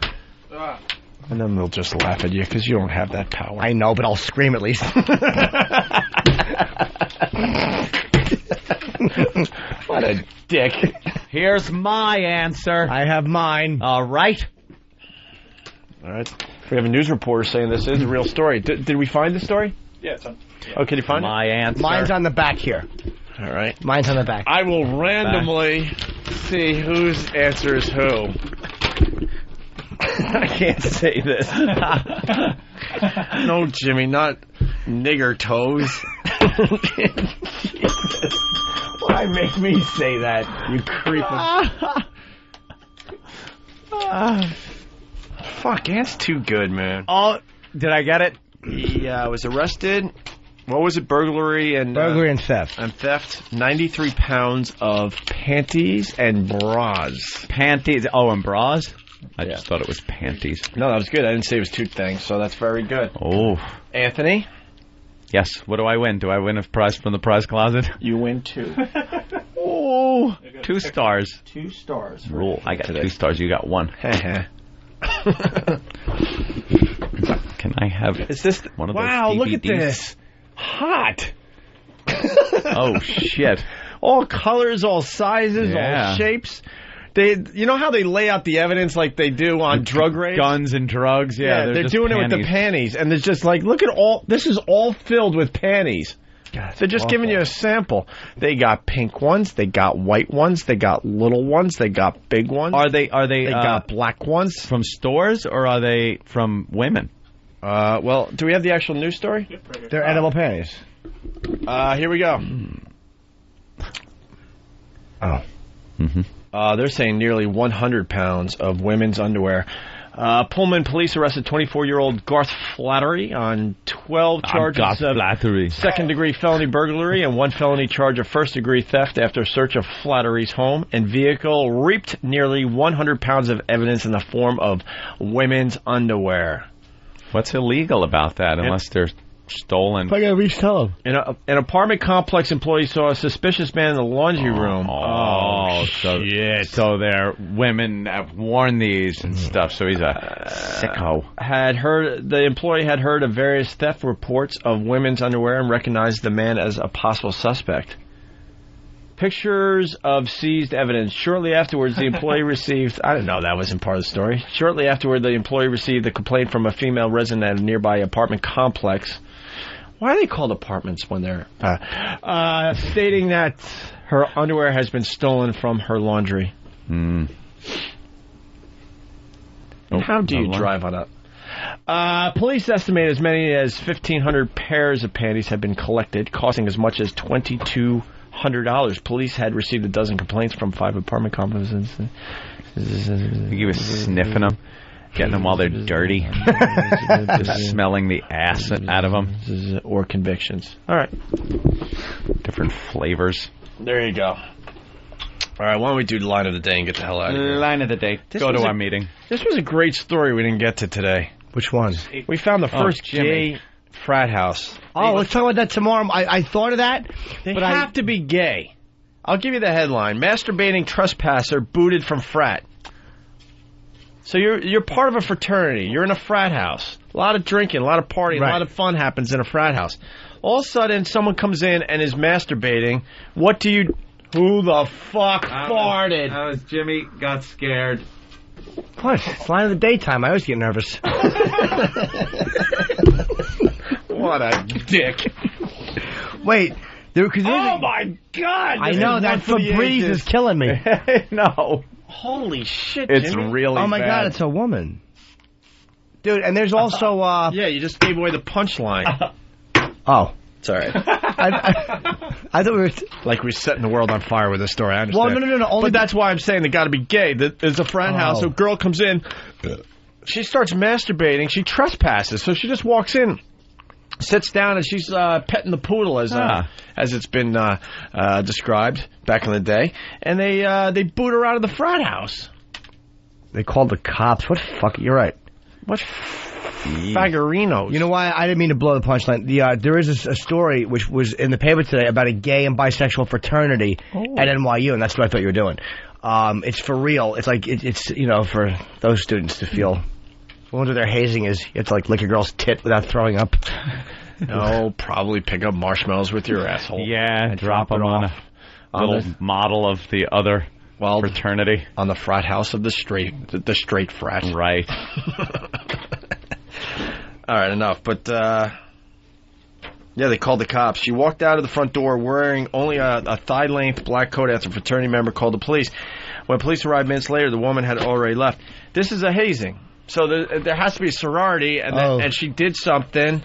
And then they'll just laugh at you because you don't have that power. I know, but I'll scream at least. What a dick. Here's my answer. I have mine. All right. All right. We have a news reporter saying this is a real story. Did we find the story? Yeah, it's on. Yeah. Oh, can you find my answer? Mine's on the back here. All right. Mine's on the back. I will randomly see whose answer is who. I can't say this. No, Jimmy, not nigger toes. Why make me say that, you creep? Fuck, Ant's too good, man. Oh, did I get it? He was arrested. What was it? Burglary and theft. And theft. 93 pounds of panties and bras. Panties. Oh, and bras? I just thought it was panties. No, that was good. I didn't say it was two things, so that's very good. Oh. Anthony? Yes. What do I win? Do I win a prize from the prize closet? You win 2. Oh. 2 stars. 2 stars. Rule. I got 2 stars. You got 1. Can I have Is this one of those Wow, DVDs? look at this. Hot. Oh, shit. All colors, all sizes, all shapes. You know how they lay out the evidence like they do on drug raids? Guns and drugs, they're doing it with the panties. And there's just like, look at this is all filled with panties. God, they're just giving you a sample. They got pink ones, they got white ones, they got little ones, they got big ones. Are they got black ones. From stores, or are they from women? Well, do we have the actual news story? Yep, right here. They're edible panties. Here we go. Oh. Mm-hmm. They're saying nearly 100 pounds of women's underwear. Pullman police arrested 24-year-old Garth Flattery on 12 charges of second-degree felony burglary and 1 felony charge of first-degree theft after a search of Flattery's home and vehicle reaped nearly 100 pounds of evidence in the form of women's underwear. What's illegal about that unless they're stolen? I gotta resell them. An apartment complex employee saw a suspicious man in the laundry room. Oh, shit. So their women have worn these and stuff, so he's a sicko. The employee had heard of various theft reports of women's underwear and recognized the man as a possible suspect. Pictures of seized evidence. Shortly afterwards, the employee received... I didn't know that wasn't part of the story. Shortly afterward, the employee received a complaint from a female resident at a nearby apartment complex. Why are they called apartments when they're... stating that her underwear has been stolen from her laundry. How do you drive on a... police estimate as many as 1,500 pairs of panties have been collected, costing as much as $2,200. Police had received a dozen complaints from 5 apartment complexes. He was sniffing them, getting them while they're dirty, just smelling the ass out of them. Or convictions. All right. Different flavors. There you go. All right, why don't we do the line of the day and get the hell out of here? Line of the day. Go to our meeting. This was a great story we didn't get to today. Which one? We found the first gay frat house. Oh, let's talk about that tomorrow. I thought of that. They have to be gay. I'll give you the headline. Masturbating trespasser booted from frat. So you're part of a fraternity. You're in a frat house. A lot of drinking, a lot of partying, a lot of fun happens in a frat house. All of a sudden, someone comes in and is masturbating. What do you... Who the fuck farted? That was Jimmy got scared. What? It's line of the daytime. I always get nervous. What a dick. Wait. Oh, my God. I know, that Febreze is killing me. No. Holy shit, It's Jimmy. really Oh, my bad. God, it's a woman. Dude, and there's also... Yeah, you just gave away the punchline. Oh. It's all right. I thought we were... Like we're setting the world on fire with this story. I understand. Well, no. But that's why I'm saying they got to be gay. There's a frat house. A girl comes in. She starts masturbating. She trespasses. So she just walks in, sits down, and she's petting the poodle, as it's been described back in the day. And they boot her out of the frat house. They called the cops. What fuck? You're right. What faggerinos? You know why? I didn't mean to blow the punchline. There is a story which was in the paper today about a gay and bisexual fraternity at NYU, and that's what I thought you were doing. It's for real. It's like it's for those students to feel. I wonder their hazing is. You have to lick a girl's tit without throwing up. No, probably pick up marshmallows with your asshole. Yeah, drop them on a little model of the other fraternity on the frat house of the straight frat. Right. All right, enough. But they called the cops. She walked out of the front door wearing only a thigh-length black coat after a fraternity member called the police. When police arrived minutes later, the woman had already left. This is a hazing. So there has to be a sorority, and she did something,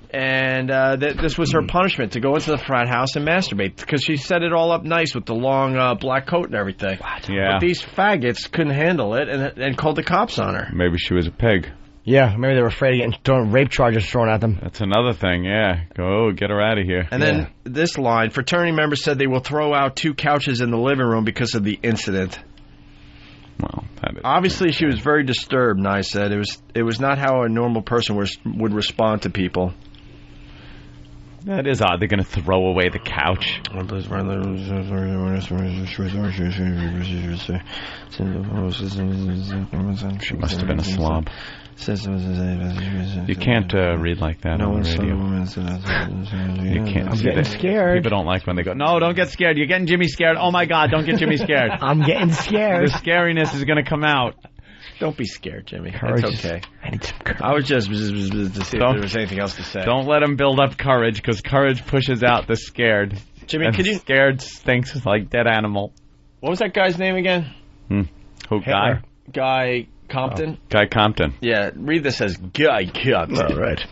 and this was her punishment, to go into the frat house and masturbate, because she set it all up nice with the long black coat and everything. Yeah. But these faggots couldn't handle it and called the cops on her. Maybe she was a pig. Yeah, maybe they were afraid of getting rape charges thrown at them. That's another thing, yeah. Get her out of here. And then this line, fraternity members said they will throw out 2 couches in the living room because of the incident. Well, that is... Obviously, she was very disturbed, Nye said. It was not how a normal person would respond to people. That is odd. They're going to throw away the couch. She must have been a slob. You can't read like that on the radio. You can't. I'm getting scared. People don't like when they go, no, don't get scared. You're getting Jimmy scared. Oh, my God, don't get Jimmy scared. I'm getting scared. The scariness is going to come out. Don't be scared, Jimmy. Courage. It's okay. I need some courage. I was just to see if there was anything else to say. Don't let him build up courage, because courage pushes out the scared. Jimmy, and could you... scared stinks like dead animal. What was that guy's name again? Who, Guy? Guy Compton? Oh, Guy Compton. Yeah, read this as Guy Compton. All right.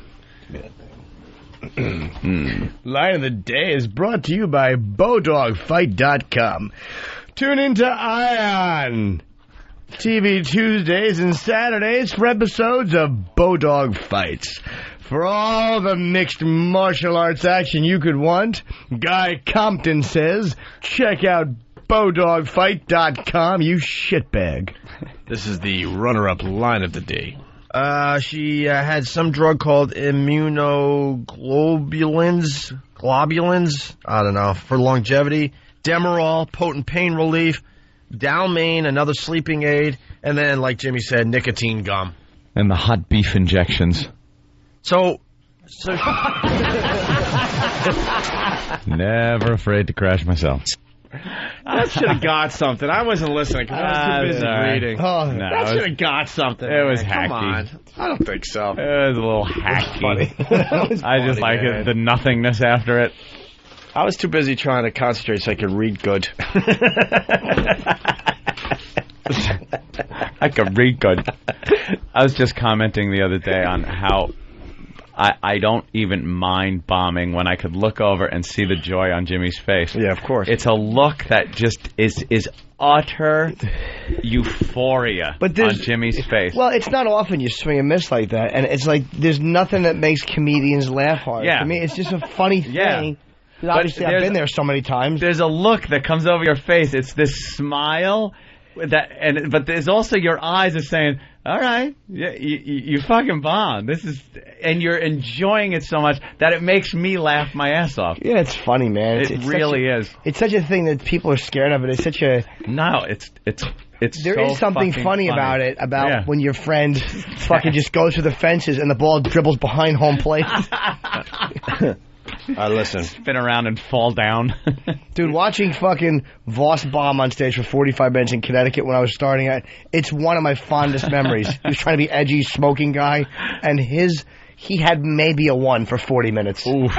Line of the Day is brought to you by BowDogFight.com. Tune into Ion TV Tuesdays and Saturdays for episodes of Bowdog Fights. For all the mixed martial arts action you could want, Guy Compton says, check out BowDogFight.com, you shitbag. This is the runner-up line of the day. She had some drug called immunoglobulins, I don't know, for longevity. Demerol, potent pain relief. Dalmane, another sleeping aid. And then, like Jimmy said, nicotine gum. And the hot beef injections. So never afraid to crash myself. That should have got something. I wasn't listening because I was too busy reading. Oh, that should have got something. It was man. hacky. Come on. I don't think so. It was a little hacky. I just like man. the nothingness after it. I was too busy trying to concentrate so I could read good. I could read good. I was just commenting the other day on how I don't even mind bombing when I could look over and see the joy on Jimmy's face. Yeah, of course. It's a look that just is utter euphoria on Jimmy's face. Well, it's not often you swing and miss like that, and it's like there's nothing that makes comedians laugh hard. Yeah. To me, it's just a funny thing. Yeah. Obviously, I've been there so many times. There's a look that comes over your face. It's this smile, but there's also your eyes are saying, "All right, you fucking bomb. This is," and you're enjoying it so much that it makes me laugh my ass off. Yeah, it's funny, man. It really is. It's such a thing that people are scared of. It's such a There is something funny about it. About when your friend fucking just goes through the fences and the ball dribbles behind home plate. Listen. Spin around and fall down. Dude, watching fucking Voss bomb on stage for 45 minutes in Connecticut when I was starting it, it's one of my fondest memories. He was trying to be edgy, smoking guy, and he had maybe a 1 for 40 minutes. Oof.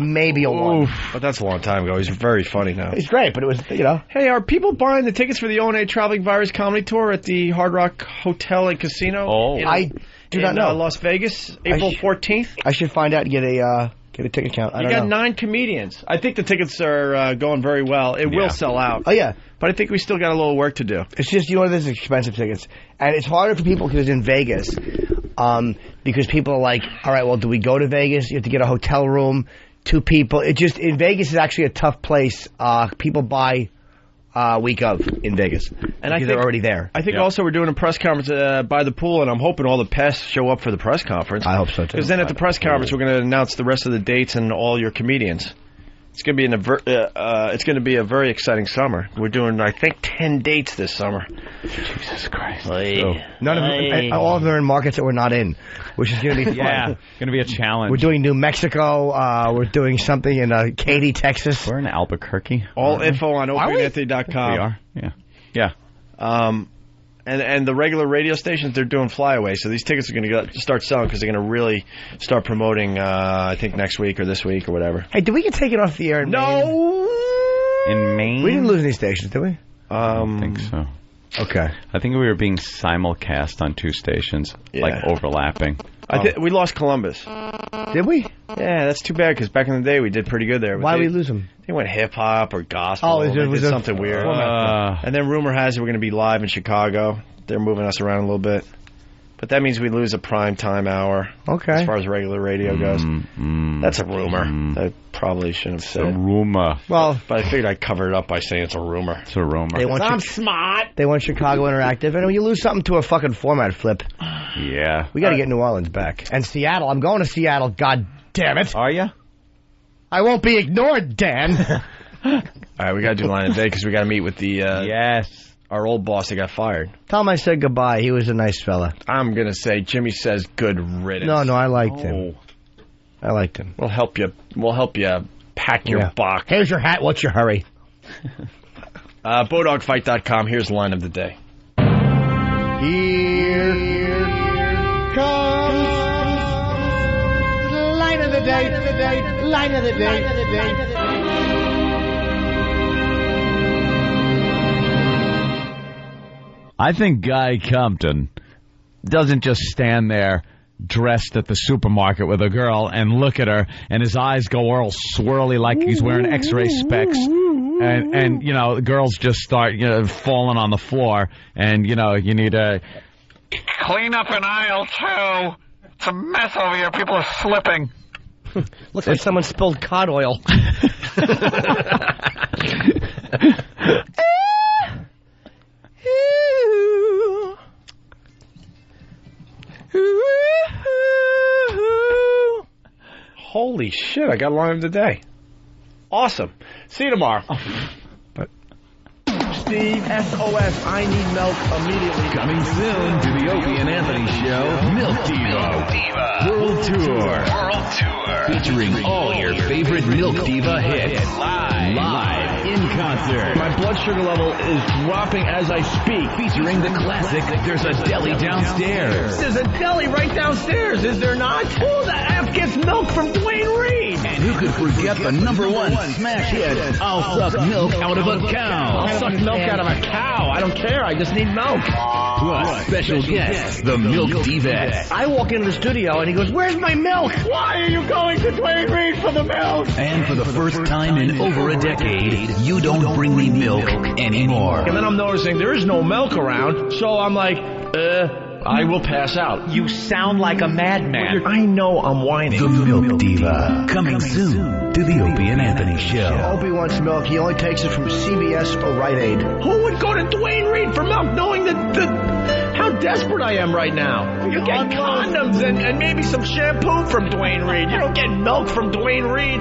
Maybe a 1. Oof. But that's a long time ago. He's very funny now. He's great, but it was, you know. Hey, are people buying the tickets for the O&A Traveling Virus Comedy Tour at the Hard Rock Hotel and Casino? I do not know. Las Vegas, April 14th? I should find out and get a ticket count. I don't know. 9 comedians. I think the tickets are going very well. It will sell out. Oh, yeah. But I think we still got a little work to do. It's just, there's expensive tickets. And it's harder for people because in Vegas, because people are like, all right, well, do we go to Vegas? You have to get a hotel room, 2 people. In Vegas is actually a tough place. People buy week of in Vegas. And I think they're already there. I think also we're doing a press conference by the pool, and I'm hoping all the pests show up for the press conference. I hope so, too. Because then at the press conference, we're going to announce the rest of the dates and all your comedians. It's going to be a very exciting summer. We're doing, I think, 10 dates this summer. Jesus Christ! So, none of them, all of them are in markets that we're not in, which is going to be fun. Yeah, going to be a challenge. We're doing New Mexico. We're doing something in Katy, Texas. We're in Albuquerque. All info on opieanthony.com. We are. Yeah. And the regular radio stations, they're doing flyaways, so these tickets are going to start selling because they're going to really start promoting, I think, next week or this week or whatever. Hey, did we get taken off the air in Maine? In Maine? We didn't lose any stations, did we? I don't think so. Okay. I think we were being simulcast on 2 stations, like overlapping. We lost Columbus. Did we? Yeah, that's too bad because back in the day we did pretty good there. Why did we lose them? They went hip-hop or gospel. Oh, they did something weird. And then rumor has it we're going to be live in Chicago. They're moving us around a little bit. But that means we lose a prime time hour. Okay. As far as regular radio goes. That's a rumor. I probably shouldn't have said it. It's a rumor. Well, but I figured I'd cover it up by saying it's a rumor. It's a rumor. I'm smart. They want Chicago Interactive. And when you lose something to a fucking format flip. Yeah. We got to get New Orleans back. And Seattle. I'm going to Seattle. God damn it. Are you? I won't be ignored, Dan. All right, we got to do line of day because we got to meet with the our old boss that got fired. Tell him I said goodbye. He was a nice fella. I'm going to say Jimmy says good riddance. No, I liked him. I liked him. We'll help you pack your box. Here's your hat. What's your hurry? Bodogfight.com. Here's the line of the day. Here comes the line of the day. Line of the day. I think Guy Compton doesn't just stand there dressed at the supermarket with a girl and look at her and his eyes go all swirly like he's wearing X-ray specs and the girls just start falling on the floor and you need to clean up in aisle 2. It's a mess over here. People are slipping. Looks like someone spilled cod oil. Holy shit, I got a line of the day. Awesome. See you tomorrow. Steve, SOS, I need milk immediately. Coming soon to the Opie and Anthony Show, Milk Diva World Tour. Featuring all your favorite Milk Diva hits. Live in concert. My blood sugar level is dropping as I speak. Featuring the classic, There's a Deli Downstairs. There's a deli right downstairs, is there not? Who the F gets milk from Dwayne Reed? And who could forget the #1 smash hit, I'll Suck Milk Out of a Cow. I'll suck milk out of a cow. I don't care. I just need milk. Plus, special guest, the Milk Divettes. I walk into the studio and he goes, "Where's my milk?" Why are you going to Dwayne Reed for the milk? And for the first time in over a decade, you don't bring me milk anymore. And then I'm noticing there is no milk around, so I'm like, I will pass out. You sound like a madman. I know I'm whining. The Milk Diva. Coming soon to the Opie and Anthony Show. Opie wants milk. He only takes it from CVS or Rite Aid. Who would go to Dwayne Reed for milk knowing how desperate I am right now? You get condoms and maybe some shampoo from Dwayne Reed. You don't get milk from Dwayne Reed.